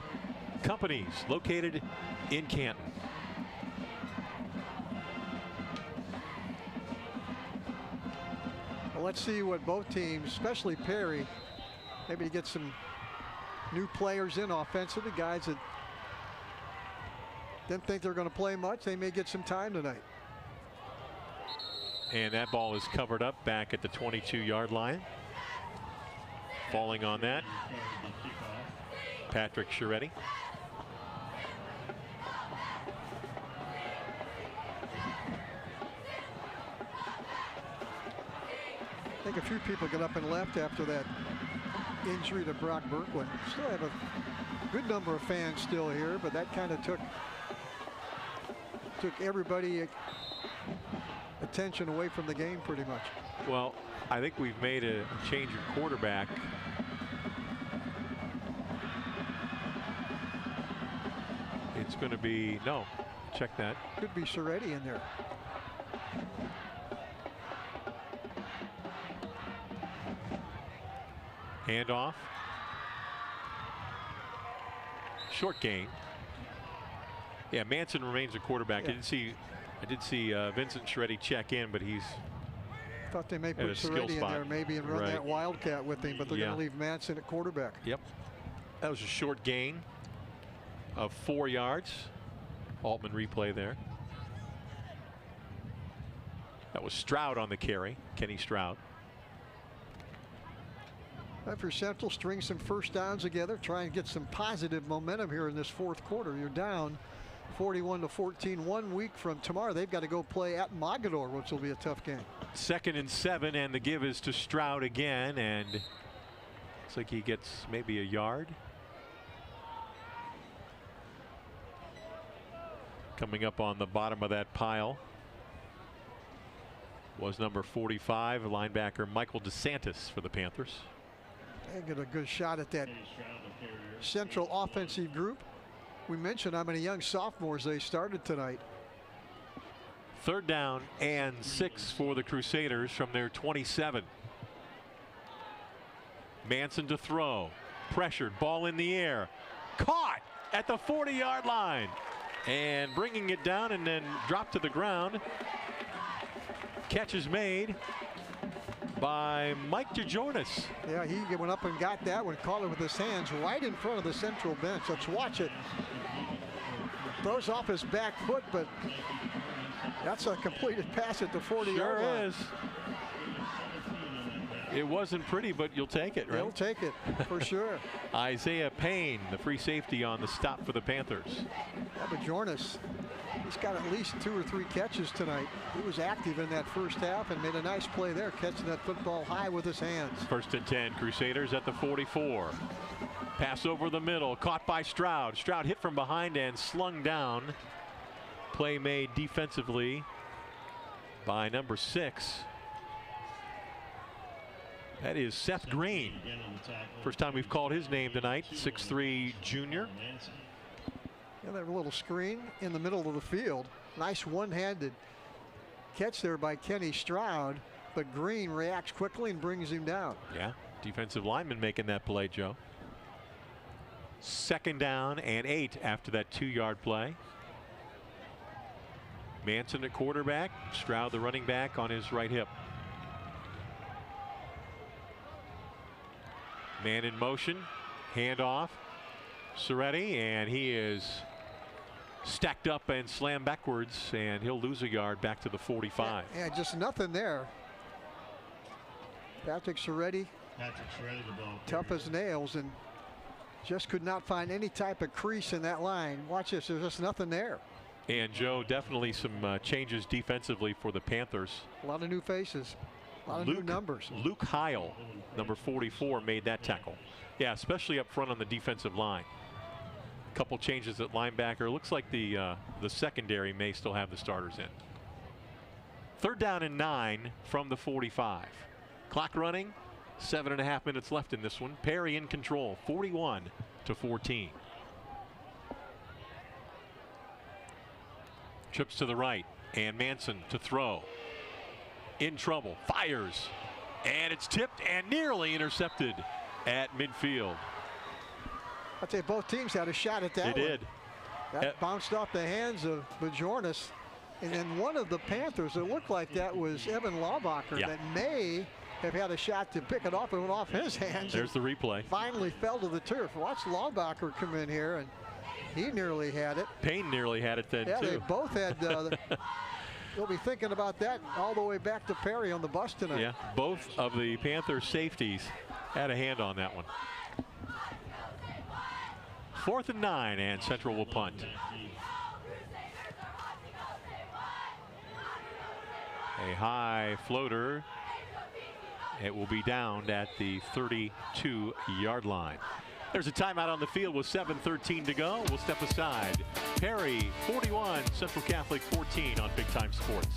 Companies, located in Canton. Well, let's see what both teams, especially Perry, maybe to get some new players in offensively, guys that Didn't think they're going to play much. They may get some time tonight. And that ball is covered up back at the 22-yard line. Falling on that, Patrick Chiaretti. I think a few people got up and left after that injury to Brock Berkwin. Still have a good number of fans still here, but that kind of took everybody attention away from the game pretty much. Well, I think we've made a change in quarterback. It's going to be, no, check that. Could be Chiaretti in there. Handoff. Short gain. Yeah, Manson remains a quarterback. Yeah. I did see Vincent Chiaretti check in, but he's thought they may put Chiaretti in there maybe and run that Wildcat with him, but they're going to leave Manson at quarterback. Yep. That was a short gain of 4 yards. Altman replay there. That was Stroud on the carry, Kenny Stroud. For Central, string some first downs together, try and get some positive momentum here in this fourth quarter. You're down 41-14. 1 week from tomorrow, they've got to go play at Mogador, which will be a tough game. 2nd and 7, and the give is to Stroud again, and looks like he gets maybe a yard. Coming up on the bottom of that pile was number 45, linebacker Michael DeSantis for the Panthers. They get a good shot at that Central offensive group. We mentioned how many young sophomores they started tonight. 3rd down and 6 for the Crusaders from their 27. Manson to throw. Pressured. Ball in the air. Caught at the 40-yard line. And bringing it down and then dropped to the ground. Catch is made by Mike DeJornis. Yeah, he went up and got that one, caught it with his hands right in front of the Central bench. Let's watch it. Throws off his back foot, but that's a completed pass at the 40-yard line. Sure is. It wasn't pretty, but you'll take it, right? You'll take it, for sure. Isaiah Payne, the free safety on the stop for the Panthers. Yeah, but Jornis, he's got at least 2 or 3 catches tonight. He was active in that first half and made a nice play there, catching that football high with his hands. 1st and 10, Crusaders at the 44. Pass over the middle, caught by Stroud. Stroud hit from behind and slung down. Play made defensively by number 6. That is Seth Green. First time we've called his name tonight. 6'3" junior. Yeah, that little screen in the middle of the field. Nice one-handed catch there by Kenny Stroud, but Green reacts quickly and brings him down. Yeah, defensive lineman making that play, Joe. 2nd down and 8 after that 2-yard play. Manson at quarterback. Stroud, the running back, on his right hip. Man in motion, handoff. Chiaretti, and he is stacked up and slammed backwards, and he'll lose a yard back to the 45. Yeah, just nothing there. Patrick Chiaretti, tough as nails, and just could not find any type of crease in that line. Watch this, there's just nothing there. And Joe, definitely some changes defensively for the Panthers. A lot of new faces. A lot of new numbers. Luke Heil, number 44, made that tackle. Yeah, especially up front on the defensive line. A couple changes at linebacker. Looks like the secondary may still have the starters in. 3rd down and 9 from the 45. Clock running. 7.5 minutes left in this one. Perry in control. 41-14. Trips to the right, and Manson to throw. In trouble, fires, and it's tipped and nearly intercepted at midfield. I'd say both teams had a shot at that one. They did. That bounced off the hands of Bajornis. And then one of the Panthers, it looked like that was Evan Laubacher, that may have had a shot to pick it off and went off his hands. There's the replay. Finally fell to the turf. Watch Laubacher come in here and He nearly had it. Payne nearly had it then, yeah, too. They both had. They'll be thinking about that all the way back to Perry on the bus tonight. Yeah, both of the Panthers safeties had a hand on that one. 4th and 9, and Central will punt. A high floater. It will be down at the 32-yard line. There's a timeout on the field with 7:13 to go. We'll step aside. Perry 41, Central Catholic 14 on Big Time Sports.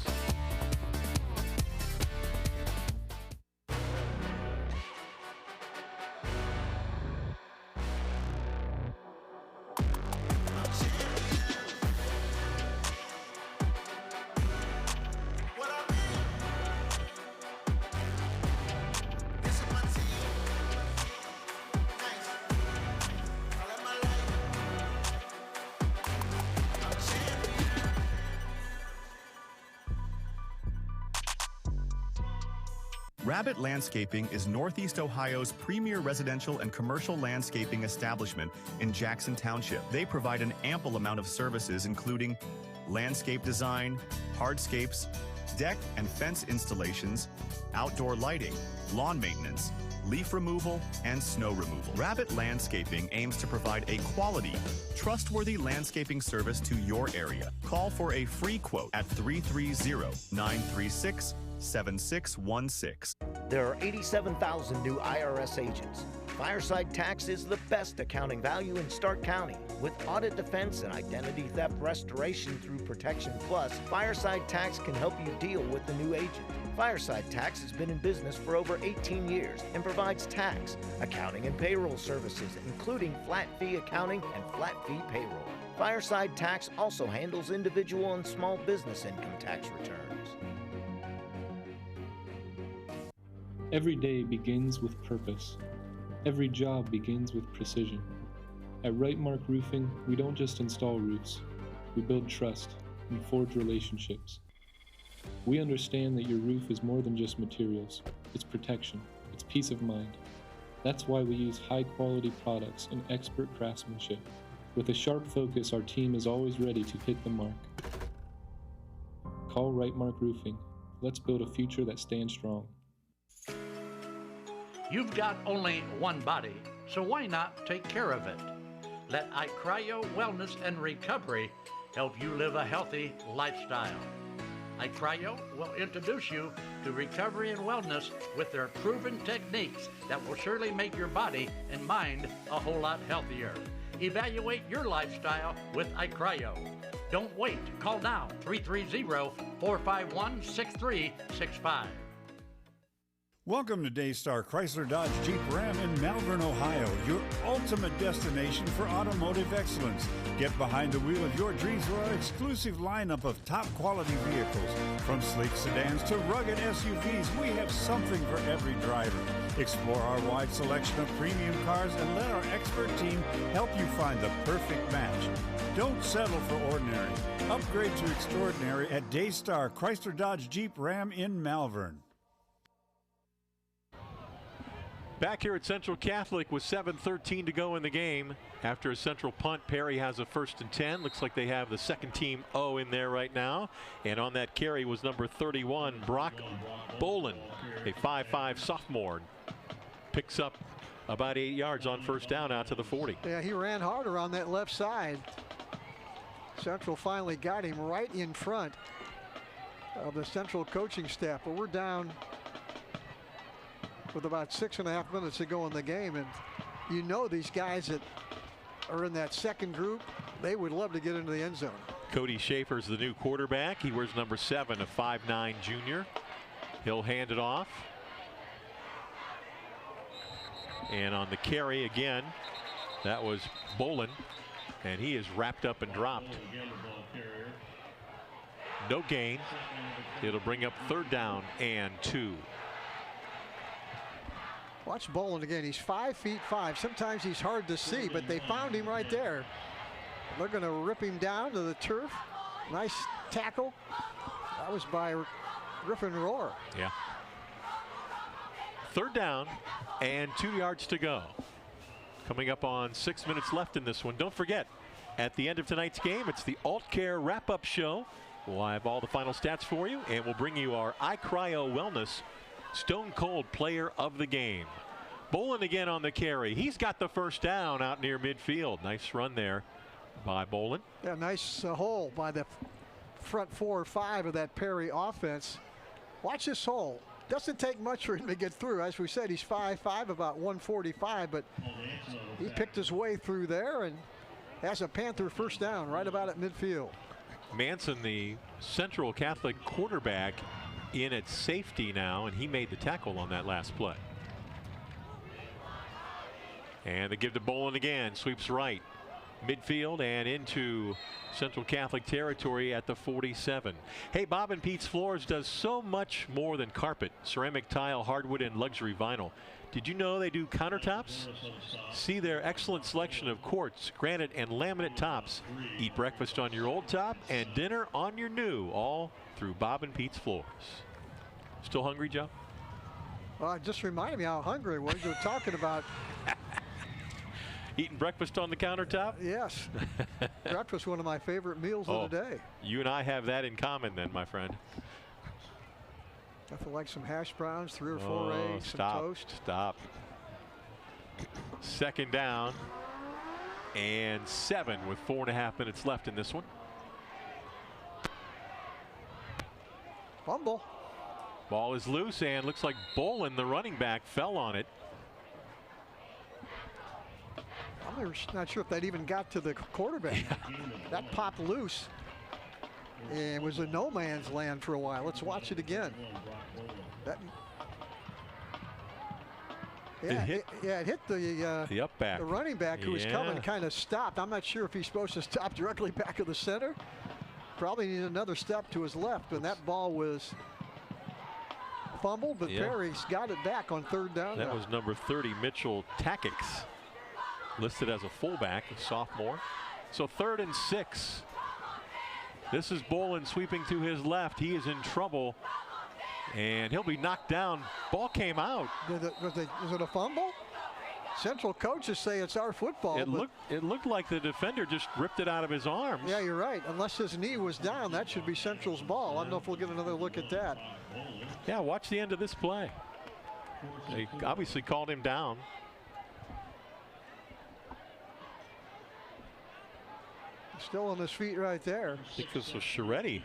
Rabbit Landscaping is Northeast Ohio's premier residential and commercial landscaping establishment in Jackson Township. They provide an ample amount of services including landscape design, hardscapes, deck and fence installations, outdoor lighting, lawn maintenance, leaf removal, and snow removal. Rabbit Landscaping aims to provide a quality, trustworthy landscaping service to your area. Call for a free quote at 330-936-7616. There are 87,000 new IRS agents. Fireside Tax is the best accounting value in Stark County. With audit defense and identity theft restoration through Protection Plus, Fireside Tax can help you deal with the new agent. Fireside Tax has been in business for over 18 years and provides tax, accounting, and payroll services, including flat fee accounting and flat fee payroll. Fireside Tax also handles individual and small business income tax returns. Every day begins with purpose. Every job begins with precision. At Right Mark Roofing, we don't just install roofs. We build trust and forge relationships. We understand that your roof is more than just materials. It's protection. It's peace of mind. That's why we use high-quality products and expert craftsmanship. With a sharp focus, our team is always ready to hit the mark. Call Right Mark Roofing. Let's build a future that stands strong. You've got only one body, so why not take care of it? Let iCryo Wellness and Recovery help you live a healthy lifestyle. iCryo will introduce you to recovery and wellness with their proven techniques that will surely make your body and mind a whole lot healthier. Evaluate your lifestyle with iCryo. Don't wait. Call now, 330-451-6365. Welcome to Daystar Chrysler Dodge Jeep Ram in Malvern, Ohio, your ultimate destination for automotive excellence. Get behind the wheel of your dreams with our exclusive lineup of top quality vehicles. From sleek sedans to rugged SUVs, we have something for every driver. Explore our wide selection of premium cars and let our expert team help you find the perfect match. Don't settle for ordinary. Upgrade to extraordinary at Daystar Chrysler Dodge Jeep Ram in Malvern. Back here at Central Catholic with 7:13 to go in the game. After a Central punt, Perry has a 1st and 10. Looks like they have the second team O in there right now. And on that carry was number 31, Brock Bolin, a 5'5" sophomore. Picks up about 8 yards on 1st down out to the 40. Yeah, he ran harder on that left side. Central finally got him right in front of the Central coaching staff. But we're down with about 6.5 minutes to go in the game, and you know these guys that are in that second group, they would love to get into the end zone. Cody Schaefer's the new quarterback. He wears number 7, a 5'9" junior. He'll hand it off. And on the carry again, that was Bolin, and he is wrapped up and dropped. No gain. It'll bring up 3rd down and 2. Watch Bolin again. He's 5'5". Sometimes he's hard to see, but they found him right there. They're going to rip him down to the turf. Nice tackle. That was by Griffin Rohr. Yeah. 3rd down and 2 yards to go. Coming up on 6 minutes left in this one. Don't forget, At the end of tonight's game, it's the Alt Care wrap-up show. We'll have all the final stats for you, and we'll bring you our iCryo Wellness Stone Cold Player of the Game. Bolin again on the carry. He's got the first down out near midfield. Nice run there by Bolin. Yeah, nice hole by the front 4 or 5 of that Perry offense. Watch this hole. Doesn't take much for him to get through. As we said, he's 5'5", about 145, but he picked his way through there and has a Panther first down right about at midfield. Manson, the Central Catholic quarterback, in at safety now, and he made the tackle on that last play. And they give to Bolin again. Sweeps right. Midfield and into Central Catholic territory at the 47. Hey, Bob and Pete's Floors does so much more than carpet, ceramic tile, hardwood, and luxury vinyl. Did you know they do countertops? See their excellent selection of quartz, granite, and laminate tops. Eat breakfast on your old top and dinner on your new, all through Bob and Pete's Floors. Still hungry, Joe? Well, it just reminded me how hungry I was. You were talking about eating breakfast on the countertop? Yes. Breakfast, one of my favorite meals of the day. You and I have that in common then, my friend. Nothing like some hash browns, 3 or 4 eggs, some toast. Stop. Second down and 7 with 4.5 minutes left in this one. Fumble. Ball is loose and looks like Bolin, the running back, fell on it. I'm not sure if that even got to the quarterback. That popped loose and was a no man's land for a while. Let's watch it again. It hit the up back. The running back who was coming kind of stopped. I'm not sure if he's supposed to stop directly back of the center. Probably need another step to his left, and that ball was fumbled, but Perry's got it back on third down. That was number 30, Mitchell Tackix, listed as a fullback, a sophomore. So 3rd and 6. This is Bolin sweeping to his left. He is in trouble, and he'll be knocked down. Ball came out. Was it a fumble? Central coaches say it's our football. It looked like the defender just ripped it out of his arms. Yeah, you're right. Unless his knee was down, that should be Central's ball. I don't know if we'll get another look at that. Yeah, watch the end of this play. They obviously called him down. Still on his feet right there. I think this was Sharetti.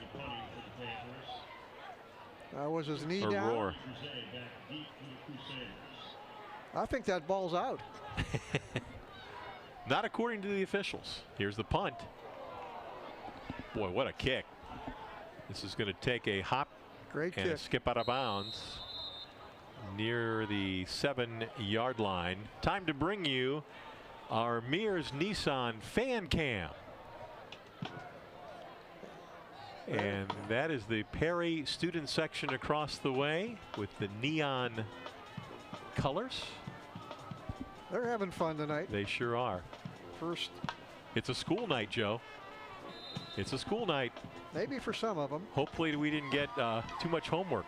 Was his knee down? Roar. I think that ball's out. Not according to the officials. Here's the punt. Boy, what a kick. This is going to take a hop and kick. A skip out of bounds near the 7-yard line. Time to bring you our Mears Nissan fan cam. And that is the Perry student section across the way with the neon colors. They're having fun tonight. They sure are. First. It's a school night, Joe. It's a school night. Maybe for some of them. Hopefully we didn't get too much homework.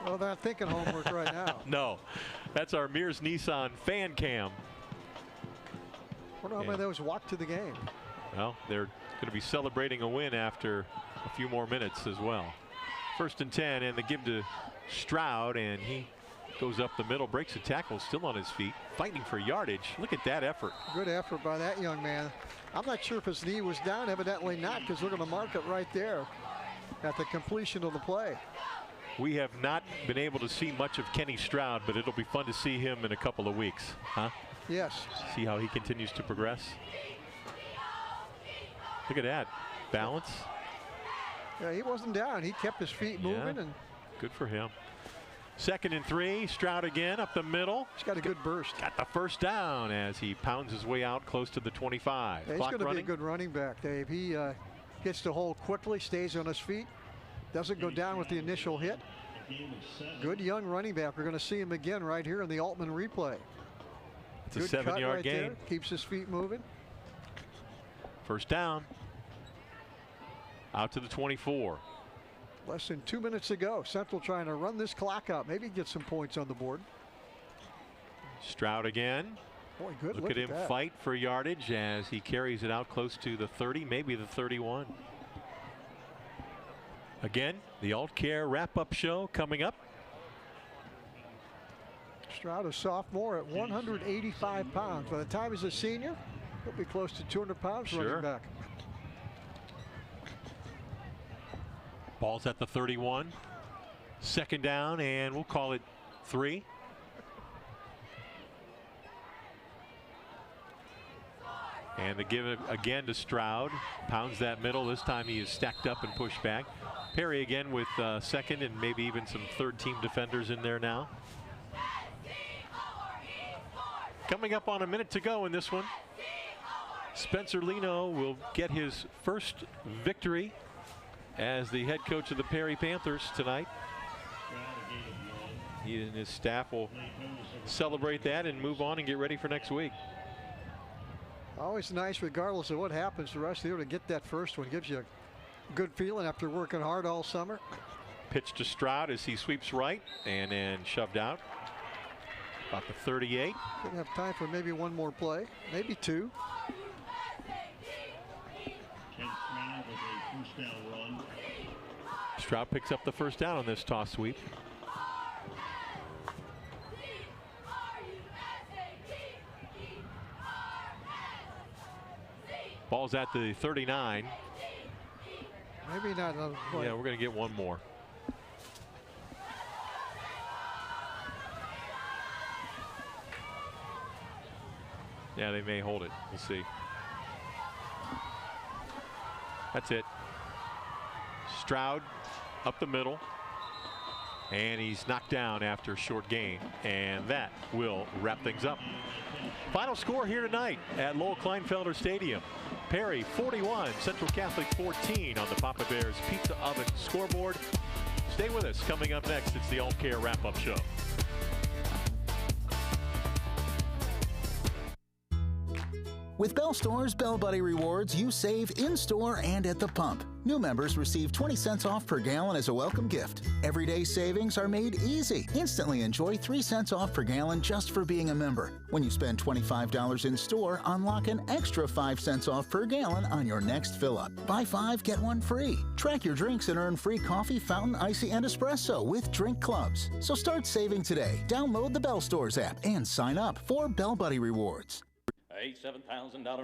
Well, they're not thinking homework right now. No. That's our Mears Nissan fan cam. Wonder how many of those walked to the game. Well, they're going to be celebrating a win after a few more minutes as well. 1st and 10, and they give to Stroud, and he goes up the middle, breaks a tackle, still on his feet, fighting for yardage. Look at that effort. Good effort by that young man. I'm not sure if his knee was down, evidently not, because we're going to mark it right there at the completion of the play. We have not been able to see much of Kenny Stroud, but it'll be fun to see him in a couple of weeks, huh? Yes. See how he continues to progress. Look at that balance. Yeah, he wasn't down. He kept his feet moving, and good for him. 2nd and 3. Stroud again up the middle. He's got a good burst. Got the first down as he pounds his way out close to the 25. Yeah, he's going to be a good running back, Dave. He gets the hole quickly, stays on his feet, doesn't go down with the initial hit. Good young running back. We're going to see him again right here in the Altman replay. It's a 7-yard gain. There. Keeps his feet moving. First down. Out to the 24. Less than 2 minutes to go. Central trying to run this clock out. Maybe get some points on the board. Stroud again. Boy, good. Look at him fight for yardage as he carries it out close to the 30, maybe the 31. Again, the Alt Care wrap-up show coming up. Stroud, a sophomore at 185 pounds. By the time he's a senior, he'll be close to 200 pounds running back. Ball's at the 31. Second down, and we'll call it 3. And the give it again to Stroud. Pounds that middle. This time he is stacked up and pushed back. Perry again with second and maybe even some third-team defenders in there now. Coming up on a minute to go in this one. Spencer Leno will get his first victory as the head coach of the Perry Panthers tonight. He and his staff will celebrate that and move on and get ready for next week. Always nice, regardless of what happens the rest of the year, to get that first one. Gives you a good feeling after working hard all summer. Pitch to Stroud as he sweeps right and then shoved out. About the 38. Could have time for maybe one more play, maybe two. Stroud picks up the first down on this toss sweep. Ball's at the 39. Maybe not another play. Yeah, we're going to get one more. Yeah, they may hold it. We'll see. That's it. Stroud up the middle. And he's knocked down after a short gain. And that will wrap things up. Final score here tonight at Lowell Kleinfelder Stadium. Perry 41, Central Catholic 14 on the Papa Bears Pizza Oven scoreboard. Stay with us. Coming up next, it's the Alt Care wrap-up show. With Bell Store's Bell Buddy Rewards, you save in-store and at the pump. New members receive 20 cents off per gallon as a welcome gift. Everyday savings are made easy. Instantly enjoy 3 cents off per gallon just for being a member. When you spend $25 in store, unlock an extra 5 cents off per gallon on your next fill-up. Buy 5, get 1 free. Track your drinks and earn free coffee, fountain, icy, and espresso with drink clubs. So start saving today. Download the Bell Stores app and sign up for Bell Buddy Rewards.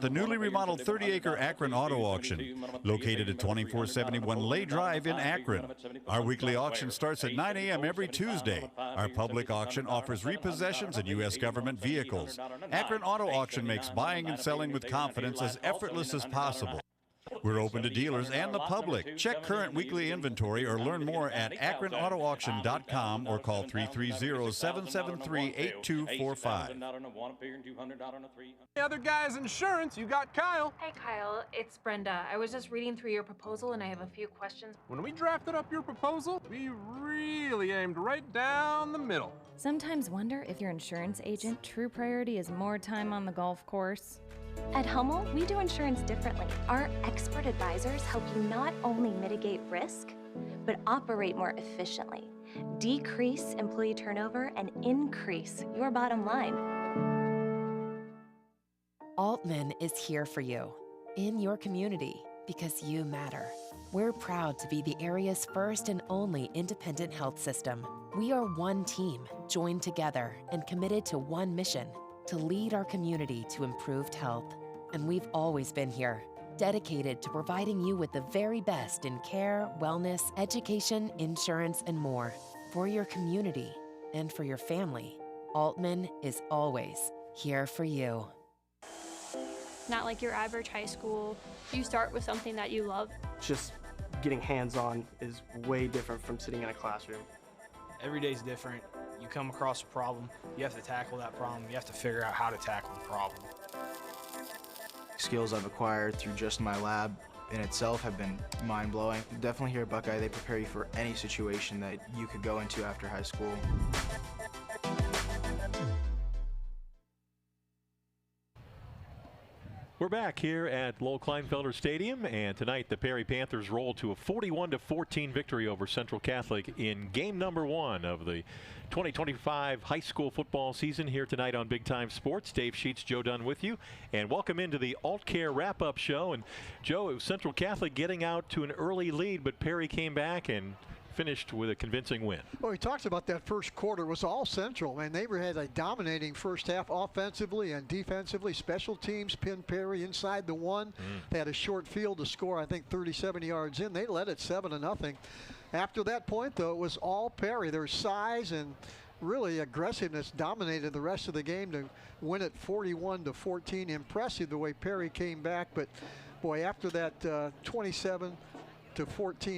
The newly remodeled 30-acre Akron Auto Auction, located at 2471 Lay Drive in Akron. Our weekly auction starts at 9 a.m. every Tuesday. Our public auction offers repossessions and U.S. government vehicles. Akron Auto Auction makes buying and selling with confidence as effortless as possible. We're open to dealers and the public. Check current weekly inventory or learn more at akronautoauction.com or call 330-773-8245. The other guy's insurance, you got Kyle. Hey Kyle, it's Brenda. I was just reading through your proposal and I have a few questions. When we drafted up your proposal, we really aimed right down the middle. Sometimes wonder if your insurance agent true priority is more time on the golf course. At Hummel, we do insurance differently. Our expert advisors help you not only mitigate risk, but operate more efficiently, decrease employee turnover, and increase your bottom line. Altman is here for you, in your community, because you matter. We're proud to be the area's first and only independent health system. We are one team, joined together and committed to one mission: to lead our community to improved health. And we've always been here, dedicated to providing you with the very best in care, wellness, education, insurance, and more. For your community and for your family, Altman is always here for you. Not like your average high school. You start with something that you love. Just getting hands-on is way different from sitting in a classroom. Every day's different. You come across a problem, you have to tackle that problem, you have to figure out how to tackle the problem. Skills I've acquired through just my lab in itself have been mind-blowing. Definitely here at Buckeye, they prepare you for any situation that you could go into after high school. We're back here at Lowell Kleinfelder Stadium, and tonight the Perry Panthers roll to a 41-14 victory over Central Catholic in game number 1 of the 2025 high school football season here tonight on Big Time Sports. Dave Sheets, Joe Dunn with you, and welcome into the Alt Care wrap-up show. And Joe, it was Central Catholic getting out to an early lead, but Perry came back and finished with a convincing win. Well, he talks about that first quarter. It was all Central, man. They had a dominating first half offensively and defensively. Special teams pinned Perry inside the 1. They had a short field to score, I think 37 yards in. They led it 7-0. After that point, though, it was all Perry. Their size and really aggressiveness dominated the rest of the game to win it 41-14. Impressive the way Perry came back, but boy, after that 27-14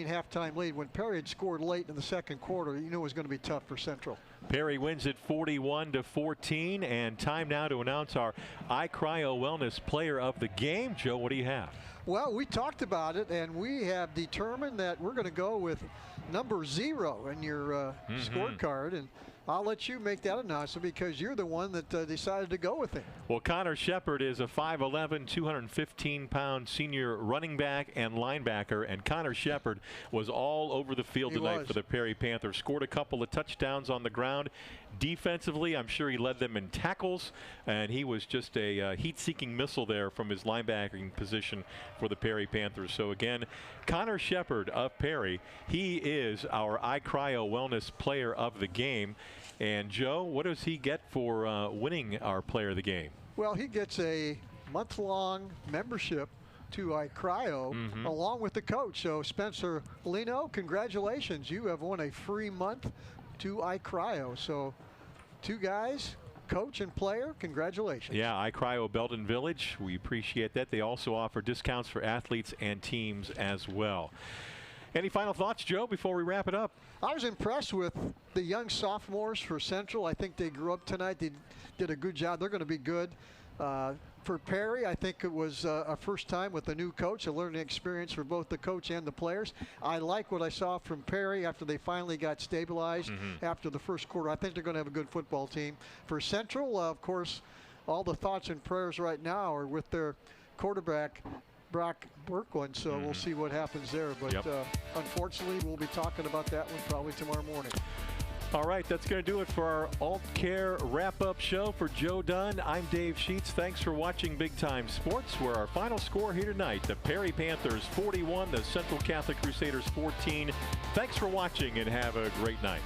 halftime lead, when Perry had scored late in the second quarter, you knew it was going to be tough for Central. Perry wins it 41-14, and time now to announce our iCryo Wellness Player of the Game. Joe, what do you have? Well, we talked about it, and we have determined that we're going to go with number 0 in your scorecard, and I'll let you make that announcement because you're the one that decided to go with it. Well, Connor Shepard is a 5'11", 215-pound senior running back and linebacker, and Connor Shepard was all over the field tonight for the Perry Panthers. Scored a couple of touchdowns on the ground. Defensively, I'm sure he led them in tackles, and he was just a heat-seeking missile there from his linebacking position for the Perry Panthers. So again, Connor Shepard of Perry, he is our iCryo Wellness Player of the Game. And Joe, what does he get for winning our Player of the Game? Well, he gets a month-long membership to iCryo along with the coach. So Spencer Lino, congratulations. You have won a free month to iCryo. So 2 guys, coach and player, congratulations. Yeah, iCryo Belden Village, we appreciate that. They also offer discounts for athletes and teams as well. Any final thoughts, Joe, before we wrap it up? I was impressed with the young sophomores for Central. I think they grew up tonight. They did a good job. They're going to be good. For Perry, I think it was a first time with a new coach, a learning experience for both the coach and the players. I like what I saw from Perry after they finally got stabilized after the first quarter. I think they're going to have a good football team. For Central, of course, all the thoughts and prayers right now are with their quarterback, Brock Berkwin, so we'll see what happens there. But unfortunately, we'll be talking about that one probably tomorrow morning. All right, that's going to do it for our Alt Care wrap-up show. For Joe Dunn, I'm Dave Sheets. Thanks for watching Big Time Sports, where our final score here tonight, the Perry Panthers 41, the Central Catholic Crusaders 14. Thanks for watching, and have a great night.